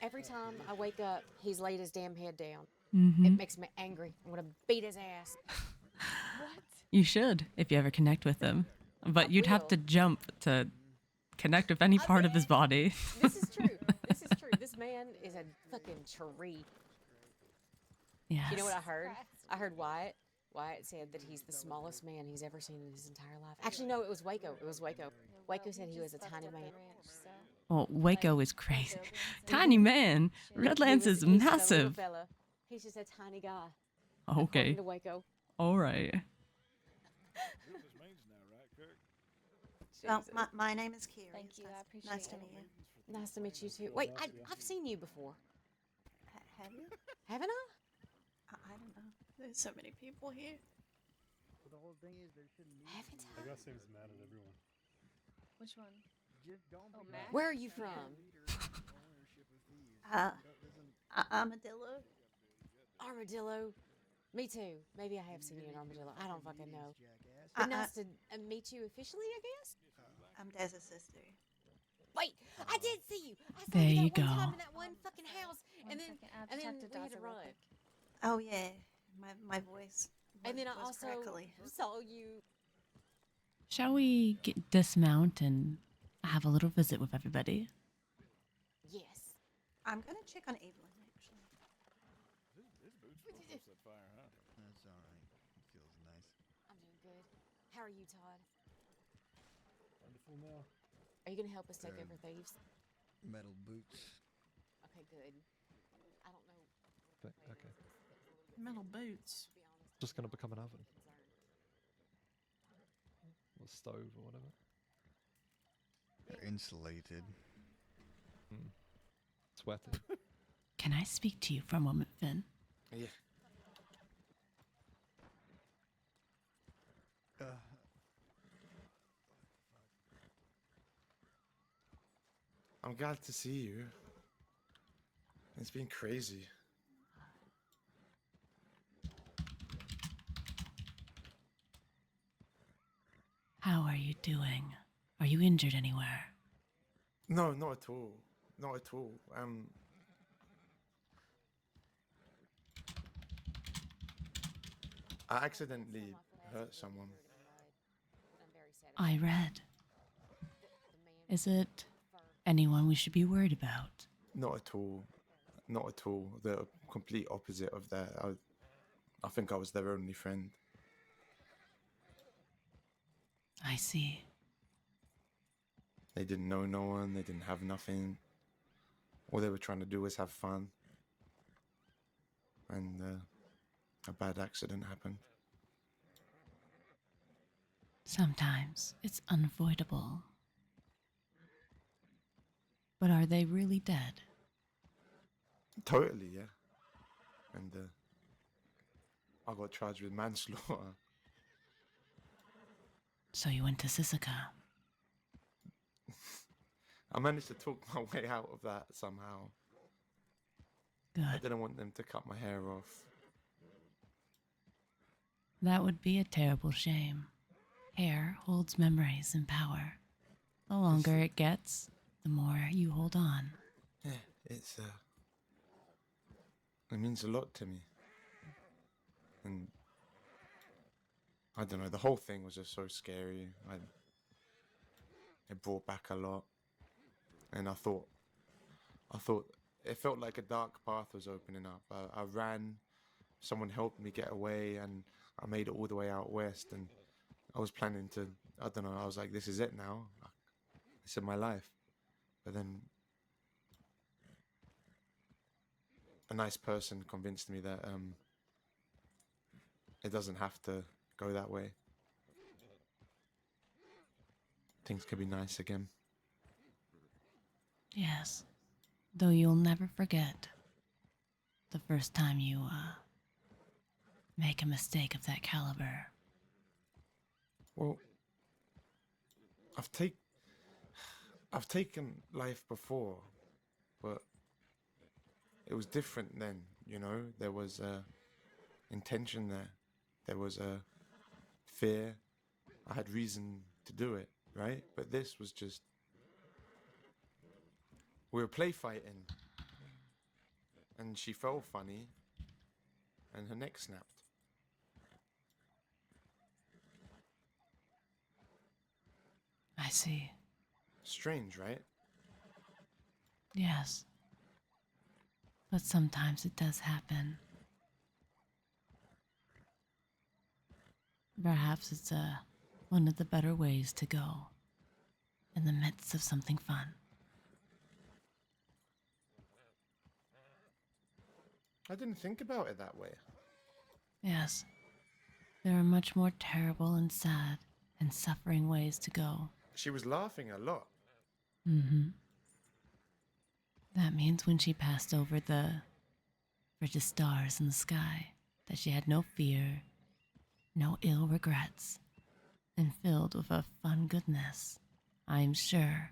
Every time I wake up, he's laid his damn head down. Mm-hmm. It makes me angry. I'm gonna beat his ass. What? You should, if you ever connect with him. But you'd have to jump to connect with any part of his body. This is true. This is true. This man is a fucking tree. Yes. You know what I heard? I heard Wyatt. Wyatt said that he's the smallest man he's ever seen in his entire life. Actually, no, it was Waco. It was Waco. Waco said he was a tiny man. Well, Waco is crazy. Tiny man. Redlands is He's just a little massive. fella. He's just a tiny guy. Okay. According to Waco. All right. Well, my name is Kiri. Thank you. I appreciate Nice it. to meet you. Nice to meet you too. Wait, I've seen you before. Have you? Haven't I? I don't know. There's so many people here. But the whole thing is there shouldn't be. Haven't The guy seems mad at everyone. Which one? Just don't be Matt? Where are you from? Armadillo. Armadillo. Me too. Maybe I have seen you in Armadillo. I don't fucking know. But nice to meet you officially, I guess? I'm Dez's sister. Wait, I did see you. I saw There you you that one go. time in that one fucking house, and then we had to run. Oh yeah, my voice. And then I was also crackly. saw you. Shall we dismount and have a little visit with everybody? Yes. I'm gonna check on Evelyn actually. That's all right. Feels nice. I'm doing good. How are you, Todd? Wonderful now. Are you gonna help us take over thieves? Metal boots. Okay, good. I don't know. Okay. Metal boots. Just gonna become an oven. Or stove or whatever. They're insulated. sweaty. Can I speak to you for a moment, Finn? Yeah. I'm glad to see you. It's been crazy. How are you doing? Are you injured anywhere? No, not at all. Not at all. I accidentally hurt someone. I read. Is it anyone we should be worried about? Not at all. Not at all. The complete opposite of that. I think I was their only friend. I see. They didn't know no one. They didn't have nothing. All they were trying to do was have fun. And a bad accident happened. Sometimes it's unavoidable. But are they really dead? Totally, yeah. And I got charged with manslaughter. So you went to Sisika. I managed to talk my way out of that somehow. Good. I didn't want them to cut my hair off. That would be a terrible shame. Hair holds memories and power. The longer it gets, the more you hold on. Yeah, it means a lot to me. And I don't know, the whole thing was just so scary. It brought back a lot. And I thought it felt like a dark path was opening up. I ran, someone helped me get away, and I made it all the way out west. And I was planning to, I don't know, I was like, this is it now. This is my life. But then a nice person convinced me that it doesn't have to go that way. Things could be nice again. Yes. Though you'll never forget the first time you make a mistake of that caliber. Well, I've taken life before, but it was different then, you know? There was intention there. There was a fear. I had reason to do it, right? But this was just... We were play fighting. And she fell funny. And her neck snapped. I see. Strange, right? Yes. But sometimes it does happen. Perhaps it's one of the better ways to go in the midst of something fun. I didn't think about it that way. Yes. There are much more terrible and sad and suffering ways to go. She was laughing a lot. Mm-hmm. That means when she passed over the frigid stars in the sky, that she had no fear, no ill regrets, and filled with a fun goodness. I am sure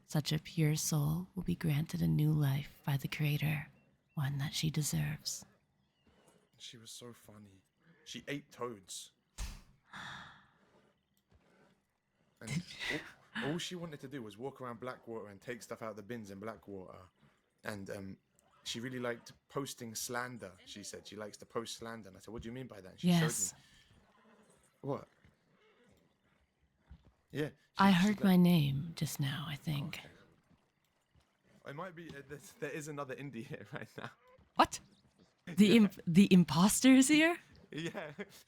such a pure soul will be granted a new life by the Creator, one that she deserves. She was so funny. She ate toads. And all she wanted to do was walk around Blackwater and take stuff out of the bins in Blackwater. And she really liked posting slander, she said. She likes to post slander. And I said, what do you mean by that? And she showed me. What? Yeah. I heard my name just now, I think. Okay. It might be, there is another indie here right now. What? The imposter is here? Yeah,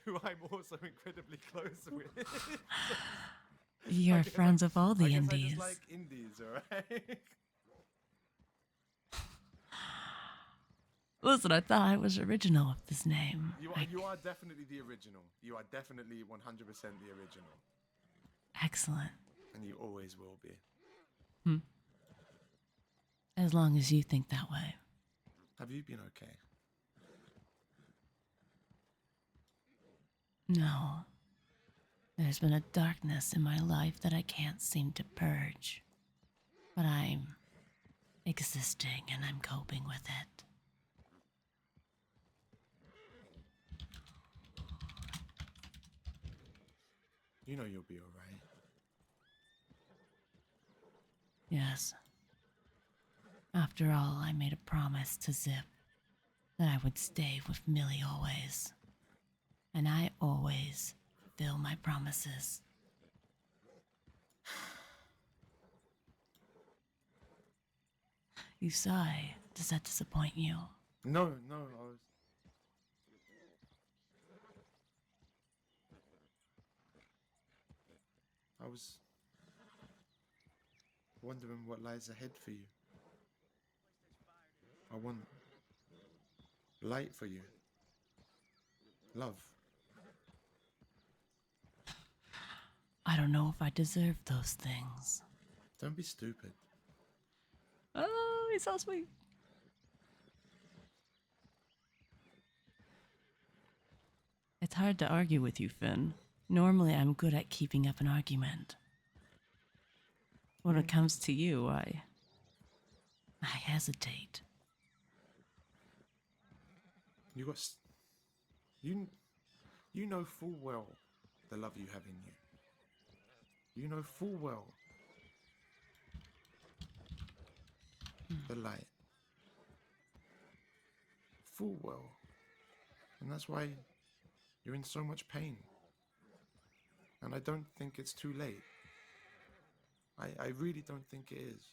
who I'm also incredibly close with. You're friends with all the I indies. just like indies, alright? Listen, I thought I was original with this name. You are definitely the original. You are definitely 100% the original. Excellent. And you always will be. As as long as you think that way. Have you been okay? No. There's been a darkness in my life that I can't seem to purge. But I'm existing and I'm coping with it. You know you'll be alright. Yes. After all, I made a promise to Zip that I would stay with Millie always. And I always fulfill my promises. You sigh. Does that disappoint you? No, I was wondering what lies ahead for you. I want light for you. Love. I don't know if I deserve those things. Don't be stupid. Oh, he's so sweet. It's hard to argue with you, Finn. Normally, I'm good at keeping up an argument. When it comes to you, I hesitate. You know full well the love you have in you. You know full well the light. Full well. And that's why you're in so much pain. And I don't think it's too late. I really don't think it is.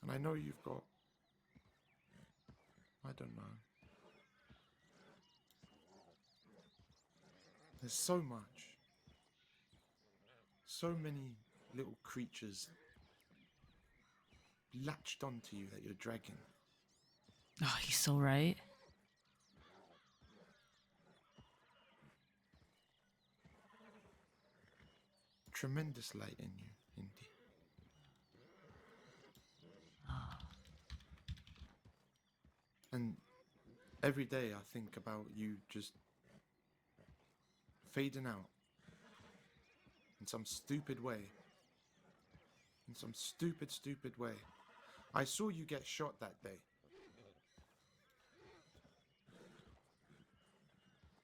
And I know you've got, I don't know. There's so much. So many little creatures latched onto you that you're dragging. Oh, he's so right. Tremendous light in you, Indy. And every day I think about you just fading out in some stupid way. In some stupid way. I saw you get shot that day.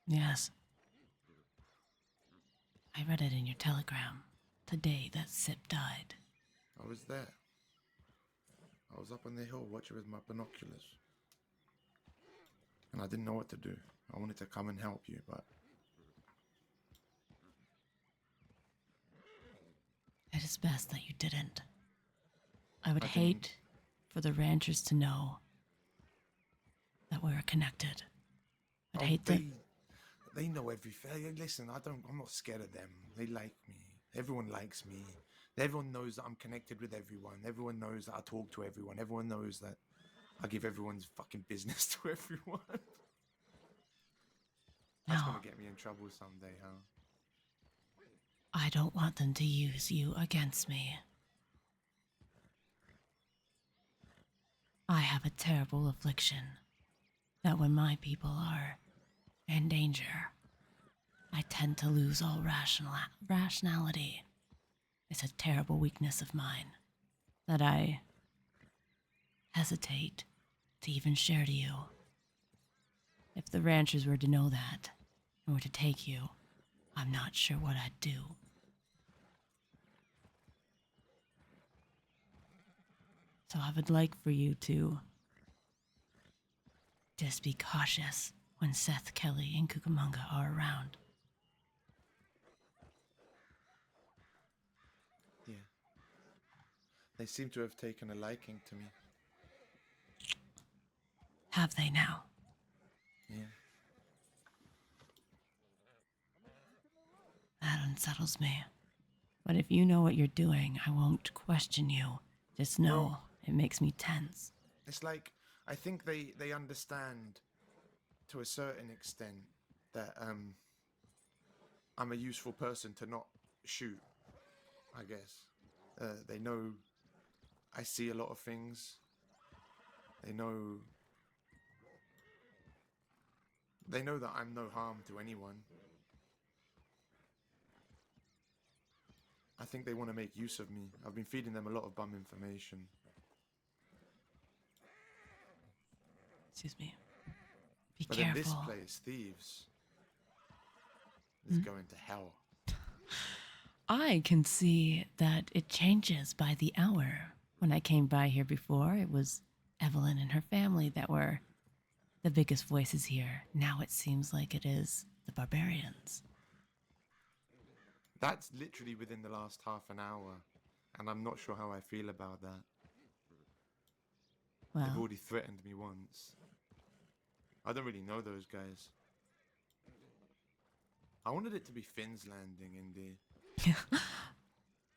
Yes. I read it in your telegram. The day that Zip died. I was there. I was up on the hill watching with my binoculars. And I didn't know what to do. I wanted to come and help you, but... It is best that you didn't. I would hate for the ranchers to know that we're connected. I'd hate that. They know everything. Hey, listen, I'm not scared of them. They like me. Everyone likes me. Everyone knows that I'm connected with everyone. Everyone knows that I talk to everyone. Everyone knows that I give everyone's fucking business to everyone. That's gonna get me in trouble someday, huh? I don't want them to use you against me. I have a terrible affliction that when my people are in danger, I tend to lose all rationality. It's a terrible weakness of mine that I hesitate to even share to you. If the ranchers were to know that and were to take you, I'm not sure what I'd do. So I would like for you to just be cautious when Seth, Kelly, and Cucamonga are around. Yeah. They seem to have taken a liking to me. Have they now? Yeah. That unsettles me. But if you know what you're doing, I won't question you. Just know it makes me tense. It's like, I think they understand to a certain extent that I'm a useful person to not shoot, I guess. They know I see a lot of things. They know that I'm no harm to anyone. I think they want to make use of me. I've been feeding them a lot of bum information. Excuse me. Be But careful. in this place, thieves is going to hell. I can see that it changes by the hour. When I came by here before, it was Evelyn and her family that were the biggest voices here. Now it seems like it is the barbarians. That's literally within the last half an hour, and I'm not sure how I feel about that. They've Well, already threatened me once. I don't really know those guys. I wanted it to be Finn's Landing, Indy.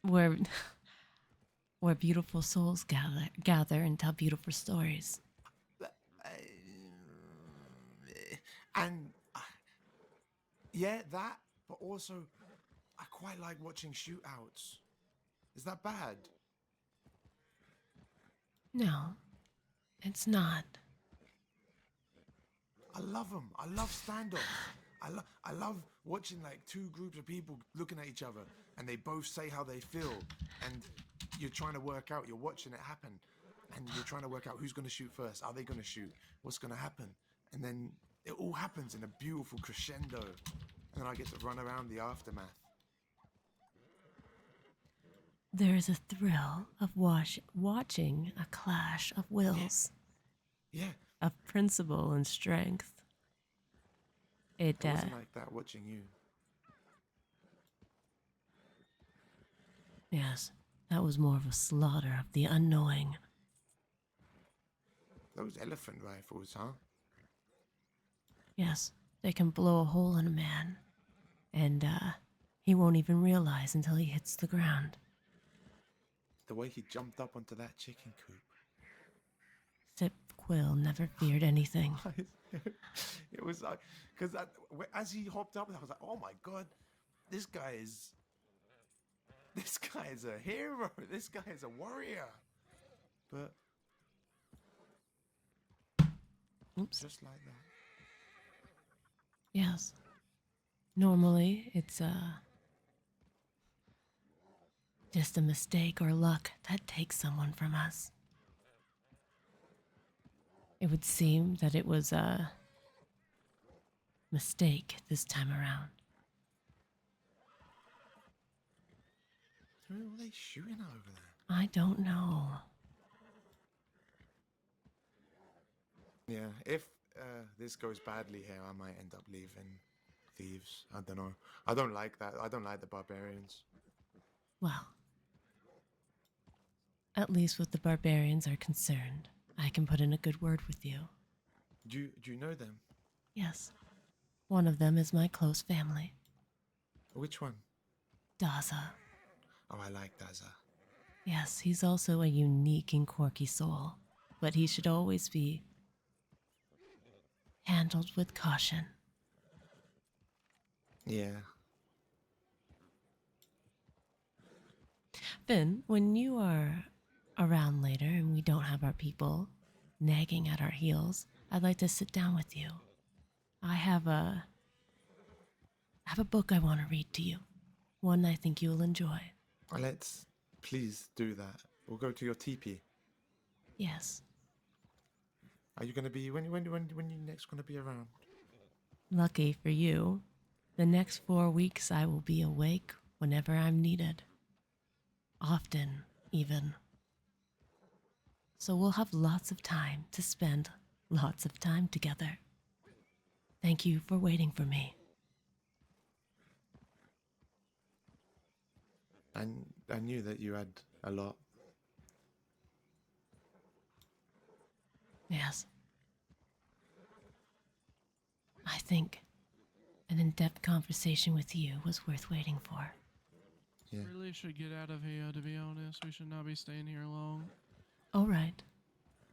where beautiful souls gather and tell beautiful stories. And yeah, that, but also I quite like watching shootouts. Is that bad? No, it's not. I love them. I love standoffs. I love watching like two groups of people looking at each other and they both say how they feel, and you're trying to work out, you're watching it happen, and you're trying to work out who's going to shoot first. Are they going to shoot? What's going to happen? And then it all happens in a beautiful crescendo, and then I get to run around the aftermath. There is a thrill of watching a clash of wills. Yeah. Of principle and strength. It wasn't like that watching you. Yes, that was more of a slaughter of the unknowing. Those elephant rifles, huh? Yes, they can blow a hole in a man, and he won't even realize until he hits the ground. The way he jumped up onto that chicken coop. Sip Quill never feared anything. It was like, because as he hopped up, I was like, oh my god, this guy is a hero. This guy is a warrior. But oops. Just like that. Yes. Normally, it's just a mistake or luck that takes someone from us. It would seem that it was a mistake this time around. Who are they shooting over there? I don't know. Yeah, if this goes badly here, I might end up leaving Thieves. I don't know. I don't like that. I don't like the barbarians. Well, at least with the barbarians are concerned, I can put in a good word with you. Do you know them? Yes. One of them is my close family. Which one? Daza. Oh, I like Daza. Yes, he's also a unique and quirky soul, but he should always be handled with caution. Yeah. Finn, when you are around later and we don't have our people nagging at our heels, I'd like to sit down with you. I have a book I want to read to you. One I think you'll enjoy. Let's please do that. We'll go to your teepee. Yes. Are you going to be when you next going to be around? Lucky for you, the next 4 weeks I will be awake whenever I'm needed. Often, even. So we'll have lots of time to spend lots of time together. Thank you for waiting for me. And I knew that you had a lot. Yes. I think an in-depth conversation with you was worth waiting for. Yeah. Really should get out of here, to be honest. We should not be staying here long. All right.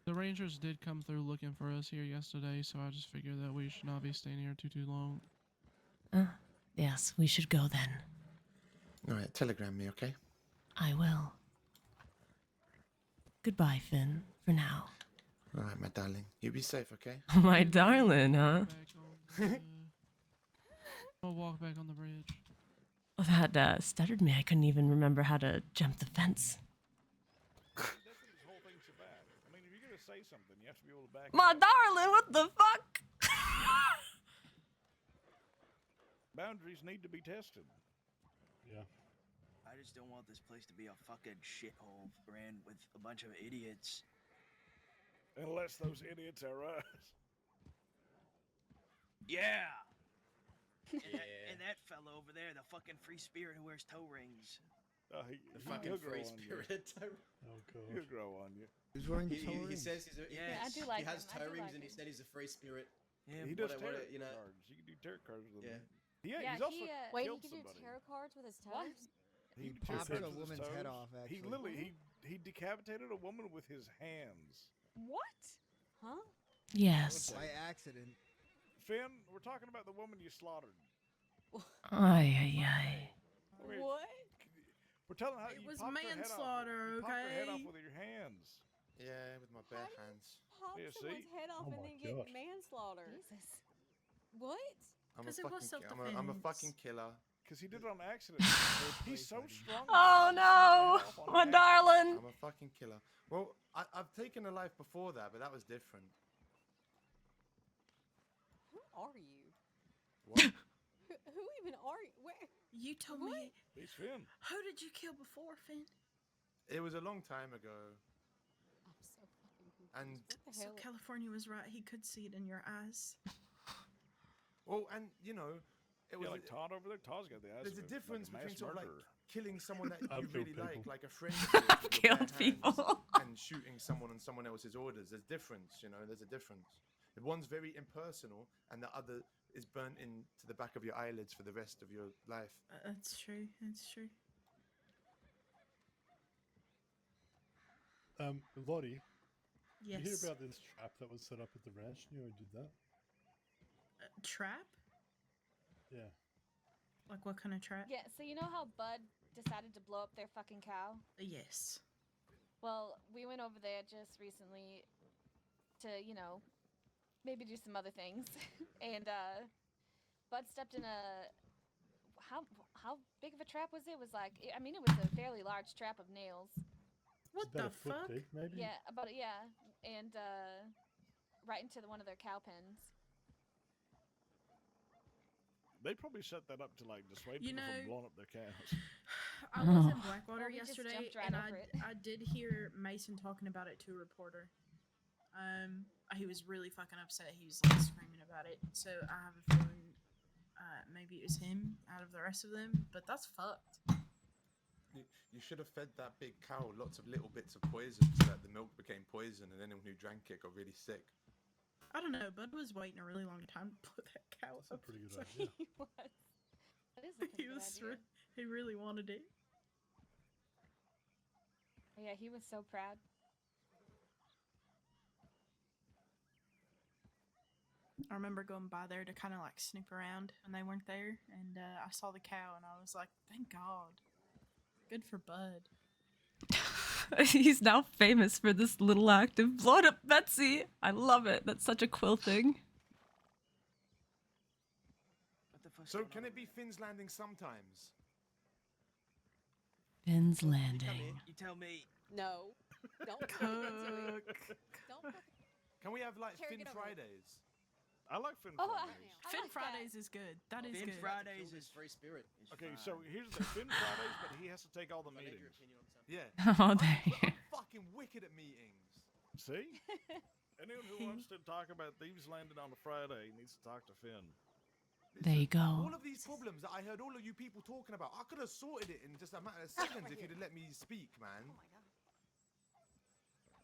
The Rangers did come through looking for us here yesterday, so I just figured that we should not be staying here too long. Yes, we should go then. All right, telegram me, okay? I will. Goodbye, Finn, for now. All right, my darling. You be safe, okay? My darling, huh? I'll walk back on the bridge. That stuttered me. I couldn't even remember how to jump the fence. That's what this whole thing's about. I mean, if you're gonna say something, you have to be able to back My it up. darling, what the fuck? Boundaries need to be tested. Yeah. I just don't want this place to be a fucking shithole ran with a bunch of idiots. Unless those idiots are us. Yeah. And that fellow over there, the fucking free spirit who wears toe rings. Oh, The fucking free spirit. Oh god. He'll grow on you. Who's wearing toe rings? He says he's a, Yeah, I do like he has him. I toe do rings like and he him. said he's a free spirit. Yeah, He does what a- tarot you know- cards. You can do tarot cards with him. Yeah. Yeah, He's also wait, killed he can do somebody. tarot cards with his toes? He He took popped his a toes. woman's head off, He actually. literally he decapitated a woman with his hands. What? Huh? Yes. By accident. Finn, we're talking about the woman you slaughtered. Ay, ay, ay. I mean, What? We're telling how It you was popped her head off. manslaughter, You popped her head off okay? with your hands. Yeah, with my bare hands. Pop Yeah, someone's see? head off Oh and my then get gosh. manslaughter. Jesus. What? I'm a 'Cause it was fucking, I'm a self-defense. fucking killer. Because he did it on accident. He's so strong. Oh no, my darling. I'm a fucking killer. Well, I've taken a life before that, but that was different. Who are you? What? Who even are you? Where? You told What? me. He's Finn. Who did you kill before, Finn? It was a long time ago. I'm so fucking confused. And What the So hell? California was right. He could see it in your eyes. well, and you know, it was. Yeah, like Todd over there. Todd's got the eyes. There's of a difference mass between sort of like murderer. killing someone that I've you killed really people. like a friend of yours with your Killed bare people. hands, and shooting someone on someone else's orders. There's difference, you know. There's a difference. The one's very impersonal, and the other is burnt into the back of your eyelids for the rest of your life. That's true. That's true. Lottie, Yes. you hear about this trap that was set up at the ranch? You know who did that? Trap? Yeah. Like what kind of trap? Yeah, so you know how Bud decided to blow up their fucking cow? Yes. Well, we went over there just recently to, you know, maybe do some other things. And Bud stepped in a how big of a trap was it? It was like, I mean, it was a fairly large trap of nails. What It's about the a foot fuck? big, maybe? Yeah, and right into one of their cow pens. They probably set that up to like dissuade You people know- from blowing up their cows. I was in Blackwater Well, we just yesterday, jumped right and over it. I did hear Mason talking about it to a reporter. He was really fucking upset. He was like screaming about it. So I have a feeling maybe it was him out of the rest of them, but that's fucked. You should have fed that big cow lots of little bits of poison so that the milk became poison, and anyone who drank it got really sick. I don't know. Bud was waiting a really long time to put that cow That's a up. pretty good so idea. He was. That is a pretty He good was. idea. He really wanted it. Yeah, he was so proud. I remember going by there to kind of like snoop around when they weren't there, and I saw the cow, and I was like, "Thank God, good for Bud." He's now famous for this little act of blowing up Betsy. I love it. That's such a Quill thing. What the fuck's So going can on it be over Finn's Landing sometimes? Finn's there? Landing. You tell me. No. Don't fucking do it. Cook. Don't fucking. Can we have like Carrie, Finn get over it. Fridays? I like Finn Oh, Fridays. I Finn like Fridays is good. That is Finn good. Fridays Kill is this free spirit. Okay, so here's the Finn Fridays, but he has to take all the I need your meetings. opinion on something. Yeah. Oh, there. I'm fucking wicked at meetings. See? Anyone who wants to talk about Thieves Landing on a Friday needs to talk to Finn. There you go. All of these problems that I heard all of you people talking about, I could have sorted it in just a matter of seconds if you'd have let me speak, man. Oh my god.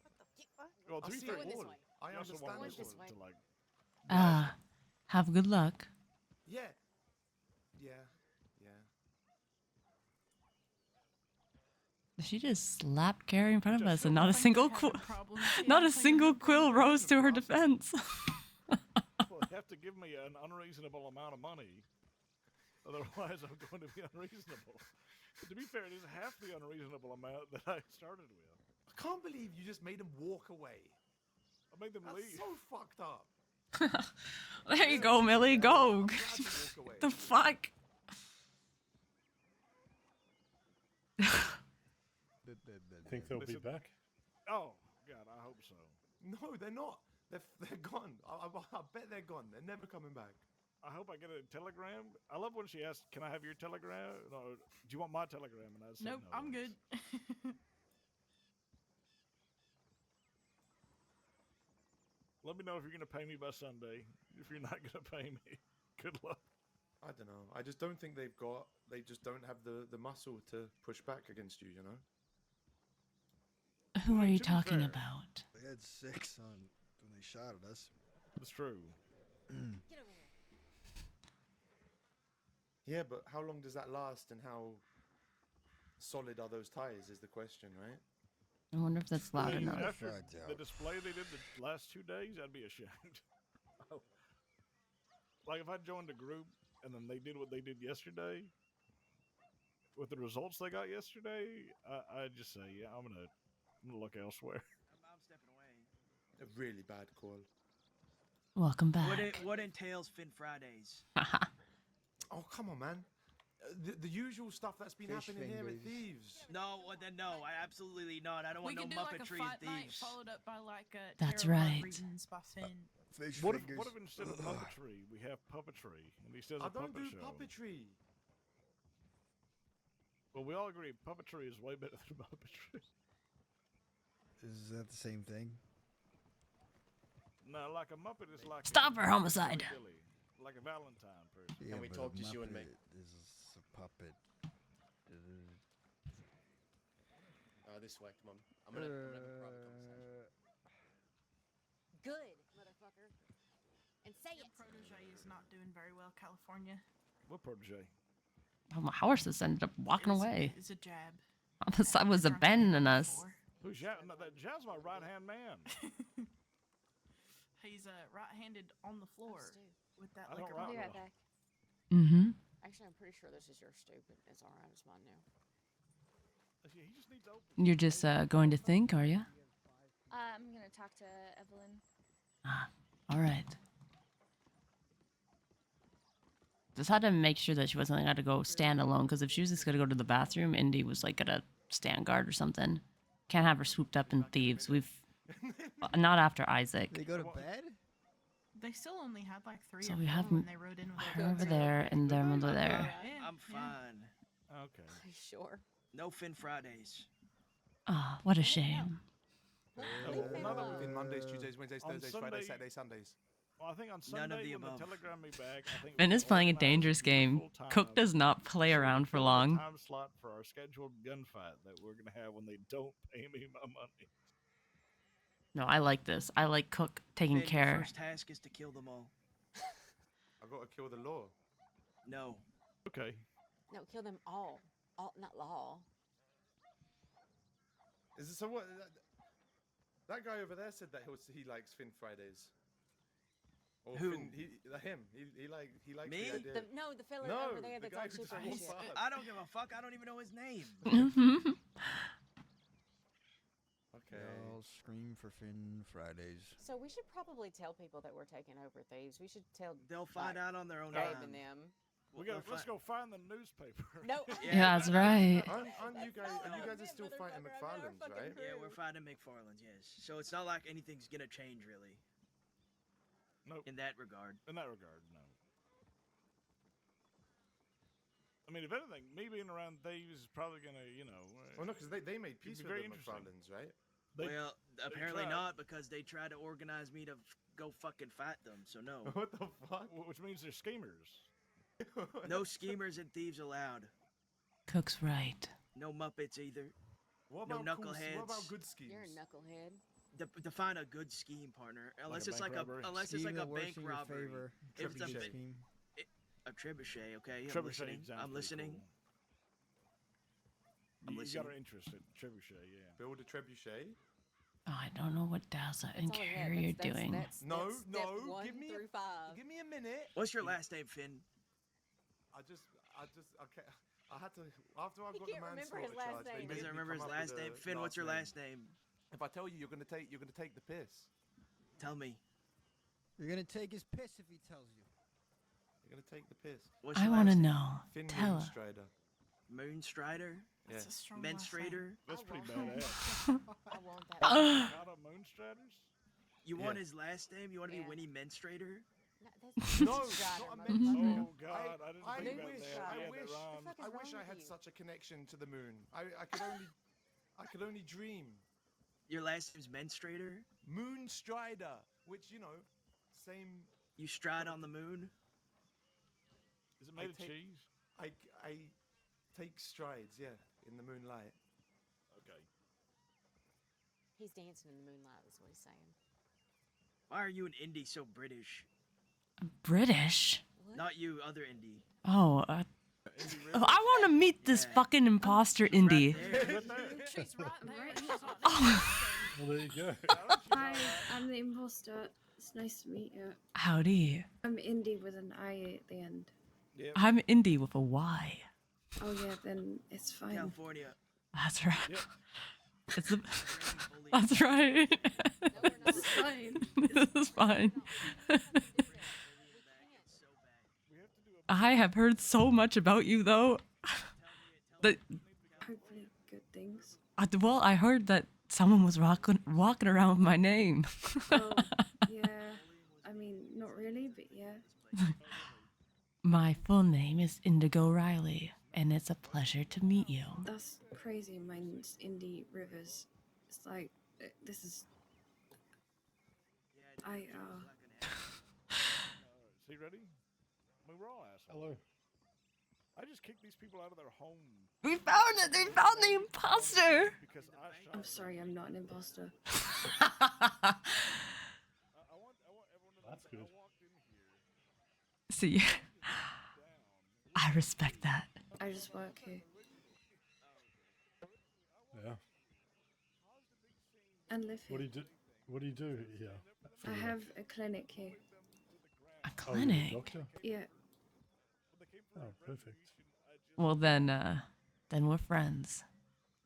What the fuck? Well, to I'll be see fair, it all. I you also want understand people it all. to like. Have good luck. Yeah. Yeah. Yeah. She just slapped Carrie in front of Just us, and so not a think single they're having quill, problems. not Yeah, a single quill rose to her defense. Well, you have to give me an unreasonable amount of money. Otherwise, I'm going to be unreasonable. But to be fair, it is half the unreasonable amount that I started with. I can't believe you just made them walk away. I made them That's leave. so fucked up. There you go, Millie. Go. I'm glad to walk away. The fuck? Think they'll be Listen- back? Oh God, I hope so. No, they're not. They're gone. I bet they're gone. They're never coming back. I hope I get a telegram. I love when she asked, "Can I have your telegram?" No, do you want my telegram? And I said, Nope, no. I'm good. Let me know if you're gonna pay me by Sunday. If you're not gonna pay me, good luck. I don't know. I just don't think they've got. They just don't have the muscle to push back against you. You know. Who are you To be talking fair, about? They had 6 on when they shot at us. That's true. Yeah, but how long does that last, and how solid are those ties? Is the question, right? I wonder if that's loud I mean, enough. after the display they did the last 2 days, I'd be ashamed. Like if I joined a group and then they did what they did yesterday, with the results they got yesterday, I'd just say, yeah, I'm gonna look elsewhere. I'm stepping away. A really bad call. Welcome back. What entails Fin Fridays? Oh, come on, man. The usual stuff that's been Fish happening here at fingers. Thieves. No, then no, I absolutely not. I don't We want no could do like a Muppetry fight and night thieves. followed up by like a That's tarot card right. readings by Finn. Fish What fingers. if instead of puppetry, we have puppetry, and he says I a don't puppet do show? puppetry. Well, we all agree puppetry is way better than puppetry. Is that the same thing? No, like a Muppet is like Stop her homicide. Billy, like a Valentine person. Yeah, we but talk a just you and me? Muppet is a puppet. This way, come on. I'm gonna have a private conversation. Good, motherfucker. And say Your it. protege is not doing very well, California. What protege? Oh, my horse just ended up walking away. It's a jab. On the side was abandoning us. Who's Jazz? No, that Jazz, my right hand man. He's right-handed on the floor with that I don't liquor rock bottle. well. Mm-hmm. Actually, I'm pretty sure this is your stupid. It's alright, it's mine now. He just needs open. You're just going to think, are you? I'm gonna talk to Evelyn. All right. Just had to make sure that she wasn't going to go stand alone, because if she was just going to go to the bathroom, Indy was like going to stand guard or something. Can't have her swooped up in thieves. We've not after Isaac. They go to bed? They still only had like 3 So or we 4 have when they rode in with her their over there and them over there. I'm fine. Okay. Sure. No Fin Fridays. Ah, what a shame. Fin Mondays, Tuesdays, Wednesdays, On Thursdays, Fridays, Sunday- Saturdays, Sundays. Well, I think on None of Sunday the when above. they telegram me back, I think Finn we is playing a organize dangerous a game. full-time Cook does not play so around for fill the long. Time slot for our scheduled gunfight that we're gonna have when they don't pay me my money. No, I like this. I like Cook taking Finn, your care. first task is to kill them all. I gotta kill the law. No. Okay. No, kill them all. All, not law. Is it so? What? That guy over there said that he likes Fin Fridays. Or Who? Finn, him. He likes Me? the idea. The fella No, over there the that's guy all who just super walked shit. past. I don't give a fuck. I don't even know his name. Okay. They all scream for Fin Fridays. So we should probably tell people that we're taking over thieves. We should tell. They'll find out on their own Gabe time. and them. Let's go find the newspaper. No. Yeah, that's right. Aren't you guys? And you guys are still fighting McFarlane's, right? Yeah, we're fighting McFarlane's, yes. So it's not like anything's gonna change, really. Nope. In that regard. In that regard, no. I mean, if anything, me being around Thieves is probably gonna, Well, no, because they made it'd peace be with very the interesting. McFarlane's, right? Well, apparently tried. not, because they tried to organize me to go fucking fight them. So no. What the fuck? Which means they're schemers. No schemers and thieves allowed. Cook's right. No Muppets either. What No about cool, knuckleheads. What about good schemes? You're a knucklehead. Define a good scheme, partner. Unless it's bank like robbery? unless it's Scheme like a that works bank in your robbery. favor. If it's a Trebuchet. Scheme. A trebuchet, okay? I'm Trebuchet listening. sounds I'm pretty listening. cool. I'm You got listening. an interest in trebuchet, yeah. Build a trebuchet. Oh, I don't know what Daza and That's all we had. Carrie are That's- doing. that's No, step no. 1 Give me through 5. Give me a minute. What's your last name, Finn? Okay. I had to after I got the can't remember his manslaughter last charge. name. They He made doesn't me remember come his up with last name. the Finn, what's your last name? If I tell you, you're gonna take the piss. Tell me. You're gonna take his piss if he tells you. You're gonna take the piss. What's I your want to last name? know. Finn Tell her. Moonstrider. Moonstrider? That's a strong last name. Menstruator? That's I pretty want badass. I want that. Got up Moonstriders? You want Yeah. his last name? You want to be Yeah. Winnie Menstruator? No, not a menstruator. Oh God, I didn't think about that. I Yeah, wish, that rhymes. I wish I had such a connection to the moon. I could only dream. Your last name's Menstruator? Moonstrider, which same. You stride on the moon? Is it made of cheese? I take strides, yeah, in the moonlight. Okay. He's dancing in the moonlight, is what he's saying. Why are you an indie so British? British? Not you, other indie. Oh, I want to meet this fucking imposter indie. She's right there. Well, there you go. Hi, I'm the imposter. It's nice to meet you. Howdy. I'm Indy with an I at the end. I'm indie with a Y. Oh yeah, then it's fine. California. That's right. It's a, that's right. It's fine. This is fine. I have heard so much about you, though. That, Hopefully good things. well, I heard that someone was walking around with my name. Oh, yeah. I mean, not really, but yeah. My full name is Indigo Riley, and it's a pleasure to meet you. That's crazy. Mine's Indy Rivers. It's like, this is... Is he ready? I mean, we're all assholes. Hello. I just kicked these people out of their home. We found it! They found the imposter! Because I shot I'm sorry, I'm not an imposter. That's good. See, I respect that. I just work here. Yeah. And live here. What do you do here? for I work? have a clinic here. A Oh, you're a clinic? doctor? Yeah. Oh, perfect. Well, then we're friends.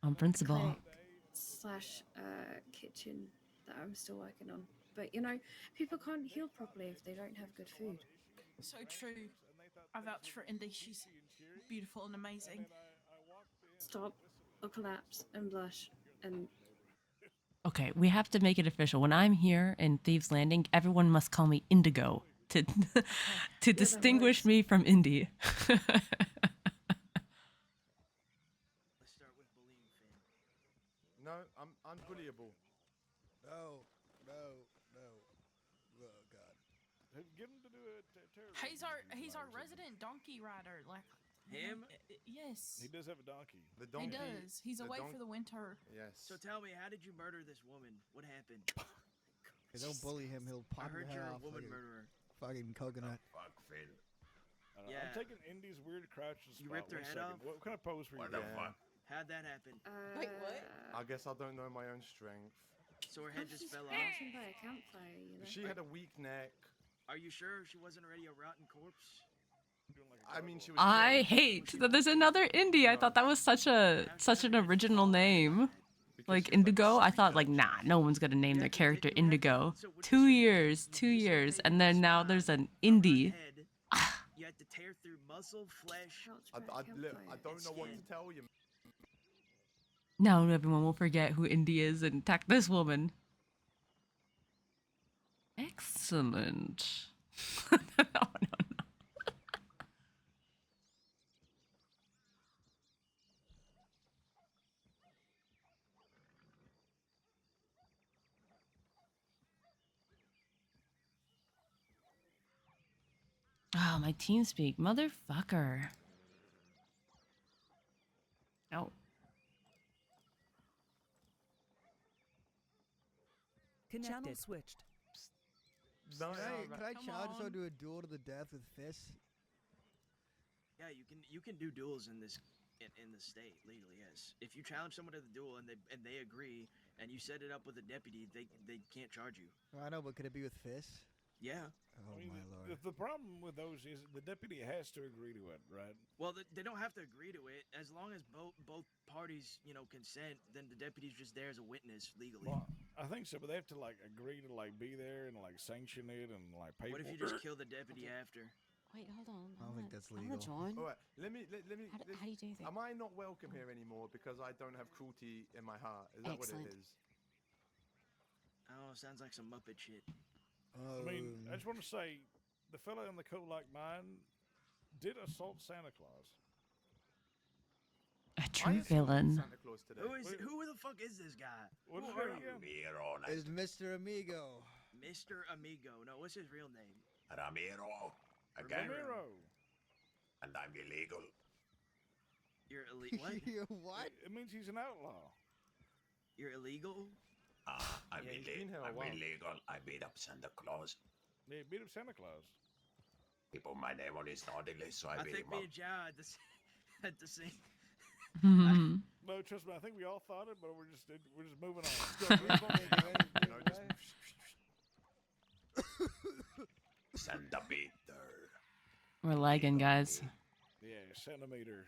On principle. Clinic slash kitchen that I'm still working on. But you know, people can't heal properly if they don't have good food. So true. I vouch for Indy. She's beautiful and amazing. Stop or collapse and blush and Okay, we have to make it official. When I'm here in Thieves Landing, everyone must call me Indigo to to distinguish me from Indy. No, I'm unbullyable. No. Oh God. Get him to do a terror. He's our resident donkey rider. Like Him? Yes. He does have a donkey. The He donkey. does. He's away for the winter. Yes. So tell me, how did you murder this woman? What happened? Hey, don't bully him. He'll I pop your heard head you're a off woman like murderer. fucking coconut. Fuck, Finn. Yeah. I'm taking Indy's weird crouches. You ripped her head off? What kind of pose were you doing? How'd that happen? Wait, what? I guess I don't know my own strength. So her head just she's fell off? crouching by a campfire, you know. She had a weak neck. Are you sure she wasn't already a rotten corpse? I mean, she was. I hate that there's another Indy. I thought that was such an original name. Like Indigo, I thought like, nah, no one's gonna name their character Indigo. 2 years, and then now there's an Indy. You had to tear through muscle, flesh. Look, I don't know what to tell you. Now everyone will forget who Indy is and attack this woman. Excellent. Oh, my TeamSpeak, motherfucker. Oh. Channel switched. No, Can I challenge someone to a duel to the death with fists? Yeah, you can do duels in this in the state legally. Yes, if you challenge someone to the duel and they agree and you set it up with a deputy, they can't charge you. I know, but could it be with fists? Yeah. Oh I mean, my lord. the problem with those is the deputy has to agree to it, right? Well, they don't have to agree to it as long as both parties, consent. Then the deputy's just there as a witness legally. Well, I think so, but they have to like agree to like be there and like sanction it and like pay. What if you just kill the deputy after? Wait, hold on. I don't think that's I legal. wanna join. All right, let me. How do you do that? Am I not welcome here anymore because I don't have cruelty in my heart? Is that Excellent. what it is? Oh, sounds like some Muppet shit. I mean, I just want to say, the fella in the coat like mine did assault Santa Claus. A true villain. Santa Claus today. Who the fuck is this guy? What is Who are it you? again? It's Mr. Amigo. Mr. Amigo. No, what's his real name? Ramiro. Again. Ramiro. And I'm illegal. You're illegal. What? What? It means he's an outlaw. You're illegal? I'm Yeah, he's been here a while. illegal. I beat up Santa Claus. Yeah, beat up Santa Claus. He put my name on his naughty list, so I, I beat think him me up. and Jao had the same. No, trust me. I think we all thought it, but we're just moving on. Santa Peter. We're lagging, guys. Yeah, centimeter.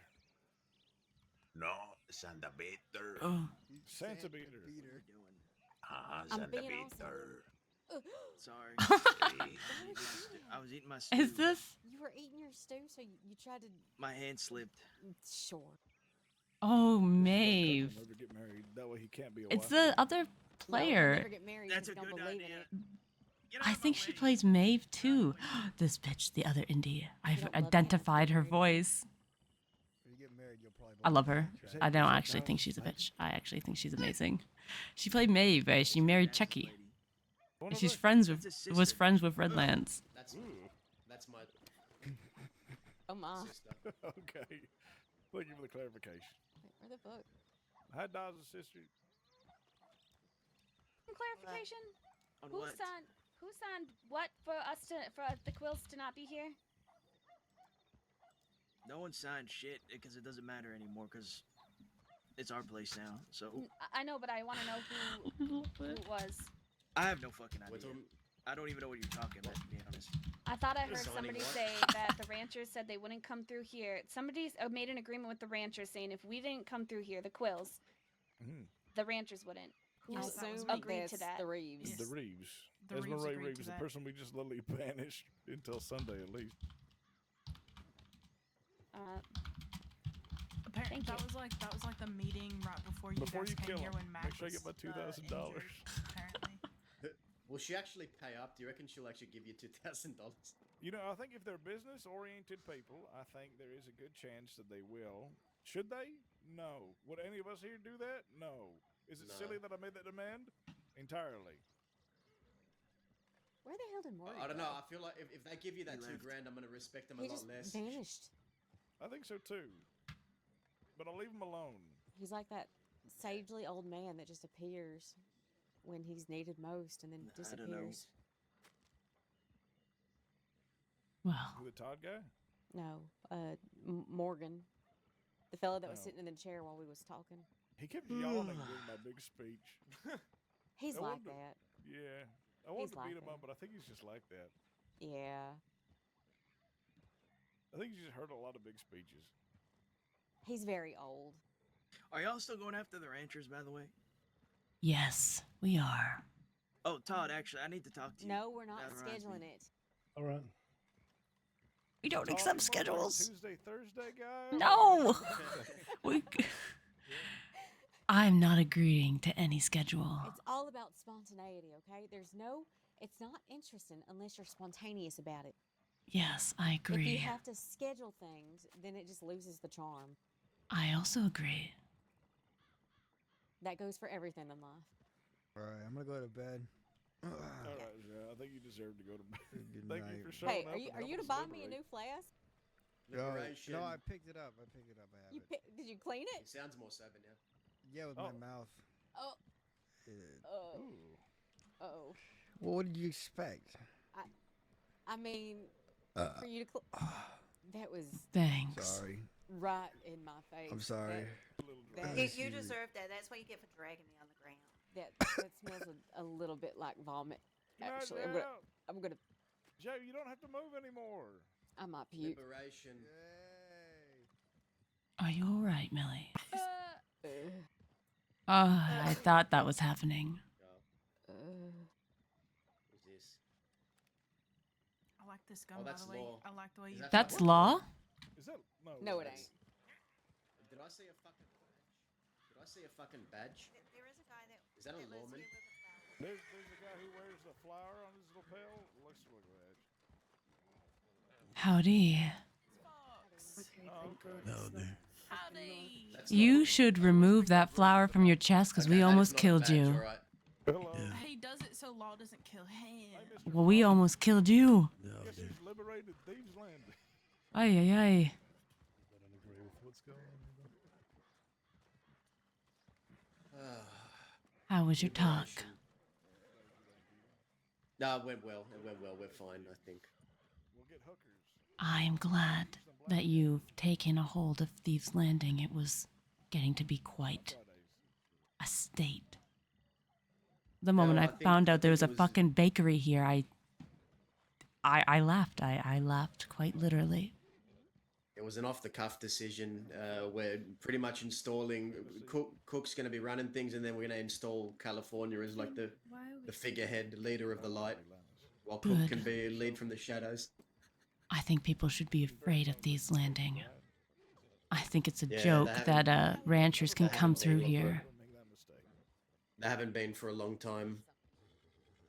No, Santa Peter. Oh. Santa Peter. Ah, I'm Santa being Peter. Sorry. Why I was eating my stew. Is this? You were eating your stew, so you tried to. My hand slipped. Sure. Oh, Maeve. Never get married. That way he can't be a It's wife. the other player. Never get married. That's if a you don't good believe idea. in it. I think she plays Maeve too. This bitch, the other indie. I've don't love identified her voice. When you get married, you'll probably. I love her. I don't actually think she's a bitch. I actually think she's amazing. She played Maeve. Right? She married Chucky. And she's was friends with Redlands. That's my Oh my. sister. Okay. Thank you for the clarification. Wait, where the fuck? How does a sister? Some clarification. On Who what? signed what for the Quills to not be here? No one signed shit because it doesn't matter anymore because it's our place now. So I know, but I want to know who it was. I have no fucking We're idea. talking- I don't even know what you're talking about, to be honest. I thought I heard Signing somebody what? say that the ranchers said they wouldn't come through here. Somebody made an agreement with the ranchers saying if we didn't come through here, the Quills, the ranchers wouldn't. Who I Yes, that was assume me. agreed to that's that? the Reeves. The Reeves. The Esma Reeves Ray agreed Reeves, to the that. person we just literally banished until Sunday at least. Thank Apparently, that you. was like the meeting right before you Before guys you came kill here him, when Mac make sure I was, get my $2,000. injured, apparently. Will she actually pay up? Do you reckon she'll actually give you $2,000? You know, I think if they're business-oriented people, I think there is a good chance that they will. Should they? No. Would any of us here do that? No. Is it No. silly that I made that demand? Entirely. Where the hell did Morty I don't know. go? I feel like if they give you that He $2 left. grand, I'm gonna respect them He a lot just less. vanished. I think so too. But I'll leave him alone. He's like that sagely old man that just appears when he's needed most and then I don't know. disappears. Well, Who, the Todd guy? No, Morgan, the fellow that was Oh. sitting in the chair while we was talking. He kept yelling during my big speech. He's I like wanted to- that. Yeah. I wanted He's to beat like him up, that. but I think he's just like that. Yeah, I think he's just heard a lot of big speeches. he's very old. Are y'all still going after the ranchers, by the way? yes, we are. Oh, Todd, actually, I need to talk to you. No, we're not That reminds scheduling me. it. All right. We don't Todd, accept you schedules. Tuesday, Thursday guy? No. we. I'm not agreeing to any schedule. It's all about spontaneity, okay? It's not interesting unless you're spontaneous about it. Yes, I If you agree. have to schedule things, then it just loses the charm. I also agree. That goes for everything in life. All right, I'm gonna go to bed. All right, yeah, I think you deserve to go to bed. Good Thank you night. for showing Hey, up. are you and are you to helping us buy me a liberate. new flask? Liberation. No, I picked it up. I have You it. did you clean It it? sounds more sober now. Yeah, with Oh. my mouth. Oh, Yeah. oh, Ooh. oh. Well, what did you expect? I mean, for you to that was Thanks. Sorry. right in my face. I'm sorry. That, Yes, You you- deserve that. That's what you get for dragging me on the ground. that smells a little bit like vomit. Good night, Actually, Dad. I'm gonna Joe, you don't have to move anymore. I might puke. Liberation. Are you all right, Millie? Oh, I thought that was happening. Who's this? I like this gun, Oh, by that's the way. law. I like the way Is you. that That's fucking law? Is that No, it that's- ain't. Did I see a fucking badge? Did I see a fucking badge? There is a guy that. Is that a lives lawman? here with a flower. There's a guy who wears a flower on his lapel. Looks like that. Howdy. Okay, Oh, thank God. No, It's not dude. fucking That's You should remove that flower from your chest because we that is almost not a killed badge, you. All right. Hello. He does it so law doesn't kill him. Well, we almost killed you. No, Guess dude. who's liberated Thieves Landing? Ay, ay, ay. I don't agree with what's going on either. How was your talk? Liberation. No, it went well. It went well. We're fine, I think. We'll get hookers. I am glad that you've taken a hold of Thieves Landing. It was getting to be quite a state. The moment No, I I think- found I out there was think a it was- fucking bakery here, I laughed. I laughed quite literally. It was an off-the-cuff decision. We're pretty much installing. Cook's going to be running things, and then we're going to install California as like the figurehead leader of the light, while Cook Good. can be lead from the shadows. I think people should be afraid of Thieves Landing. I think it's a Yeah, joke they that haven't- ranchers can they come haven't through been here. They haven't been for a long time.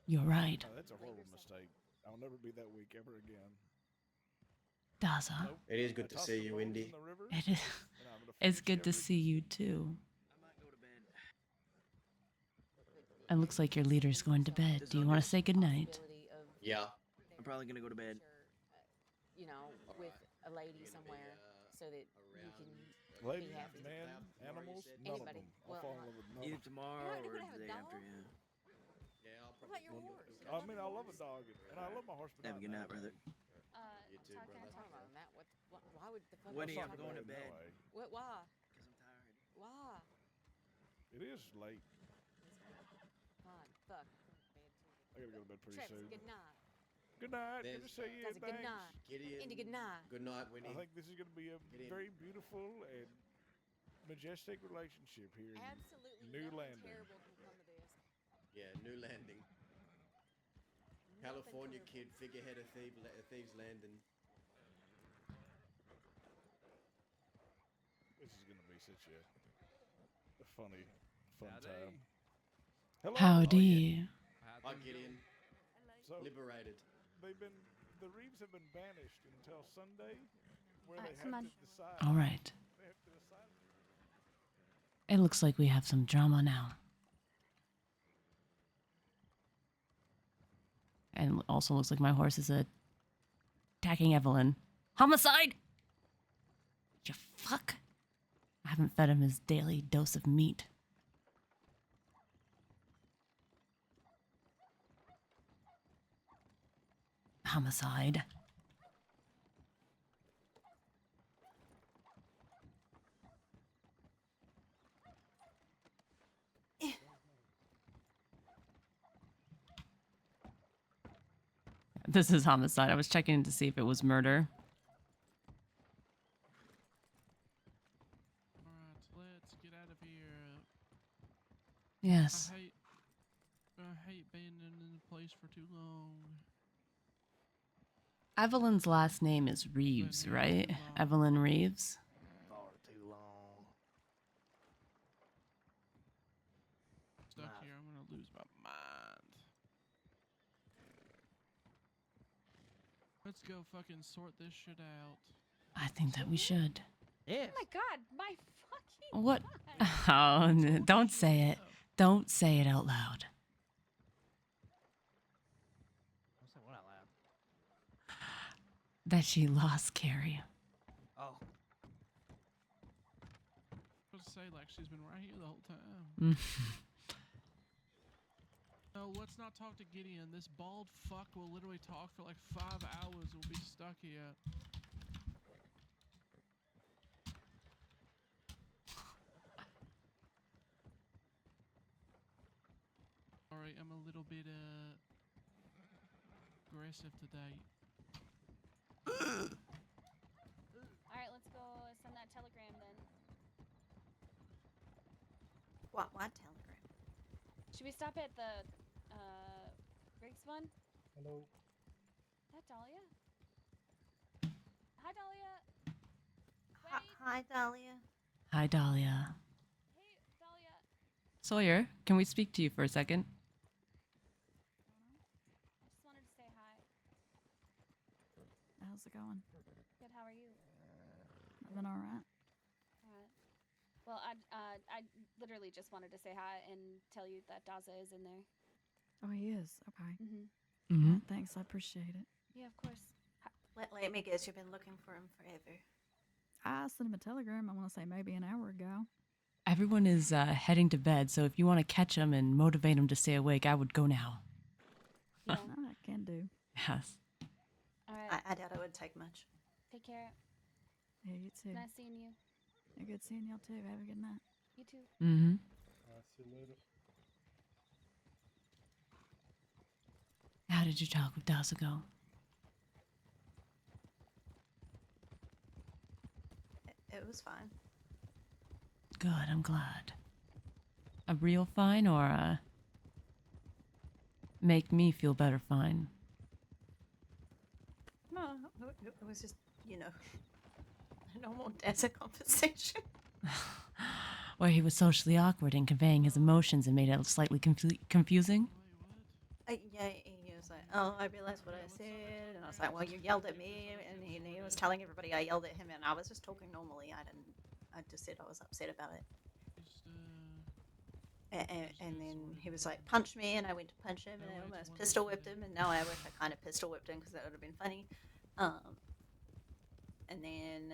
You're right. Oh, that's a horrible mistake. I'll never be that weak ever again. Daza. It is good to see you, Indy. It is. It's good to see you too. It looks like your leader's going to bed. Do you want to say goodnight? Yeah. I'm probably gonna go to bed. You know, with a lady somewhere, so that you can Lady, be happy. man, animals, none of Anybody. them. I'll fall in love with none Either of them. tomorrow You're not or gonna have the a day dog? after. Yeah. Yeah, I'll What probably about your horse? I mean, I love a dog, and I love my horse, but Have a good night, brother. You too, Talk, can I brother. talk about that? Why would the fuck? Winnie, would you I'm talk going to about bed. Anyway, What? Why? Because I'm tired. Why? it is late. Fine. Fuck. I gotta go to bed pretty Travis, soon. good night. Good night. Good to There's- see you. Guys, good Thanks. night. Gideon. Indy, good night. Good night, Winnie. I think this is going to be a Gideon. very beautiful and majestic relationship here in Absolutely New nothing Landing. terrible can come of this. Yeah, new landing. California kid, figurehead of Thieves Landing. This is going to be such a funny, fun time. Hello. Howdy. Hi, Gideon. So Liberated. the Reeves have been banished until Sunday, where Alright, they come have on. to decide. All right. They have to decide. It looks like we have some drama now. And it also looks like my horse is attacking Evelyn. Homicide! You fuck. I haven't fed him his daily dose of meat. Homicide. This is homicide. I was checking to see if it was murder. Alright, let's get out of here. Yes. I hate being in a place for too long. Evelyn's last name is Reeves, right? Evelyn Reeves. Far too long. Stuck here, I'm gonna lose my mind. Let's go fucking sort this shit out. I think that we should. Yes. Oh my god, my fucking What? god. Oh, don't say it. Don't say it out loud. Don't say what out loud. That she lost Carrie. Oh. I was to say, like, she's been right here the whole time. Mm. No, let's not talk to Gideon. This bald fuck will literally talk for like 5 hours. We'll be stuck here. Sorry, I'm a little bit, aggressive today. All right, let's go send that telegram then. What telegram? Should we stop at the Riggs one? Hello. Is that Dahlia? Hi, Dahlia. Hi, Dahlia. Hi, Dahlia. Hey, Dahlia. Sawyer, can we speak to you for a second? I just wanted to say hi. How's it going? Good. How are you? I've been all right. Well, I literally just wanted to say hi and tell you that Daza is in there. Oh, he is. Okay. Mhm. All right, thanks. I appreciate it. Yeah, of course. Let me guess, you've been looking for him forever. I sent him a telegram, I want to say maybe an hour ago. Everyone is heading to bed, so if you want to catch them and motivate them to stay awake, I would go now. Yeah. I can do. Yes. All right. I doubt it would take much. Take care. Yeah, you too. Nice seeing you. Yeah, good seeing y'all too. Have a good night. You too. Mm-hmm. See you later. How did you talk with Dazago? It was fine. Good, I'm glad. A real fine or a make me feel better fine? No, it was just, a normal desert conversation. Where he was socially awkward in conveying his emotions and made it slightly confusing? Yeah, he was like, oh, I realized what I said. And I was like, well, you yelled at me. And he was telling everybody I yelled at him. And I was just talking normally. I just said I was upset about it. And then he was like, punch me. And I went to punch him. And I almost pistol whipped him. And now I wish I kind of pistol whipped him because that would have been funny. And then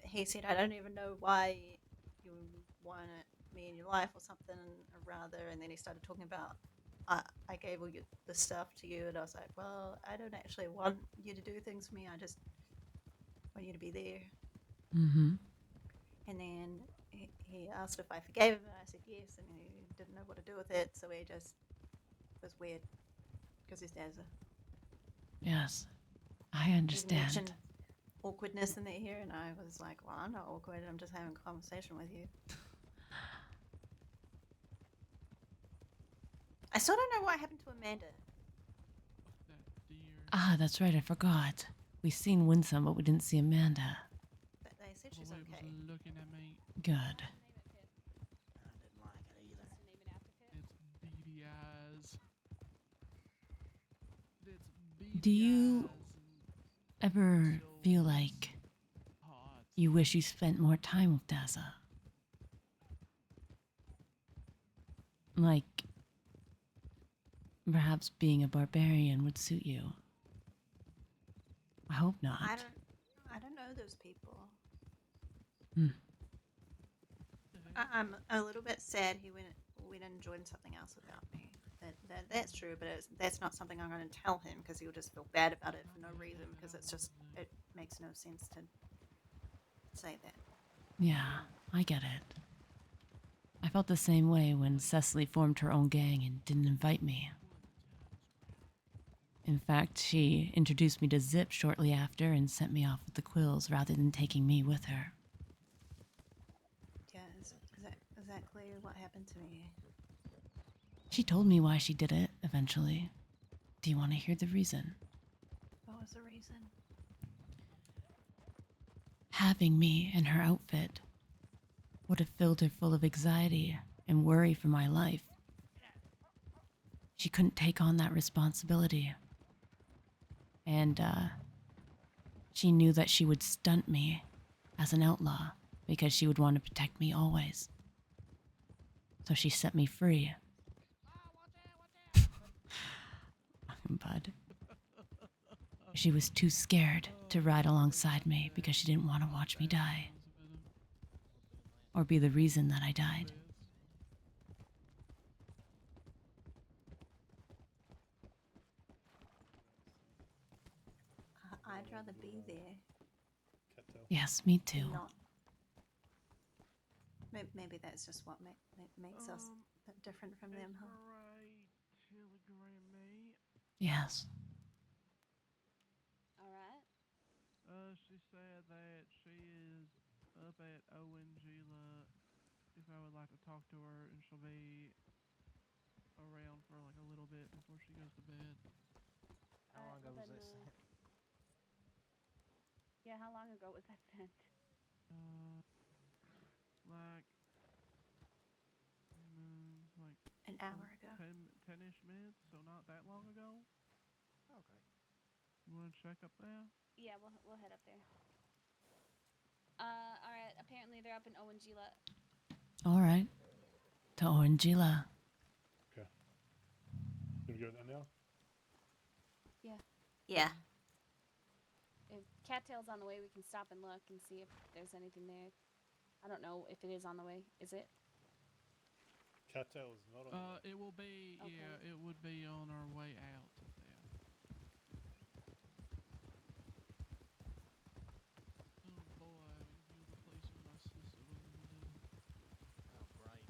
he said, I don't even know why you want me in your life or something, or rather. And then he started talking about, I gave all the stuff to you. And I was like, well, I don't actually want you to do things for me. I just want you to be there. Mm-hmm. And then he asked if I forgave him. And I said yes. And he didn't know what to do with it. So he just was weird because his dad's Yes, I understand. awkwardness in there here, and I was like, well, I'm not awkward, I'm just having a conversation with you. I still don't know what happened to Amanda. Ah, that's right, I forgot. We seen Winsome, but we didn't see Amanda. They said she's okay. Looking at me. Good. I didn't like it either. It's beady eyes. It's beady Do you ever feel like you wish you spent more time with Daza? Like, perhaps being a barbarian would suit you. I hope not. I don't know those people. Hmm. I'm a little bit sad he went and joined something else without me. That's true, but that's not something I'm going to tell him because he'll just feel bad about it for no reason because it makes no sense to say that. Yeah, I get it. I felt the same way when Cecily formed her own gang and didn't invite me. In fact, she introduced me to Zip shortly after and sent me off with the Quills rather than taking me with her. Yeah, is that clear what happened to me? She told me why she did it, eventually. Do you want to hear the reason? What was the reason? Having me in her outfit would have filled her full of anxiety and worry for my life. She couldn't take on that responsibility. And, she knew that she would stunt me as an outlaw because she would want to protect me always. So she set me free. But she was too scared to ride alongside me because she didn't want to watch me die. Or be the reason that I died. I'd rather be there. Yes, me too. Not. Maybe that's just what makes us different from them, huh? Telegram me. Yes. All right. She said that she is up at Owengila if I would like to talk to her, and she'll be around for like a little bit before she goes to bed. How long ago was that sent? Yeah, how long ago was that sent? Like An hour ago. 10-ish minutes, so not that long ago. Okay. You want to check up there? Yeah, we'll head up there. All right. Apparently they're up in Owengila. All right. To Orangila. Okay. Gonna go there now? Yeah. Yeah. If Cattail's on the way, we can stop and look and see if there's anything there. I don't know if it is on the way. Is it? Cattail is not on. It will be. Okay. Yeah, it would be on our way out of there. Oh boy, you're replacing my sister. What are we gonna do? Oh, great.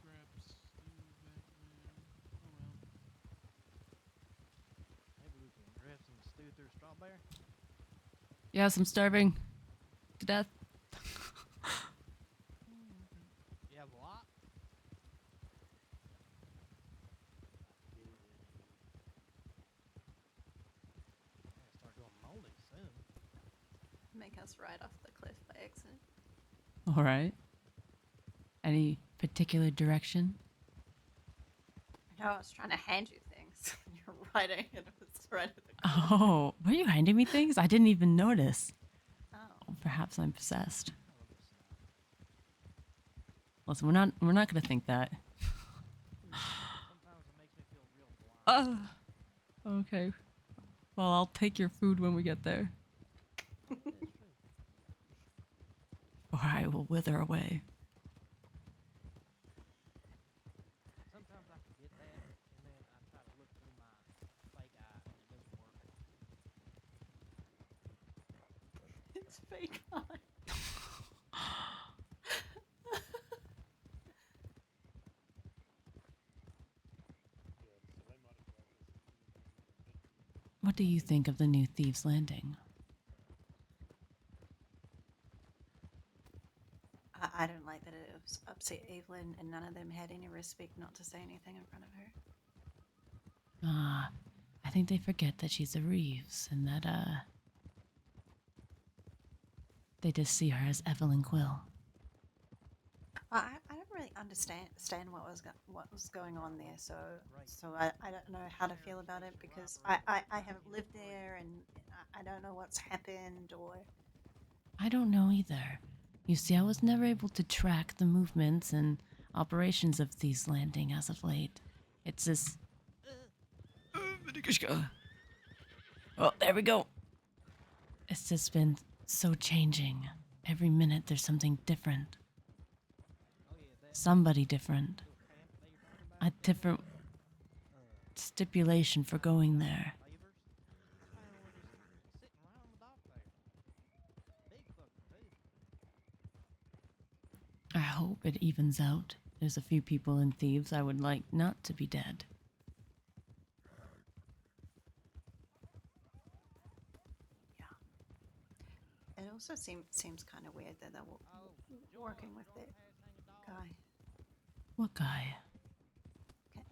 Grab stew back there. Oh well. Maybe we can grab some stew through strawberry. Yes, I'm starving to death. You have a lot? Start going moldy soon. Make us ride off the cliff by accident. All right. Any particular direction? No, I was trying to hand you things. You're riding and it was right at the Oh, were you handing me things? I didn't even notice. Oh. Perhaps I'm possessed. Listen, we're not gonna think that. Sometimes it makes me feel real blind. Okay. Well, I'll take your food when we get there. Or I will wither away. Sometimes I forget that, and then I try to look through my fake eye, and it doesn't work. It's fake eye. What do you think of the new Thieves' Landing? I don't like that it was upset Evelyn and none of them had any respect not to say anything in front of her. I think they forget that she's a Reeves and that, they just see her as Evelyn Quill. I don't really understand what was going on there, so I don't know how to feel about it because I haven't lived there and I don't know what's happened or. I don't know either. You see, I was never able to track the movements and operations of Thieves' Landing as of late. It's this... Oh, there we go. It's just been so changing. Every minute there's something different. Somebody different. A different stipulation for going there. I hope it evens out. There's a few people in Thieves I would like not to be dead. It also seems kind of weird that they're working with that guy. What guy?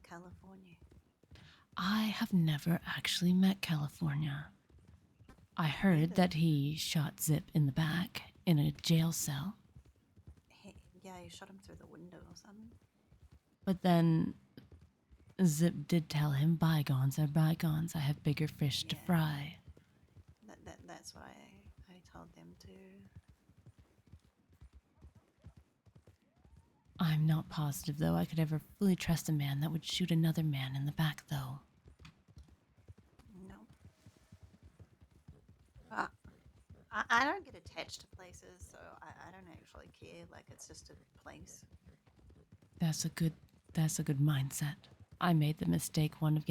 California. I have never actually met California. I heard that he shot Zip in the back in a jail cell. He shot him through the window or something. But then Zip did tell him bygones are bygones. I have bigger fish to fry. That's what I told them to. I'm not positive, though, I could ever fully trust a man that would shoot another man in the back, though. No. I don't get attached to places, so I don't actually care. Like, it's just a place. That's a good mindset. I made the mistake once of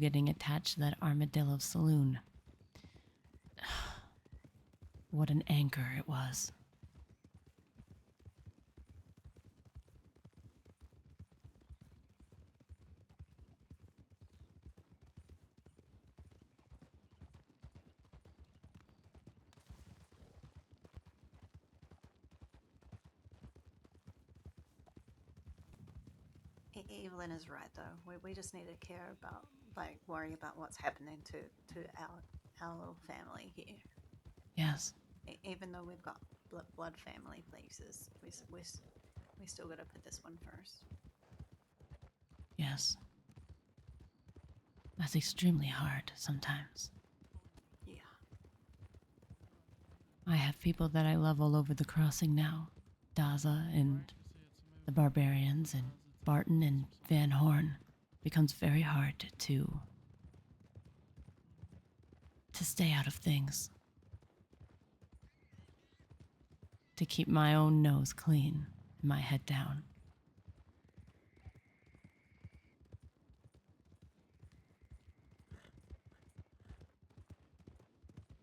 getting attached to that Armadillo Saloon. What an anchor it was. Evelyn is right though. We just need to care about, like, worry about what's happening to our little family here. Yes. Even though we've got blood family places, we still got to put this one first. Yes. That's extremely hard sometimes. Yeah. I have people that I love all over the crossing now. Daza and the Barbarians and Barton and Van Horn. Becomes very hard to stay out of things. To keep my own nose clean and my head down.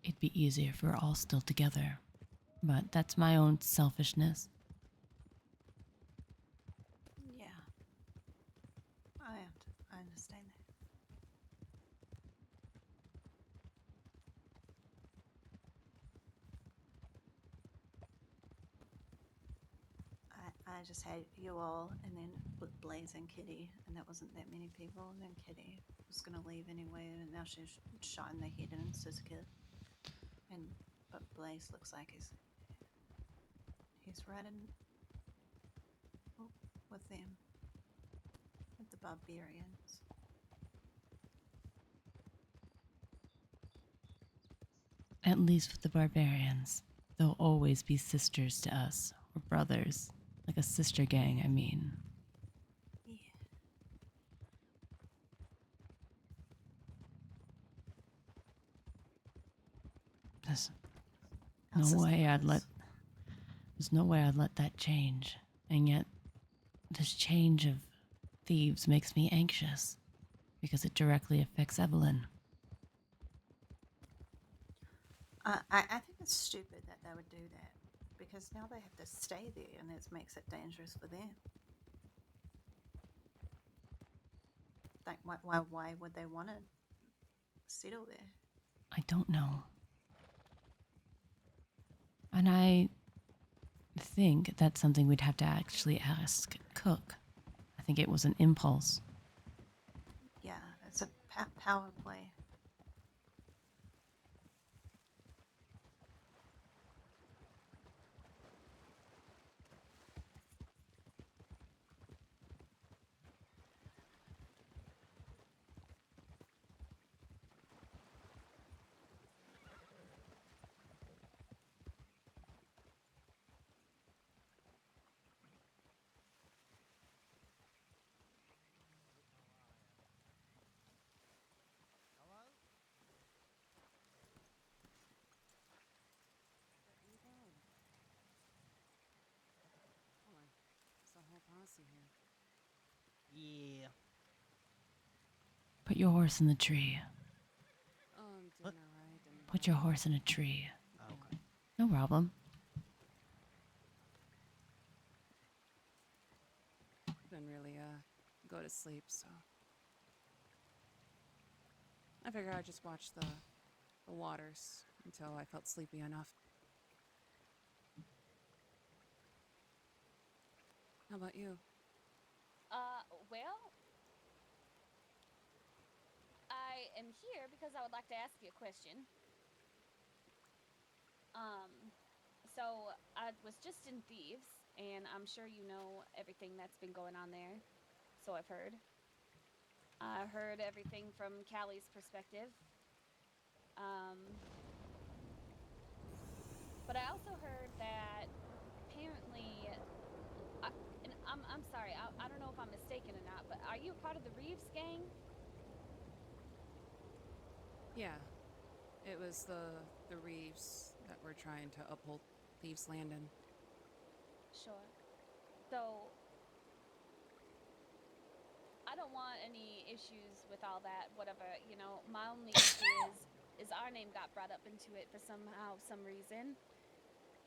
It'd be easier if we're all still together, but that's my own selfishness. Yeah. I understand that. I just had you all, and then Blaze and Kitty, and that wasn't that many people. And then Kitty was gonna leave anyway, and now she's shot in the head and Siska. But Blaze looks like he's riding with them, with the Barbarians. At least with the Barbarians, they'll always be sisters to us, or brothers, like a sister gang, I mean. Yeah. There's Our no way sister brothers. there's no way I'd let that change. And yet, this change of thieves makes me anxious, because it directly affects Evelyn. I think it's stupid that they would do that, because now they have to stay there, and it makes it dangerous for them. Like, why would they want to settle there? I don't know. And I think that's something we'd have to actually ask Cook. I think it was an impulse. Yeah, it's a power play. Yeah. Put your horse in the tree. Oh, I'm doing What? alright. Put your horse in a tree. Okay. No problem. Didn't really go to sleep, so I figured I'd just watch the waters until I felt sleepy enough. How about you? Well, I am here because I would like to ask you a question. So I was just in Thieves, and I'm sure you know everything that's been going on there. So I've heard. I heard everything from Callie's perspective. But I also heard that apparently, and I'm sorry, I don't know if I'm mistaken or not, but are you a part of the Reeves gang? Yeah, it was the Reeves that were trying to uphold Thieves Landing. Sure. So I don't want any issues with all that, whatever, you know. My only issue is is our name got brought up into it for some reason.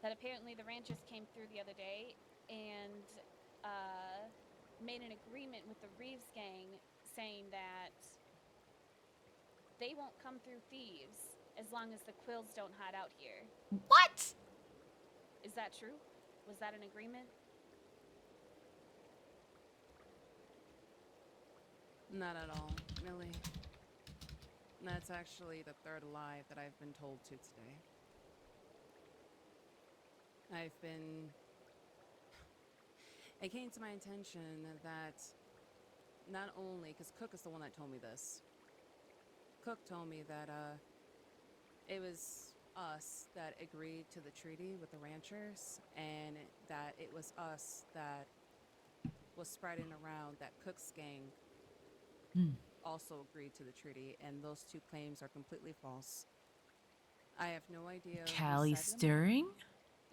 That apparently the ranchers came through the other day and made an agreement with the Reeves gang saying that they won't come through Thieves as long as the Quills don't hide out here. What? Is that true? Was that an agreement? Not at all, Millie. That's actually the third lie that I've been told to today. It came to my attention that not only, because Cook is the one that told me this. Cook told me that it was us that agreed to the treaty with the ranchers, and that it was us that was spreading around that Cook's gang also agreed to the treaty, and those two claims are completely false. I have no idea who Cali said them, stirring?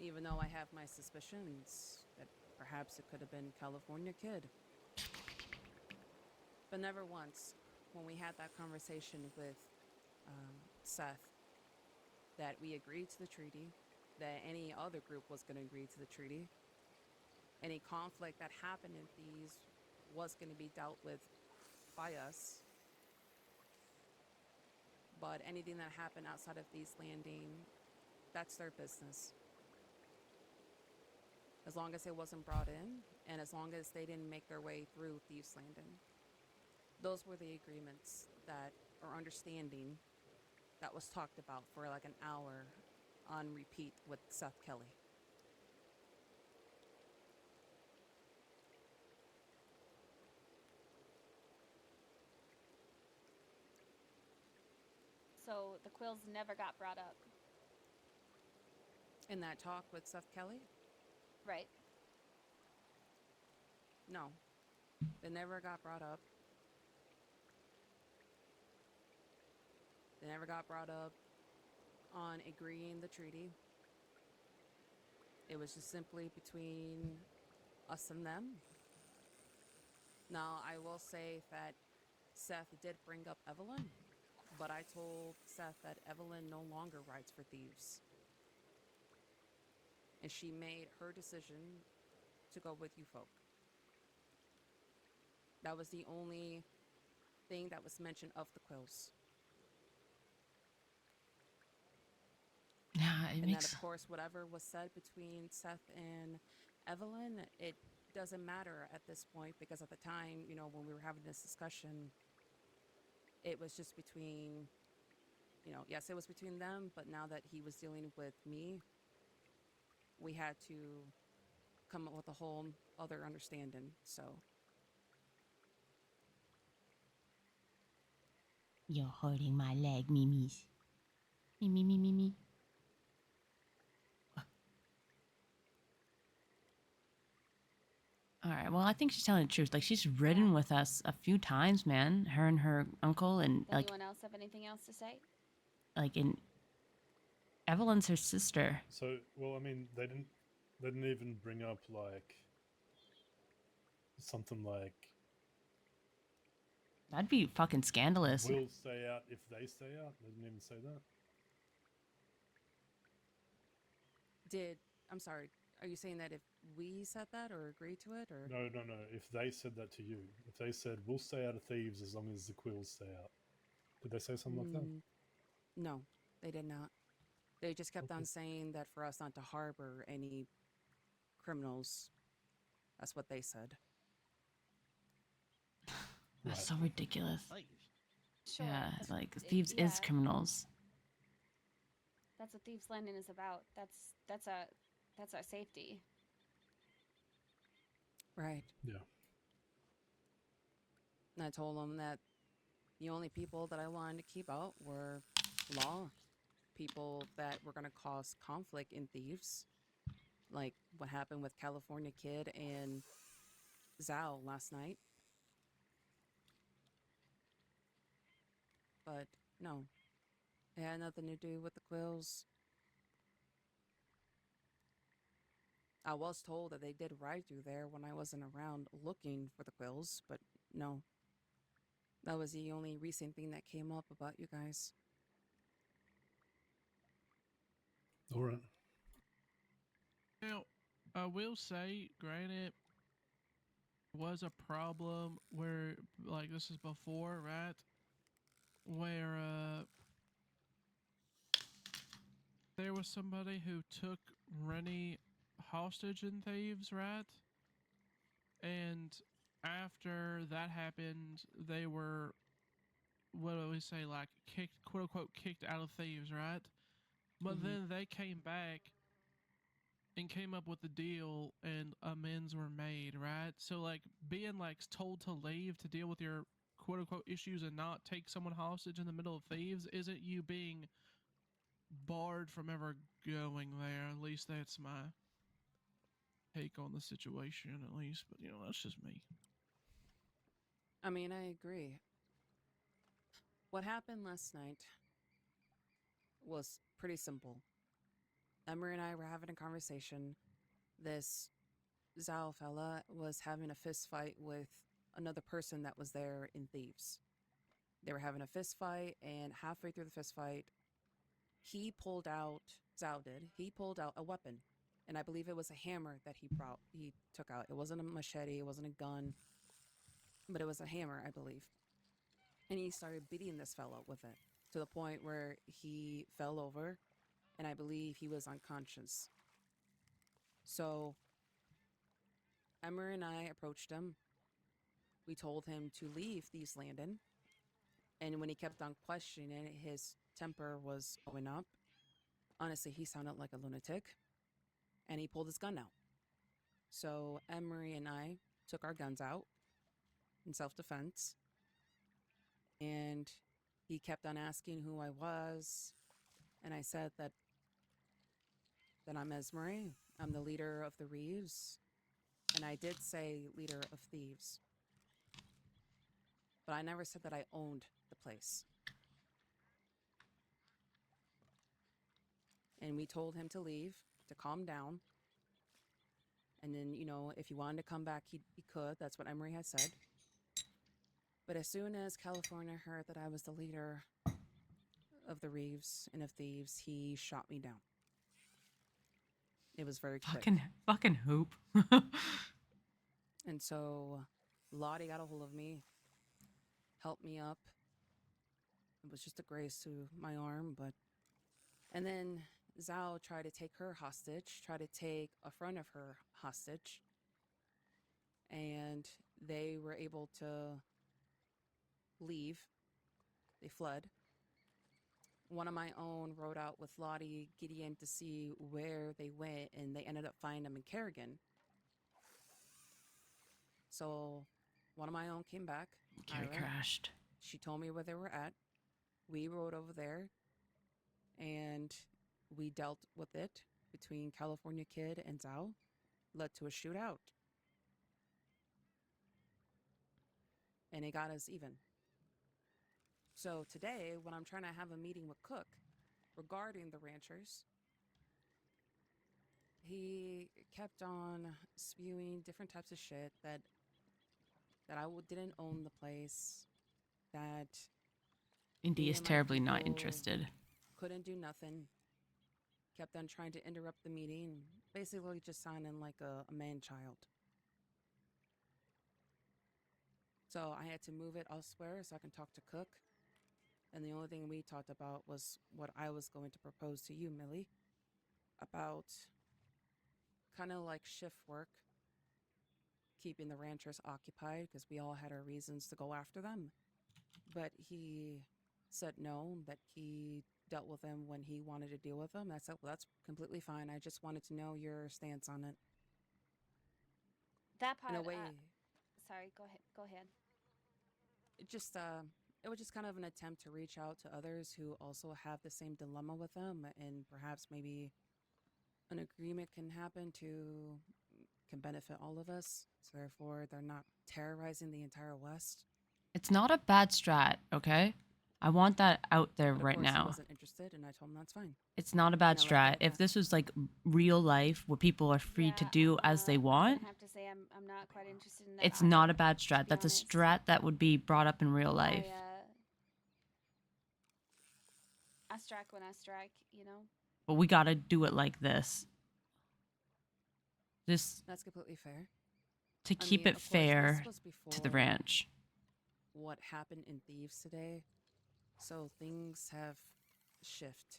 even though I have my suspicions that perhaps it could have been California Kid. But never once, when we had that conversation with Seth, that we agreed to the treaty, that any other group was going to agree to the treaty, any conflict that happened in these was going to be dealt with by us. But anything that happened outside of Thieves Landing, that's their business. As long as it wasn't brought in, and as long as they didn't make their way through Thieves Landing. Those were the agreements that, or understanding, that was talked about for like an hour on repeat with Seth Kelly. So the Quills never got brought up. In that talk with Seth Kelly? Right. No. They never got brought up. They never got brought up on agreeing the treaty. It was just simply between us and them. Now, I will say that Seth did bring up Evelyn, but I told Seth that Evelyn no longer rides for Thieves. And she made her decision to go with you folk. That was the only thing that was mentioned of the Quills. Yeah, it And makes... that, of course, whatever was said between Seth and Evelyn, it doesn't matter at this point, because at the time, you know, when we were having this discussion, it was just between, you know, yes, it was between them, but now that he was dealing with me, we had to come up with a whole other understanding, so. You're hurting my leg, Mimi's. Me. All right. Well, I think she's telling the truth. Like, she's ridden with us a few times, man. Her and her uncle, and Does anyone else have anything else to say? in Evelyn's her sister. So, well, I mean, they didn't even bring up like something like That'd be fucking scandalous. we'll stay out if they stay out. They didn't even say that. I'm sorry, are you saying that if we said that or agreed to it, or? No. If they said that to you, if they said we'll stay out of Thieves as long as the Quills stay out, did they say something like that? No, they did not. They just kept on saying that for us not to harbor any criminals. That's what they said. That's so ridiculous. Sure. Yeah, like Thieves is criminals. That's what Thieves Landing is about. That's our safety. Right. Yeah. And I told them that the only people that I wanted to keep out were law people that were going to cause conflict in Thieves, like what happened with California Kid and Zhao last night. But no, it had nothing to do with the Quills. I was told that they did ride through there when I wasn't around looking for the Quills, but no. That was the only recent thing that came up about you guys. All right. Now, I will say, granted, was a problem where, like, this is before, right? Where, there was somebody who took Rennie hostage in Thieves, right? And after that happened, they were, what do we say, like, kicked, quote unquote, kicked out of Thieves, right? But then they came back and came up with a deal and amends were made, right? So, like, being, like, told to leave to deal with your quote unquote issues and not take someone hostage in the middle of Thieves isn't you being barred from ever going there. At least that's my take on the situation, at least. But, you know, that's just me. I mean, I agree. What happened last night was pretty simple. Emery and I were having a conversation. This Zhao fella was having a fist fight with another person that was there in Thieves. They were having a fist fight, and halfway through the fist fight, he pulled out, Zhao did, he pulled out a weapon. And I believe it was a hammer that he took out. It wasn't a machete, it wasn't a gun, but it was a hammer, I believe. And he started beating this fellow with it to the point where he fell over, and I believe he was unconscious. So Emmer and I approached him. We told him to leave Thieves Landing. And when he kept on questioning it, his temper was going up. Honestly, he sounded like a lunatic. And he pulled his gun out. So Emery and I took our guns out in self-defense. And he kept on asking who I was. And I said that I'm Esmery. I'm the leader of the Reeves. And I did say leader of Thieves. But I never said that I owned the place. And we told him to leave, to calm down. And then, you know, if he wanted to come back, he could. That's what Emery had said. But as soon as California heard that I was the leader of the Reeves and of Thieves, he shot me down. It was very quick. Fucking hoop. And so Lottie got a hold of me, helped me up. It was just a graze to my arm, but... And then Zhao tried to take her hostage, tried to take a friend of her hostage. And they were able to leave. They fled. One of my own rode out with Lottie Gideon to see where they went, and they ended up finding them in Kerrigan. So one of my own came back. Carrie Ira. crashed. She told me where they were at. We rode over there, and we dealt with it between California Kid and Zhao. Led to a shootout. And it got us even. So today, when I'm trying to have a meeting with Cook regarding the ranchers, he kept on spewing different types of shit that I didn't own the place, that Indy me is and my terribly not people interested. couldn't do nothing. Kept on trying to interrupt the meeting, basically just sounding like a man-child. So I had to move it elsewhere so I can talk to Cook. And the only thing we talked about was what I was going to propose to you, Millie, about kind of like shift work, keeping the ranchers occupied because we all had our reasons to go after them. But he said no, that he dealt with them when he wanted to deal with them. I said, well, that's completely fine. I just wanted to know your stance on it. That part. In a way, Sorry. Go ahead. Go ahead. it was just kind of an attempt to reach out to others who also have the same dilemma with them, and perhaps maybe an agreement can happen can benefit all of us. So therefore, they're not terrorizing the entire West. It's not a bad strat, okay? I want that out there But of right course, he now. wasn't interested, and I told him that's fine. It's not a bad And I left strat. it at If this was like real life where people are free to do as they I'm want, gonna have to say I'm not quite interested in that. it's either, not a bad to strat. be That's a honest. strat that would be brought up in real life. I strike when I strike, you know. but we got to do it like this. Just That's completely fair. to I keep mean, it of course, fair this was to the before ranch. what happened in Thieves today, so things have shift.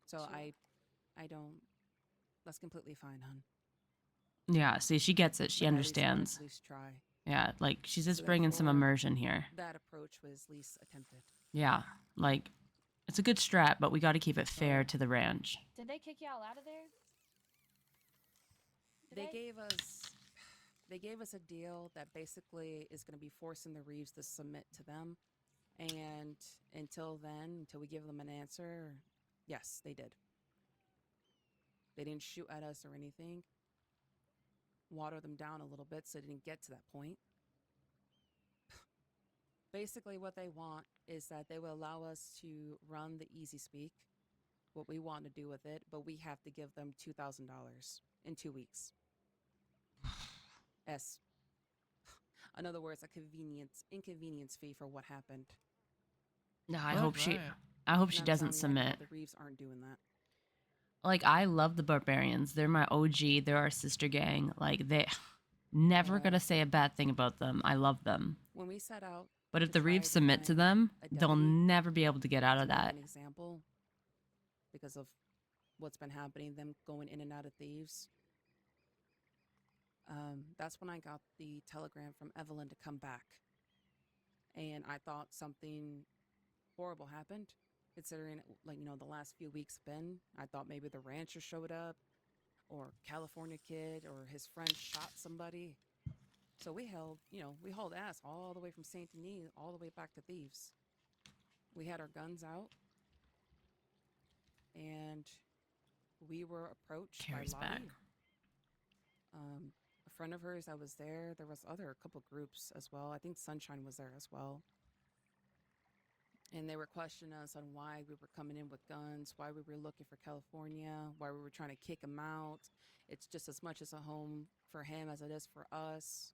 So Sure. I don't. That's completely fine, hun. Yeah, see, she gets it. She But I at least wanted understands. to at least try. Yeah, like she's So just bringing some therefore, immersion here. that approach was at least attempted. Yeah, like it's a good strat, but we got to keep it fair to the ranch. Did they kick y'all out of there? They gave us a deal that basically is going to be forcing the Reeves to submit to them, and until then, until we give them an answer, yes, they did. They didn't shoot at us or anything. Water them down a little bit so they didn't get to that point. Basically, what they want is that they will allow us to run the easy speak, what we want to do with it, but we have to give them $2,000 in 2 weeks. S. In other words, inconvenience fee for what happened. No, I Fuck hope she that. doesn't telling you right now, submit. the Reeves aren't doing that. Like I love the Barbarians. They're my OG. They're our sister gang. Like they never gonna say a bad thing about them. I love them. When we set out, But if to the try Reeves to submit to find them, a they'll deputy never be able to get out to of make that. an example, because of what's been happening, them going in and out of Thieves. That's when I got the telegram from Evelyn to come back. And I thought something horrible happened, considering, like, you know, the last few weeks been. I thought maybe the rancher showed up, or California kid, or his friend shot somebody. So we hauled ass all the way from Saint Denis all the way back to Thieves. We had our guns out, and we were approached Carrie's by back. Lottie. A friend of hers that was there. There was a couple groups as well. I think Sunshine was there as well. And they were questioning us on why we were coming in with guns, why we were looking for California, why we were trying to kick him out. It's just as much as a home for him as it is for us.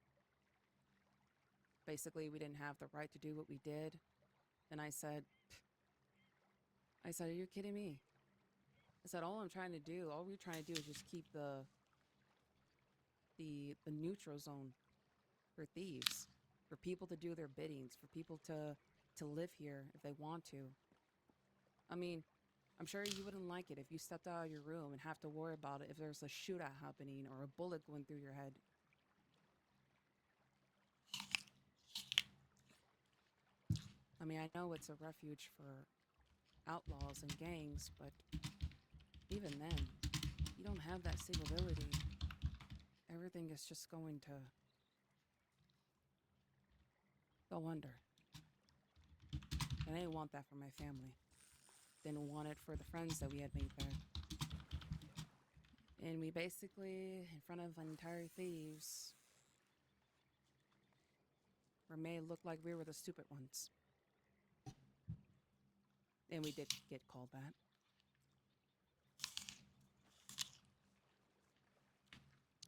Basically, we didn't have the right to do what we did. And I said, are you kidding me? I said, all we're trying to do is just keep the neutral zone for Thieves, for people to do their biddings, for people to live here if they want to. I mean, I'm sure you wouldn't like it if you stepped out of your room and have to worry about it if there's a shootout happening or a bullet going through your head. I mean, I know it's a refuge for outlaws and gangs, but even then, you don't have that same ability. Everything is just going to go under. And I didn't want that for my family. Didn't want it for the friends that we had made there. And we basically, in front of an entire Thieves, were made look like we were the stupid ones. And we did get called that.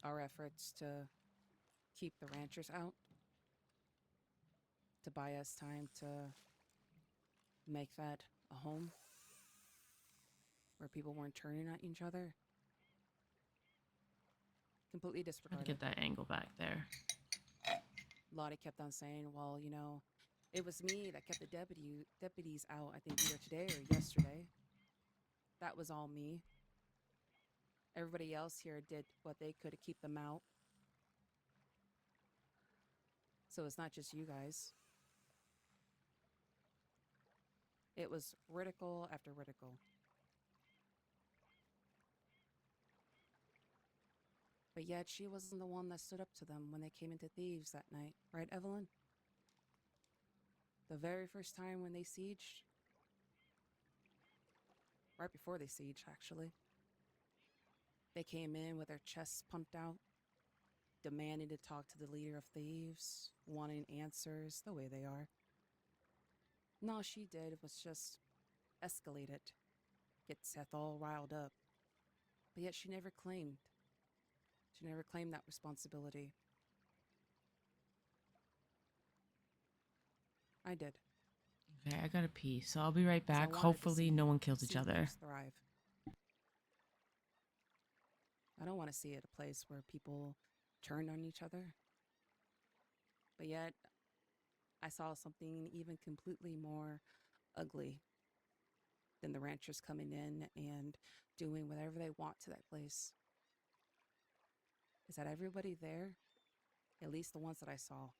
Our efforts to keep the ranchers out, to buy us time to make that a home where people weren't turning at each other, completely Try to disregarded. get that angle back there. Lottie kept on saying, well, you know, it was me that kept the deputies out, I think either today or yesterday. That was all me. Everybody else here did what they could to keep them out. So it's not just you guys. It was ridicule after ridicule. But yet she wasn't the one that stood up to them when they came into Thieves that night. Right, Evelyn? The very first time when they sieged. Right before they sieged, actually. They came in with their chests pumped out, demanding to talk to the leader of Thieves, wanting answers the way they are. And all she did was just escalate it, get Seth all riled up. But yet she never claimed that I did. Okay, I gotta pee, so I'll be right 'Cause I back. wanted to Hopefully, no one kills each see other. folks thrive. I don't want to see it a place where people turned on each other. But yet, I saw something even completely more ugly than the ranchers coming in and doing whatever they want to that place. Is that everybody there? At least the ones that I saw.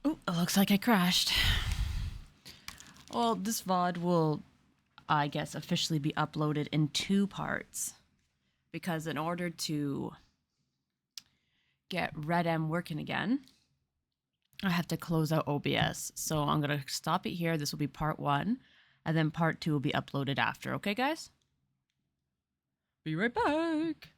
Oh, it looks like I crashed. Well, this VOD will, I guess, officially be uploaded in 2 parts. Because in order to get Red M working again, I have to close out OBS. So I'm going to stop it here. This will be part 1. And then part 2 will be uploaded after. Okay, guys? Be right back.